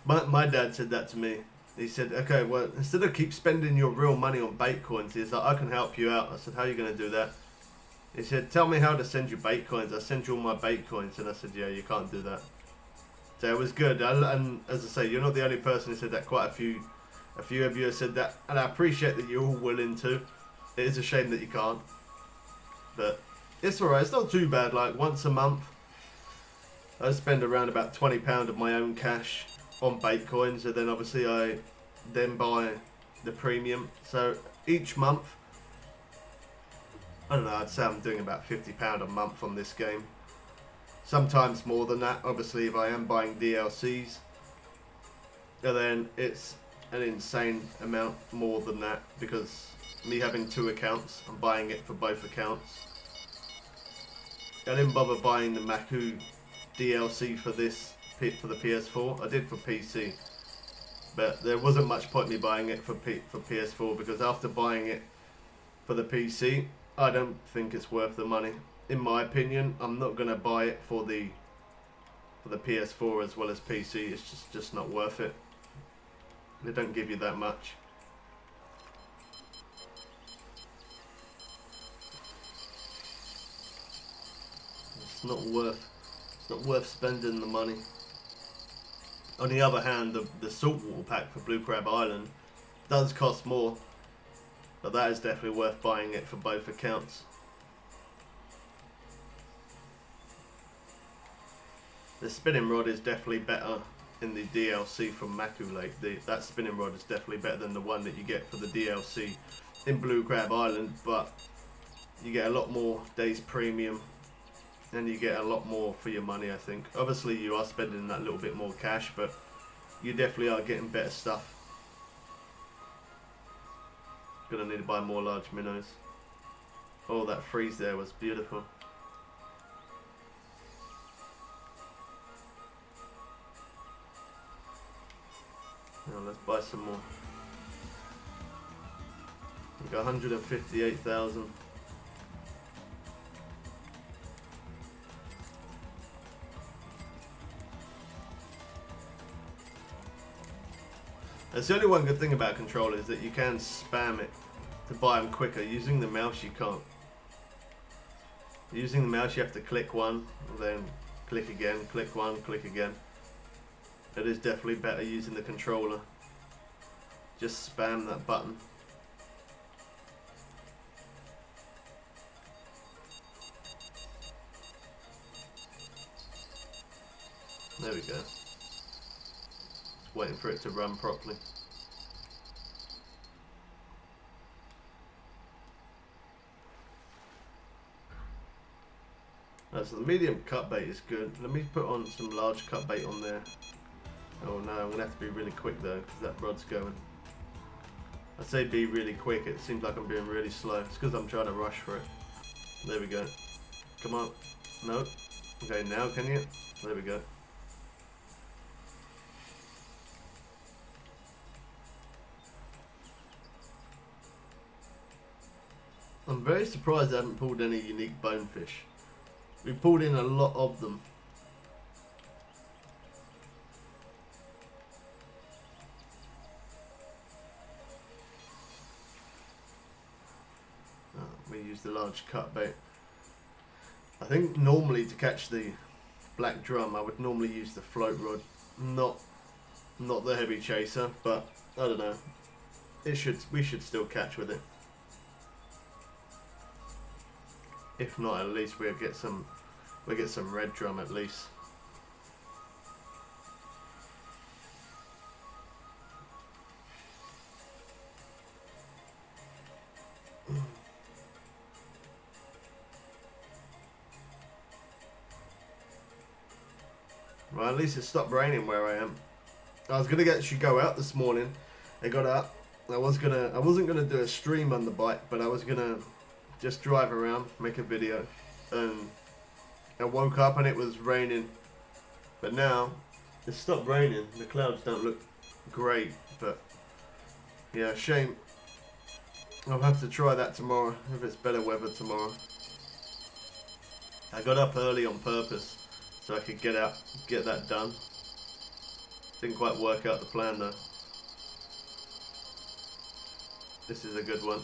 My dad said that to me. He said, okay, well, instead of keep spending your real money on bait coins, he's like, I can help you out. I said, how are you going to do that? He said, tell me how to send you bait coins. I send you all my bait coins. And I said, yeah, you can't do that. So it was good. And as I say, you're not the only person who said that. Quite a few of you have said that. And I appreciate that you're all willing to. It is a shame that you can't. But it's alright. It's not too bad. Like once a month, I spend around about £20 of my own cash on bait coins, and then obviously I then buy the premium. So each month, I don't know, I'd say I'm doing about £50 a month on this game. Sometimes more than that, obviously, if I am buying DLCs. And then it's an insane amount more than that, because me having 2 accounts, I'm buying it for both accounts. I didn't bother buying the Maku DLC for this, for the PS4. I did for PC, but there wasn't much point me buying it for PS4, because after buying it for the PC, I don't think it's worth the money. in my opinion, I'm not gonna buy it for the PS4 as well as PC. It's just not worth it. They don't give you that much. It's not worth spending the money. On the other hand, the saltwater pack for Blue Crab Island does cost more, but that is definitely worth buying it for both accounts. The spinning rod is definitely better in the DLC from Maku Lake. That spinning rod is definitely better than the one that you get for the DLC in Blue Crab Island, but you get a lot more days premium and you get a lot more for your money, I think. Obviously you are spending that little bit more cash, but you definitely are getting better stuff. Gonna need to buy more large minnows. Oh, that freeze there was beautiful. Now let's buy some more. We got 158,000. That's the only one good thing about controller is that you can spam it to buy them quicker. Using the mouse you can't. Using the mouse you have to click one, then click again, click one, click again. It is definitely better using the controller. Just spam that button. There we go. Just waiting for it to run properly. So the medium cut bait is good. Let me put on some large cut bait on there. Oh no, I'm going to have to be really quick though, because that rod's going. I say be really quick, it seems like I'm being really slow. It's because I'm trying to rush for it. There we go. Come on. No. Okay, now can you? There we go. I'm very surprised I haven't pulled any unique bonefish. We pulled in a lot of them. We use the large cut bait. I think normally to catch the black drum I would normally use the float rod, not the heavy chaser, but I don't know. We should still catch with it. If not, at least we'll get some red drum at least. Well, at least it stopped raining where I am. I was gonna actually go out this morning. I got up. I wasn't gonna do a stream on the bike, but I was gonna just drive around, make a video, and I woke up and it was raining. But now it stopped raining. The clouds don't look great, but yeah, shame. I'll have to try that tomorrow if it's better weather tomorrow. I got up early on purpose so I could get that done. Didn't quite work out the plan though. This is a good one.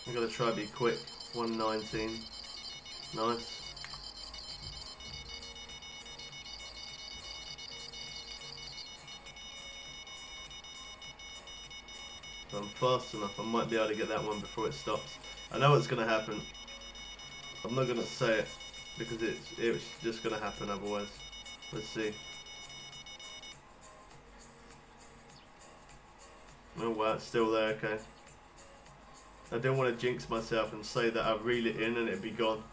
I'm gonna try to be quick. 119. Nice. If I'm fast enough, I might be able to get that one before it stops. I know what's gonna happen. I'm not gonna say it because it's just gonna happen otherwise. Let's see. Oh wow, it's still there, okay. I don't want to jinx myself and say that I reel it in and it'd be gone.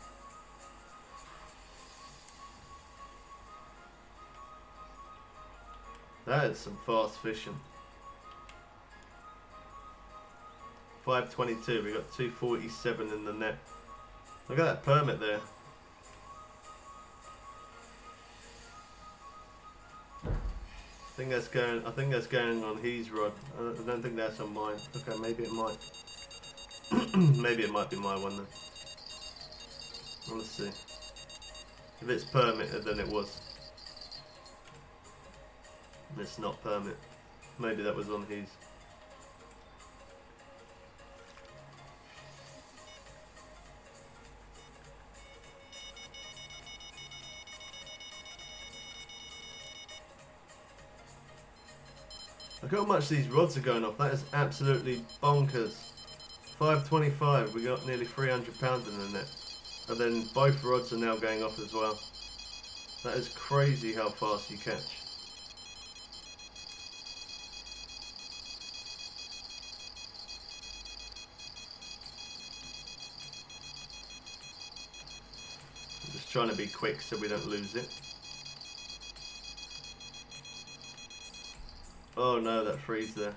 That is some fast fishing. 522, we got 247 in the net. Look at that permit there. I think that's going on his rod. I don't think that's on mine. Okay, maybe it might. Maybe it might be my one then. Well, let's see. If it's permitted, then it was. It's not permit. Maybe that was on his. Look how much these rods are going off. That is absolutely bonkers. 525. We got nearly 300 pounds in the net. And then both rods are now going off as well. That is crazy how fast you catch. I'm just trying to be quick so we don't lose it. Oh no, that freeze there.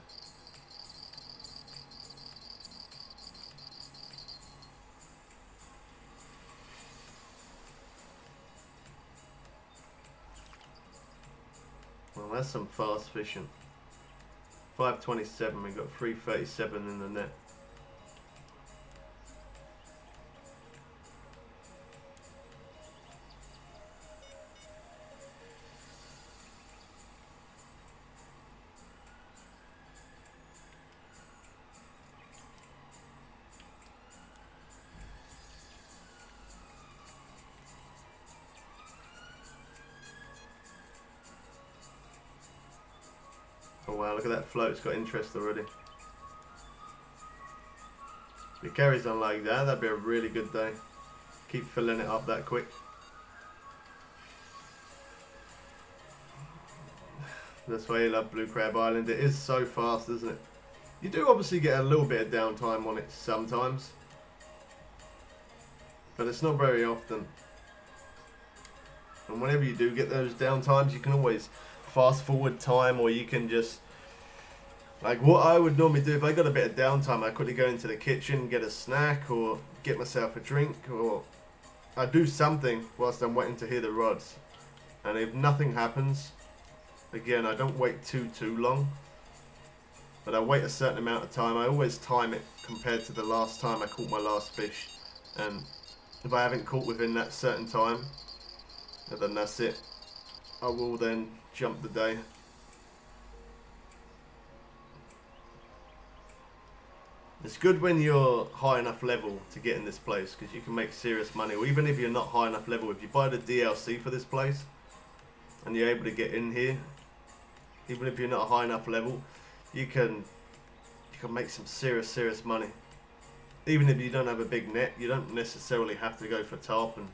Well, that's some fast fishing. 527, we got 337 in the net. Oh wow, look at that float, it's got interest already. If it carries on like that, that'd be a really good day. Keep filling it up that quick. That's why you love Blue Crab Island. It is so fast, isn't it? You do obviously get a little bit of downtime on it sometimes, but it's not very often. And whenever you do get those downtimes, you can always fast forward time, or you can just, like what I would normally do if I got a bit of downtime, I quickly go into the kitchen, get a snack, or get myself a drink, or I do something whilst I'm waiting to hear the rods. And if nothing happens, again, I don't wait too long, but I wait a certain amount of time. I always time it compared to the last time I caught my last fish, and if I haven't caught within that certain time, then that's it. I will then jump the day. It's good when you're high enough level to get in this place, because you can make serious money. Or even if you're not high enough level, if you buy the DLC for this place and you're able to get in here, even if you're not a high enough level, you can make some serious money. Even if you don't have a big net, you don't necessarily have to go for tarpon.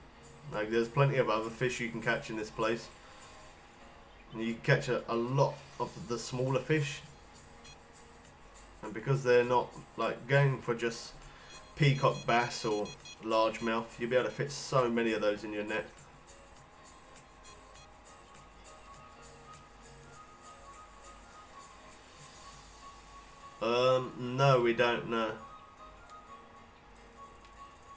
Like, there's plenty of other fish you can catch in this place. And you can catch a lot of the smaller fish, and because they're not like going for just peacock bass or largemouth, you'll be able to fit so many of those in your net. No, we don't know.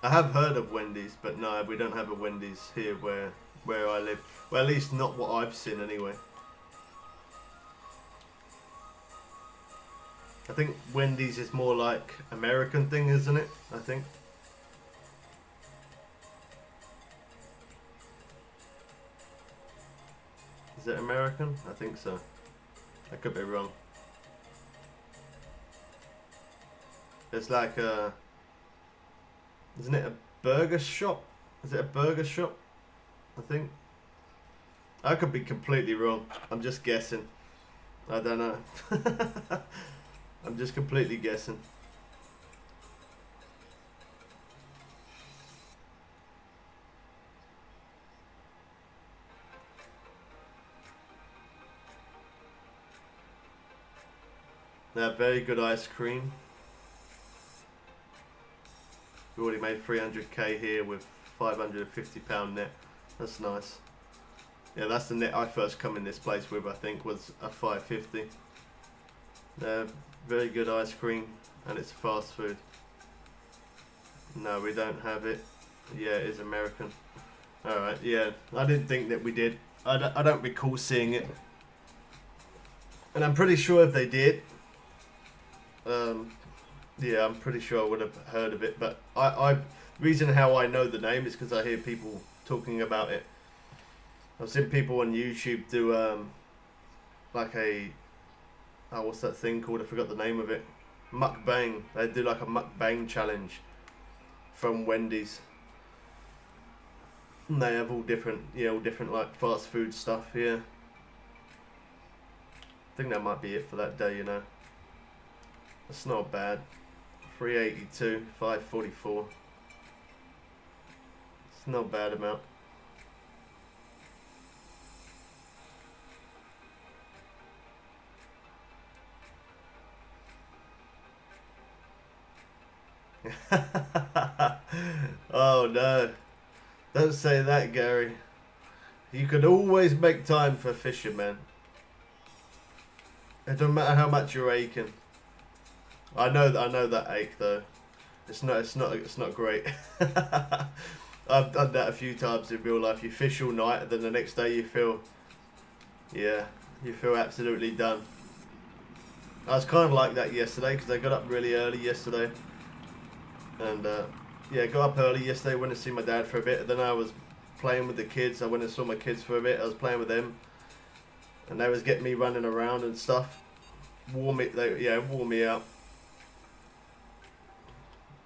I have heard of Wendy's, but no, we don't have a Wendy's here where I live. Well, at least not what I've seen anyway. I think Wendy's is more like American thing, isn't it? I think. Is it American? I think so. I could be wrong. It's like a... Isn't it a burger shop? Is it a burger shop? I think. I could be completely wrong. I'm just guessing. I don't know. I'm just completely guessing. Now, very good ice cream. We already made 300k here with £550 net. That's nice. Yeah, that's the net I first come in this place with, I think, was a 550. Very good ice cream, and it's fast food. No, we don't have it. Yeah, it is American. Alright, yeah. I didn't think that we did. I don't recall seeing it. And I'm pretty sure if they did, yeah, I'm pretty sure I would have heard of it. But reason how I know the name is because I hear people talking about it. I've seen people on YouTube do like a, oh, what's that thing called? I forgot the name of it. Mukbang. They do like a mukbang challenge from Wendy's. And they have all different, yeah, all different like fast food stuff. Yeah. I think that might be it for that day, you know. That's not bad. 382, 544. It's not a bad amount. Oh no. Don't say that, Gary. You can always make time for fishing, man. It doesn't matter how much you're aching. I know that ache though. It's not great. I've done that a few times in real life. You fish all night and then the next day you feel, yeah, you feel absolutely done. I was kind of like that yesterday because I got up really early yesterday. And yeah, got up early yesterday, went to see my dad for a bit. And then I was playing with the kids. I went and saw my kids for a bit. I was playing with them. And they was getting me running around and stuff. Wore me out.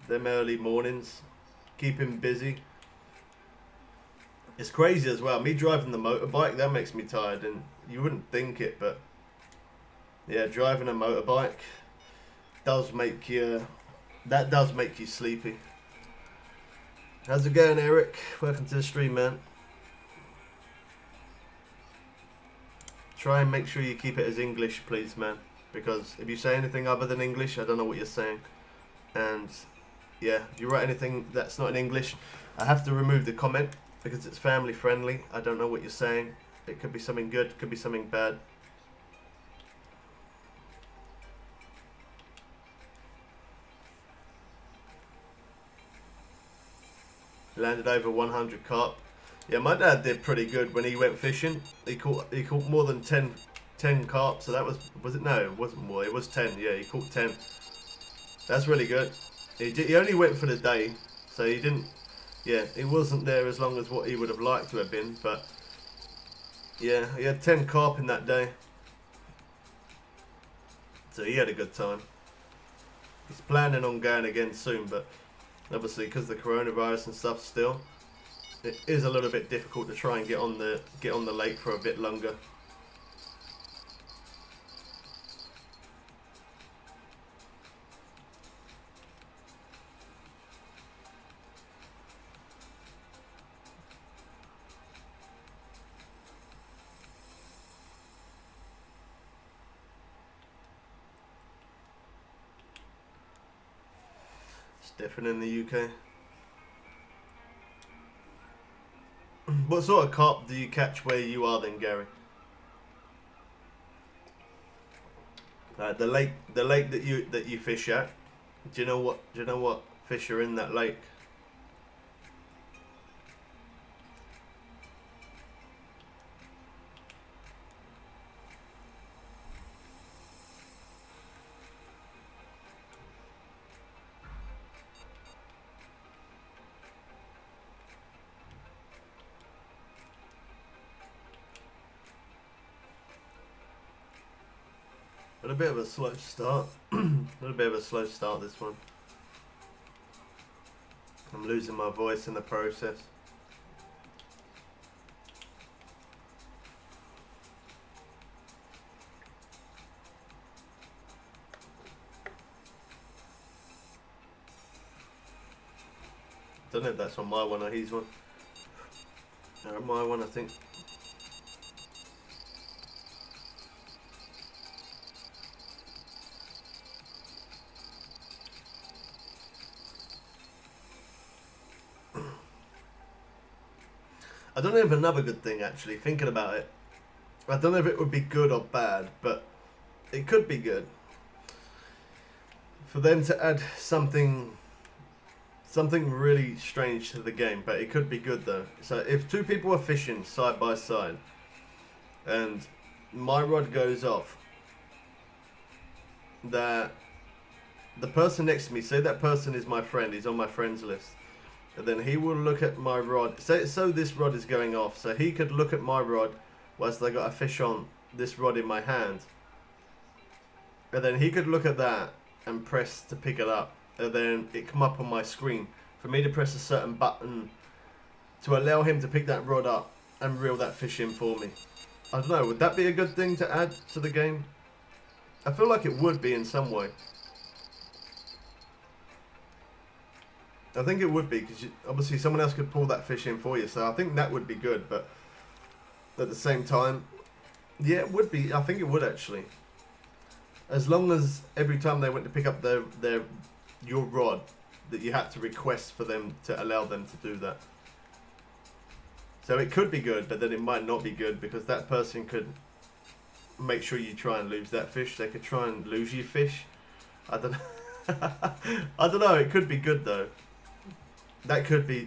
Them early mornings, keep him busy. It's crazy as well. Me driving the motorbike, that makes me tired, and you wouldn't think it, but yeah, driving a motorbike does make you. That does make you sleepy. How's it going, Eric? Welcome to the stream, man. Try and make sure you keep it as English, please, man. Because if you say anything other than English, I don't know what you're saying. And yeah, if you write anything that's not in English, I have to remove the comment because it's family friendly. I don't know what you're saying. It could be something good, could be something bad. Landed over 100 carp. Yeah, my dad did pretty good when he went fishing. He caught more than 10 carp. So that was it? No, it wasn't more. It was 10. Yeah, he caught 10. That's really good. He only went for the day, so he didn't. Yeah, he wasn't there as long as what he would have liked to have been. But yeah, he had 10 carp in that day. So he had a good time. He's planning on going again soon, but obviously because of the coronavirus and stuff still, it is a little bit difficult to try and get on the lake for a bit longer. It's different in the UK. What sort of carp do you catch where you are then, Gary? The lake that you fish at. Do you know what fish are in that lake? A bit of a slow start. A little bit of a slow start this one. I'm losing my voice in the process. Don't know if that's on my one or his one. My one, I think. I don't know if another good thing, actually, thinking about it, I don't know if it would be good or bad, but it could be good for them to add something really strange to the game, but it could be good though. So if two people are fishing side by side and my rod goes off that the person next to me, say that person is my friend, he's on my friends list, and then he will look at my rod. So this rod is going off, so he could look at my rod whilst I got a fish on this rod in my hand, and then he could look at that and press to pick it up, and then it come up on my screen for me to press a certain button to allow him to pick that rod up and reel that fish in for me. I don't know, would that be a good thing to add to the game? I feel like it would be in some way. I think it would be, because obviously someone else could pull that fish in for you, so I think that would be good, but at the same time, yeah, it would be. I think it would actually. As long as every time they went to pick up your rod, that you had to request for them to allow them to do that. So it could be good, but then it might not be good, because that person could make sure you try and lose that fish. They could try and lose your fish. I don't know. I don't know. It could be good though. That could be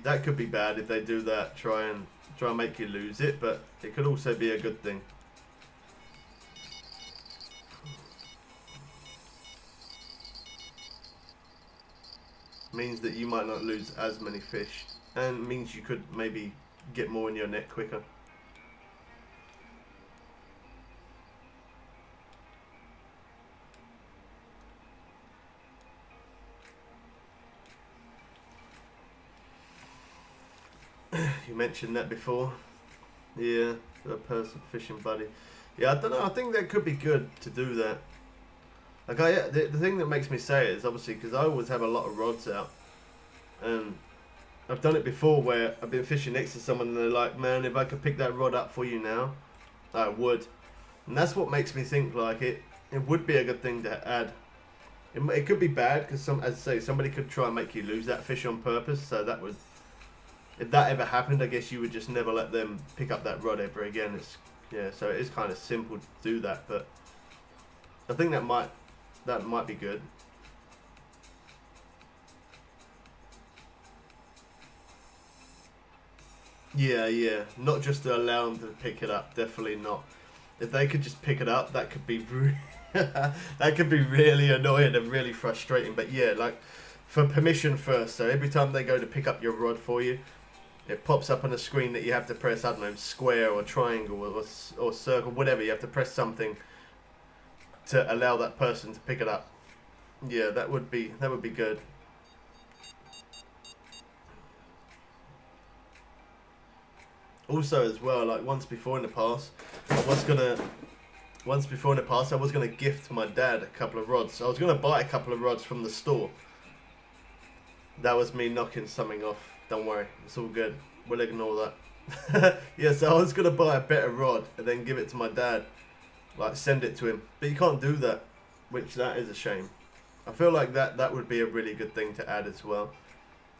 bad if they do that. Try and make you lose it, but it could also be a good thing. Means that you might not lose as many fish, and means you could maybe get more in your net quicker. You mentioned that before. Yeah, a person fishing buddy. Yeah, I don't know. I think that could be good to do that. Like, the thing that makes me say it is obviously because I always have a lot of rods out, and I've done it before where I've been fishing next to someone and they're like, "Man, if I could pick that rod up for you now, I would." And that's what makes me think like it would be a good thing to add. It could be bad because as I say, somebody could try and make you lose that fish on purpose. So that would, if that ever happened, I guess you would just never let them pick up that rod ever again. Yeah, so it is kind of simple to do that, but I think that might be good. Yeah, not just to allow them to pick it up, definitely not. If they could just pick it up, that could be that could be really annoying and really frustrating. But yeah, like for permission first. So every time they go to pick up your rod for you, it pops up on the screen that you have to press, I don't know, square or triangle or circle, whatever. You have to press something to allow that person to pick it up. Yeah, that would be good. Also, as well, like once before in the past, I was gonna gift my dad a couple of rods. So I was gonna buy a couple of rods from the store. That was me knocking something off. Don't worry, it's all good. We'll ignore that. Yeah, so I was gonna buy a better rod and then give it to my dad, like send it to him. But you can't do that, which that is a shame. I feel like that would be a really good thing to add as well.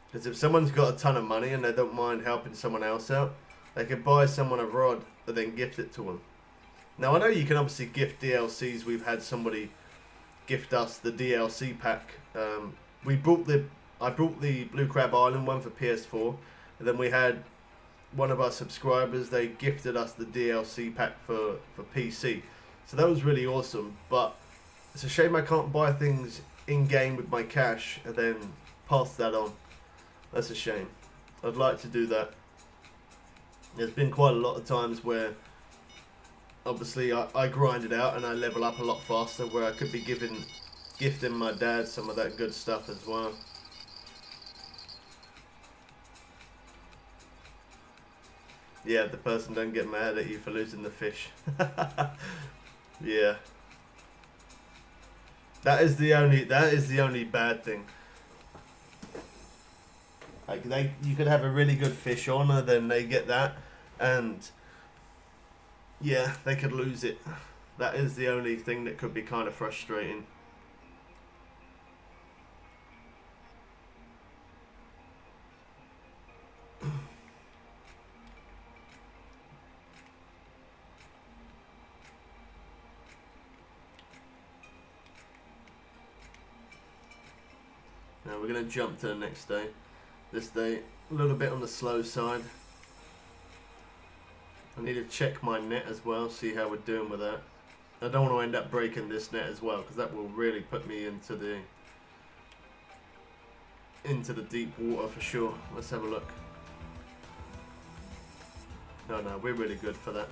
Because if someone's got a ton of money and they don't mind helping someone else out, they can buy someone a rod and then gift it to them. Now I know you can obviously gift DLCs. We've had somebody gift us the DLC pack. I brought the Blue Crab Island one for PS4, and then we had one of our subscribers. They gifted us the DLC pack for PC. So that was really awesome. But it's a shame I can't buy things in game with my cash and then pass that on. That's a shame. I'd like to do that. There's been quite a lot of times where obviously I grind it out and I level up a lot faster, where I could be gifting my dad some of that good stuff as well. Yeah, the person don't get mad at you for losing the fish. Yeah. That is the only bad thing. Like you could have a really good fish on, and then they get that, and yeah, they could lose it. That is the only thing that could be kind of frustrating. Now we're gonna jump to the next day. This day, a little bit on the slow side. I need to check my net as well, see how we're doing with that. I don't want to end up breaking this net as well, because that will really put me into the deep water for sure. Let's have a look. No, we're really good for that.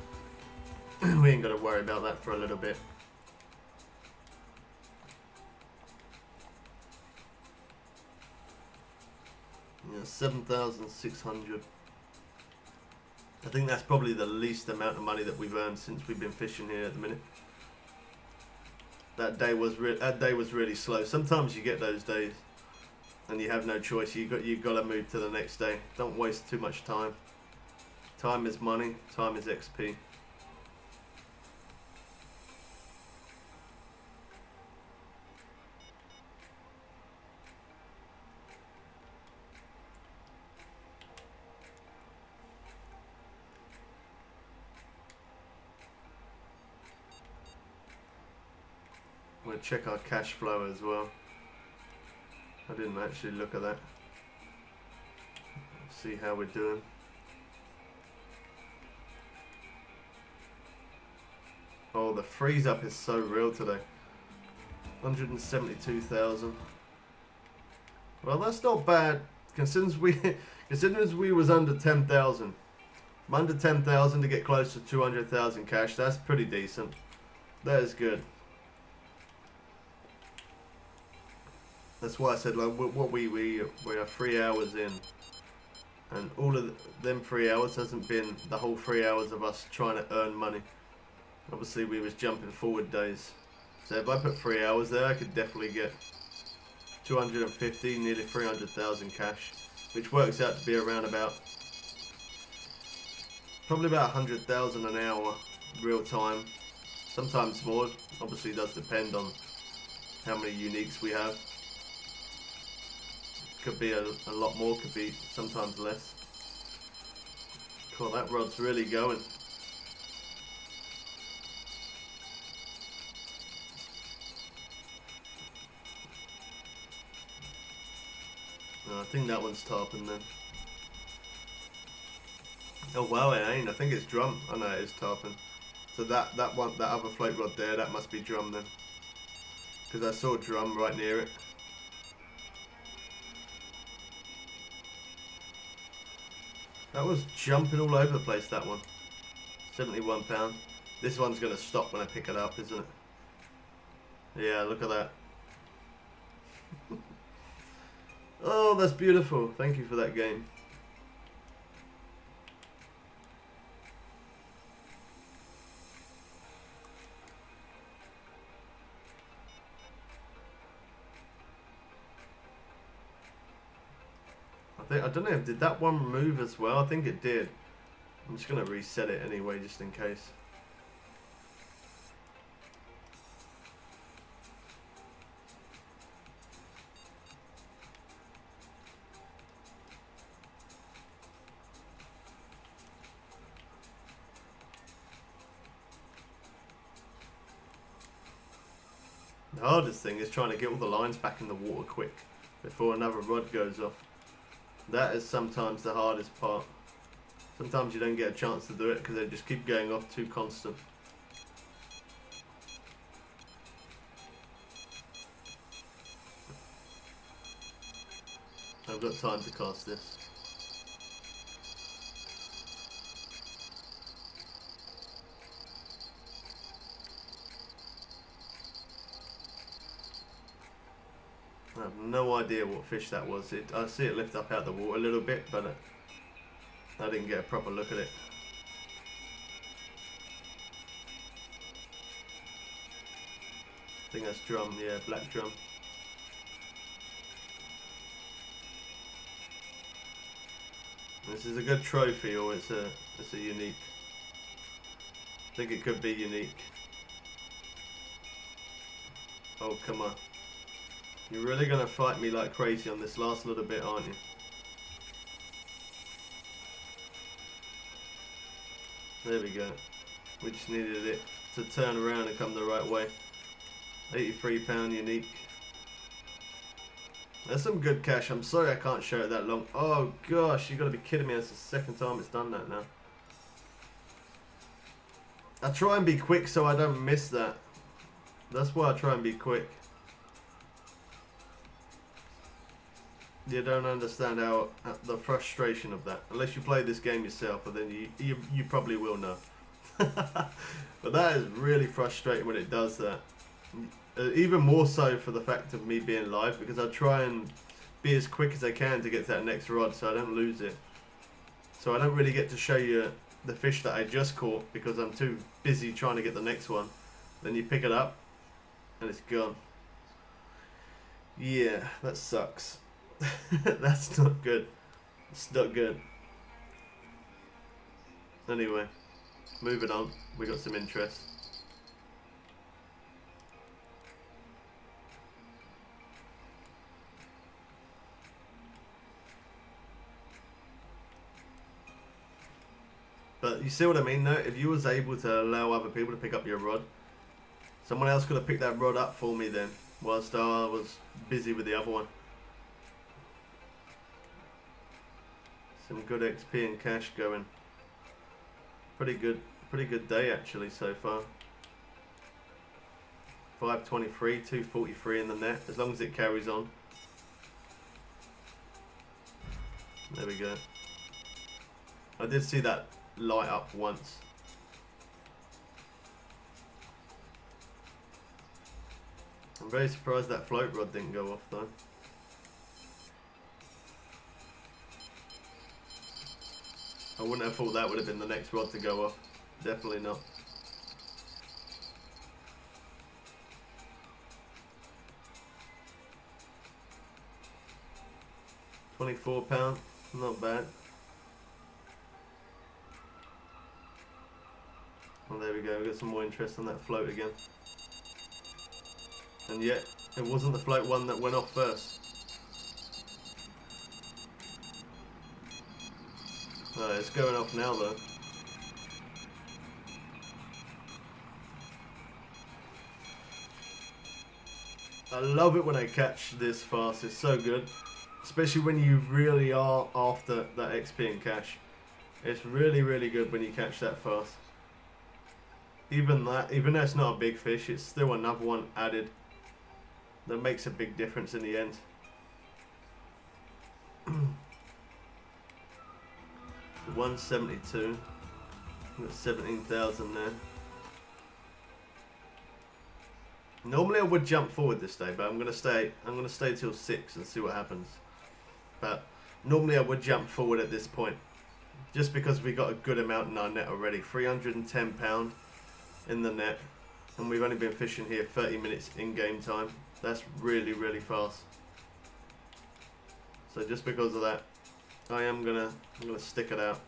We ain't got to worry about that for a little bit. Yeah, 7,600. I think that's probably the least amount of money that we've earned since we've been fishing here at the minute. That day was really slow. Sometimes you get those days, and you have no choice. You got to move to the next day. Don't waste too much time. Time is money. Time is XP. I'm going to check our cash flow as well. I didn't actually look at that. See how we're doing. Oh, the freeze up is so real today. 172,000. Well, that's not bad considering we was under 10,000. I'm under 10,000 to get close to 200,000 cash. That's pretty decent. That is good. That's why I said, like, what we are 3 hours in, and all of them 3 hours hasn't been the whole 3 hours of us trying to earn money. Obviously, we was jumping forward days. So if I put 3 hours there, I could definitely get 250, nearly 300,000 cash, which works out to be around about probably about 100,000 an hour real time. Sometimes more. Obviously, it does depend on how many uniques we have. Could be a lot more, could be sometimes less. Cool, that rod's really going. No, I think that one's tarpon then. Oh wow, it ain't. I think it's drum. Oh no, it is tarpon. So that other float rod there, that must be drum then. Because I saw drum right near it. That was jumping all over the place, that one. 71 pound. This one's going to stop when I pick it up, isn't it? Yeah, look at that. Oh, that's beautiful. Thank you for that game. I don't know, did that one move as well? I think it did. I'm just going to reset it anyway, just in case. The hardest thing is trying to get all the lines back in the water quick before another rod goes off. That is sometimes the hardest part. Sometimes you don't get a chance to do it because they just keep going off too constant. I've got time to cast this. I have no idea what fish that was. I see it lift up out of the water a little bit, but I didn't get a proper look at it. I think that's drum, yeah, black drum. This is a good trophy, or it's a unique. I think it could be unique. Oh, come on. You're really going to fight me like crazy on this last little bit, aren't you? There we go. We just needed it to turn around and come the right way. 83 pound unique. That's some good cash. I'm sorry I can't show it that long. Oh gosh, you got to be kidding me. That's the second time it's done that now. I try and be quick so I don't miss that. That's why I try and be quick. You don't understand how the frustration of that, unless you play this game yourself, and then you probably will know. But that is really frustrating when it does that. Even more so for the fact of me being live, because I try and be as quick as I can to get to that next rod so I don't lose it. So I don't really get to show you the fish that I just caught because I'm too busy trying to get the next one. Then you pick it up and it's gone. Yeah, that sucks. That's not good. It's not good. Anyway, moving on. We got some interest. But you see what I mean, though? If you was able to allow other people to pick up your rod, someone else could have picked that rod up for me then, whilst I was busy with the other one. Some good XP and cash going. Pretty good day actually so far. 523, 243 in the net, as long as it carries on. There we go. I did see that light up once. I'm very surprised that float rod didn't go off though. I wouldn't have thought that would have been the next rod to go off. Definitely not. £24, not bad. Well, there we go, we got some more interest on that float again. And yet, it wasn't the float one that went off first. Oh, it's going off now though. I love it when I catch this fast, it's so good. Especially when you really are after that XP and cash. It's really, really good when you catch that fast. Even though it's not a big fish, it's still another one added that makes a big difference in the end. 172. Got 17,000 there. Normally I would jump forward this day, but I'm gonna stay till 6 and see what happens. But normally I would jump forward at this point, just because we got a good amount in our net already. £310 in the net, and we've only been fishing here 30 minutes in game time. That's really, really fast. So just because of that, I'm gonna stick it out.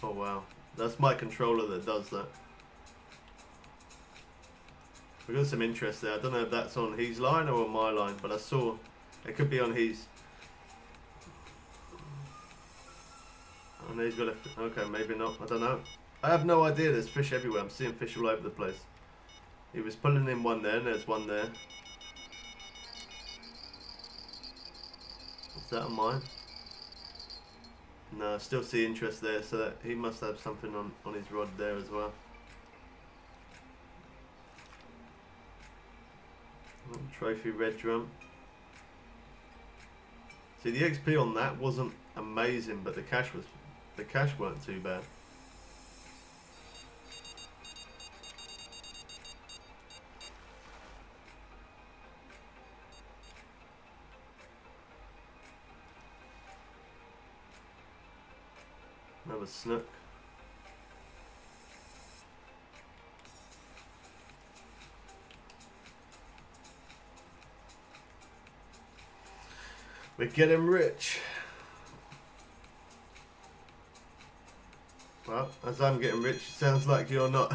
Oh wow, that's my controller that does that. We got some interest there. I don't know if that's on his line or on my line, but I saw it could be on his. And he's got a, okay, maybe not. I don't know. I have no idea. There's fish everywhere. I'm seeing fish all over the place. He was pulling in one there, and there's one there. Is that on mine? No, I still see interest there, so that he must have something on his rod there as well. Trophy red drum. See, the XP on that wasn't amazing, but the cash weren't too bad. Another snook. We're getting rich. Well, as I'm getting rich, it sounds like you're not.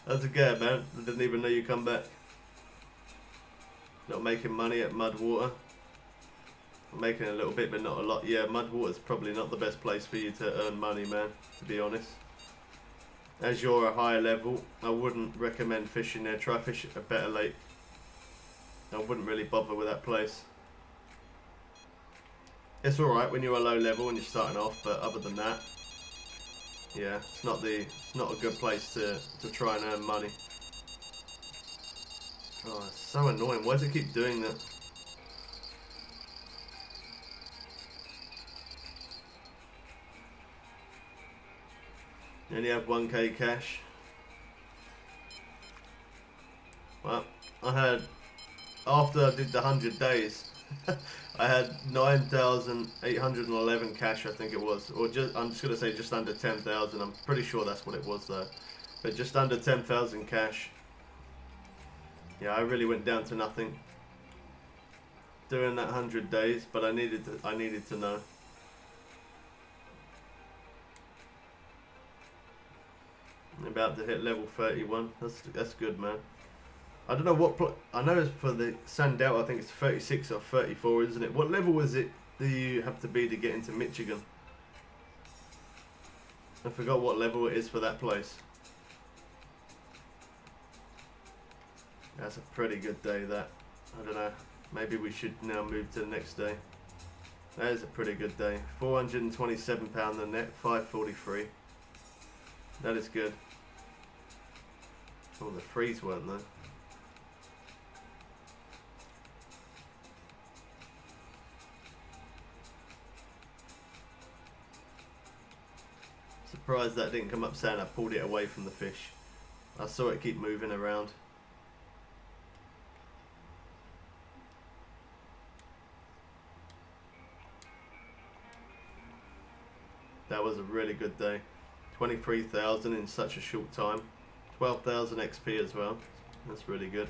That's a gare, man. I didn't even know you come back. Not making money at Mudwater. I'm making a little bit, but not a lot. Yeah, Mudwater's probably not the best place for you to earn money, man, to be honest. As you're a higher level, I wouldn't recommend fishing there. Try fish a better lake. I wouldn't really bother with that place. It's alright when you're a low level and you're starting off, but other than that, yeah, it's not a good place to try and earn money. Oh, it's so annoying. Why does it keep doing that? You only have 1k cash. Well, I had, after I did the 100 days, I had 9,811 cash, I think it was. Or I'm just going to say just under 10,000. I'm pretty sure that's what it was though. But just under 10,000 cash. Yeah, I really went down to nothing during that 100 days, but I needed to know. I'm about to hit level 31. That's good, man. I don't know what I know it's for the Sandel. I think it's 36 or 34, isn't it? What level is it do you have to be to get into Michigan? I forgot what level it is for that place. That's a pretty good day, that. I don't know. Maybe we should now move to the next day. That is a pretty good day. £427 the net, 543. That is good. Oh, the freeze weren't there. Surprised that didn't come up saying I pulled it away from the fish. I saw it keep moving around. That was a really good day. 23,000 in such a short time. 12,000 XP as well. That's really good.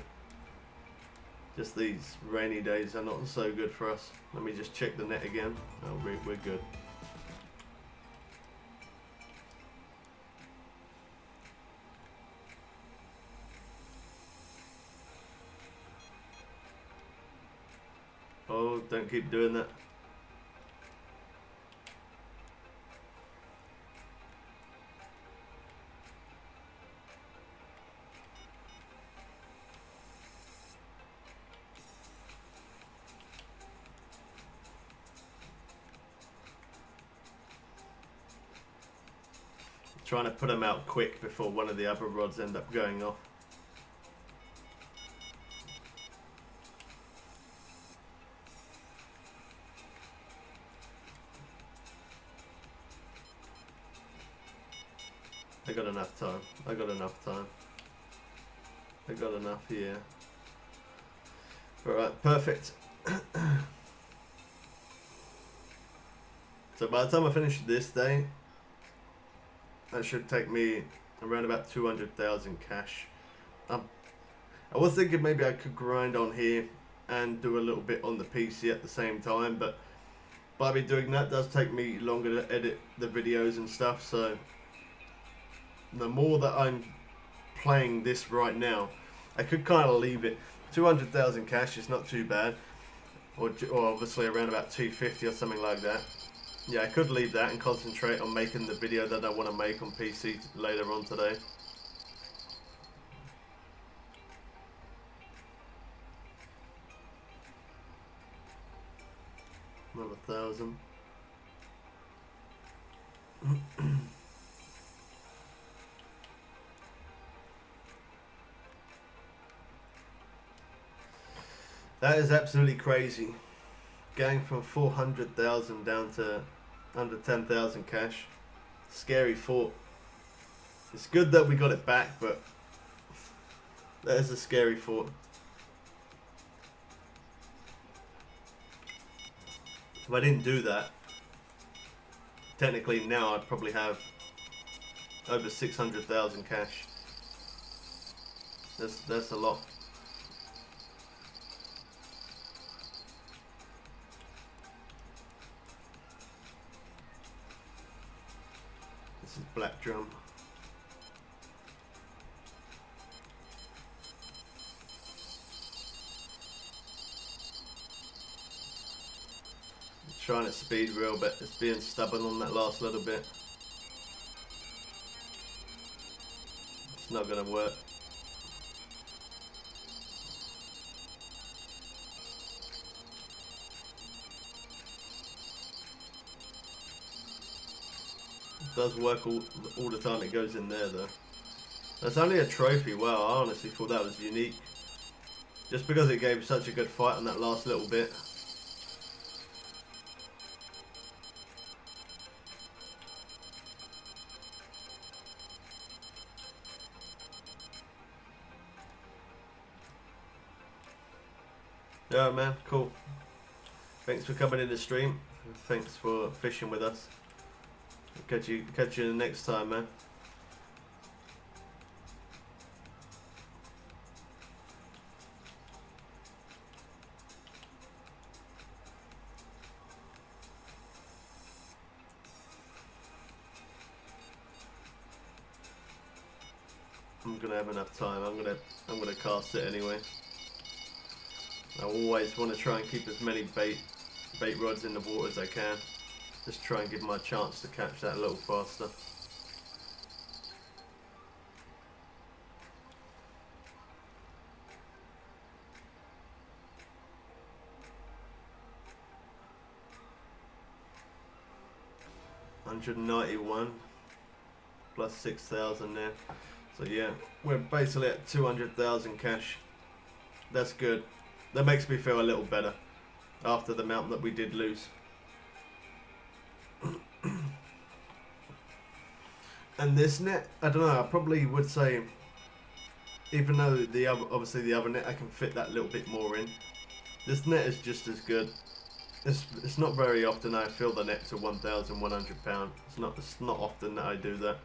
Just these rainy days are not so good for us. Let me just check the net again. Oh, we're good. Oh, don't keep doing that. Trying to put them out quick before one of the other rods end up going off. I got enough time. I got enough time. I got enough here. Alright, perfect. So by the time I finish this day, that should take me around about 200,000 cash. I was thinking maybe I could grind on here and do a little bit on the PC at the same time, but by me doing that does take me longer to edit the videos and stuff, so the more that I'm playing this right now, I could kind of leave it. 200,000 cash is not too bad, or obviously around about 250 or something like that. Yeah, I could leave that and concentrate on making the video that I want to make on PC later on today. Another 1,000. That is absolutely crazy. Going from 400,000 down to under 10,000 cash. Scary thought. It's good that we got it back, but that is a scary thought. If I didn't do that, technically now I'd probably have over 600,000 cash. That's a lot. This is black drum. Trying to speed reel, but it's being stubborn on that last little bit. It's not going to work. does work all the time it goes in there though. That's only a trophy. Wow, I honestly thought that was unique. Just because it gave such a good fight on that last little bit. Yeah, man, cool. Thanks for coming in the stream. Thanks for fishing with us. Catch you the next time, man. I'm gonna have enough time. I'm gonna cast it anyway. I always want to try and keep as many bait rods in the water as I can. Just try and give my chance to catch that a little faster. $191 plus 6,000 there. So yeah, we're basically at 200,000 cash. That's good. That makes me feel a little better after the amount that we did lose. And this net, I don't know, I probably would say, even though obviously the other net I can fit that little bit more in, this net is just as good. It's not very often I fill the net to 1,100 pound. It's not often that I do that.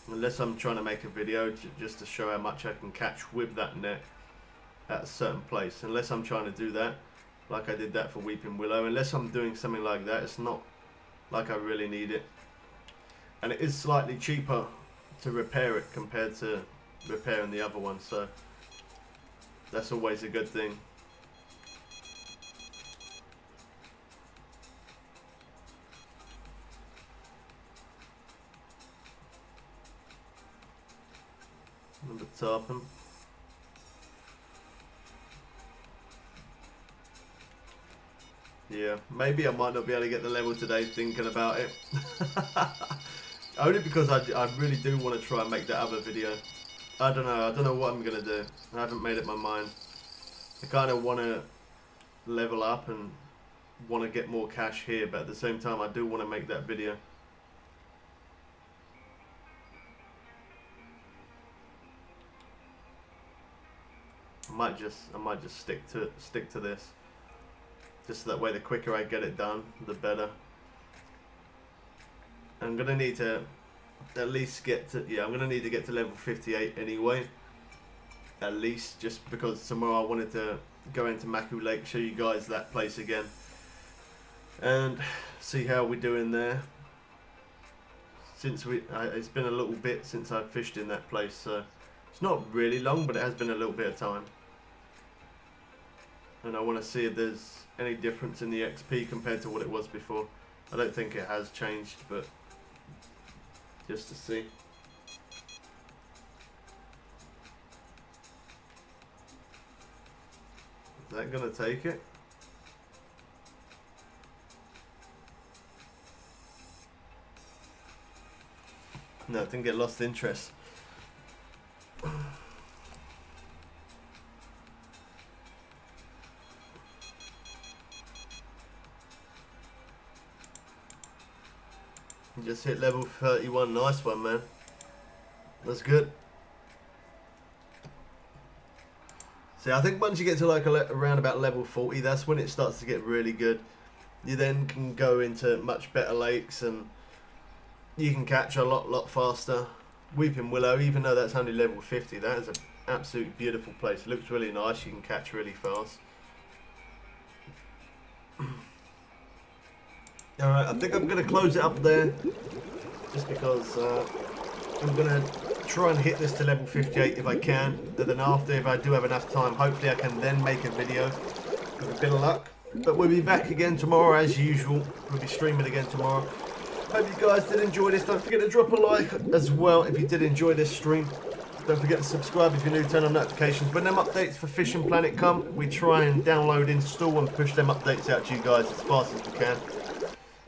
Unless I'm trying to make a video just to show how much I can catch with that net at a certain place. Unless I'm trying to do that, like I did that for Weeping Willow. Unless I'm doing something like that, it's not like I really need it. And it is slightly cheaper to repair it compared to repairing the other one. So that's always a good thing. Number Tarpon. Yeah, maybe I might not be able to get the level today thinking about it. Only because I really do want to try and make that other video. I don't know what I'm going to do. I haven't made up my mind. I kind of want to level up and want to get more cash here, but at the same time I do want to make that video. I might just stick to this. Just that way, the quicker I get it done, the better. I'm gonna need to at least get to I'm gonna need to get to level 58 anyway. At least, just because tomorrow I wanted to go into Maku Lake, show you guys that place again, and see how we're doing there. Since it's been a little bit since I've fished in that place, so it's not really long, but it has been a little bit of time. And I want to see if there's any difference in the XP compared to what it was before. I don't think it has changed, but just to see. Is that going to take it? No, I didn't get lost interest. Just hit level 31, nice one, man. That's good. See, I think once you get to like around about level 40, that's when it starts to get really good. You then can go into much better lakes and you can catch a lot faster. Weeping Willow, even though that's only level 50, that is an absolutely beautiful place. It looks really nice, you can catch really fast. Alright, I think I'm going to close it up there, just because I'm going to try and hit this to level 58 if I can, and then after, if I do have enough time, hopefully I can then make a video with a bit of luck. But we'll be back again tomorrow as usual. We'll be streaming again tomorrow. Hope you guys did enjoy this. Don't forget to drop a like as well if you did enjoy this stream. Don't forget to subscribe if you're new, turn on notifications. When them updates for Fishing Planet come, we try and download, install and push them updates out to you guys as fast as we can.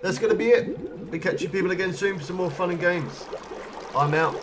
that's going to be it. We catch you people again soon for some more fun and games. I'm out.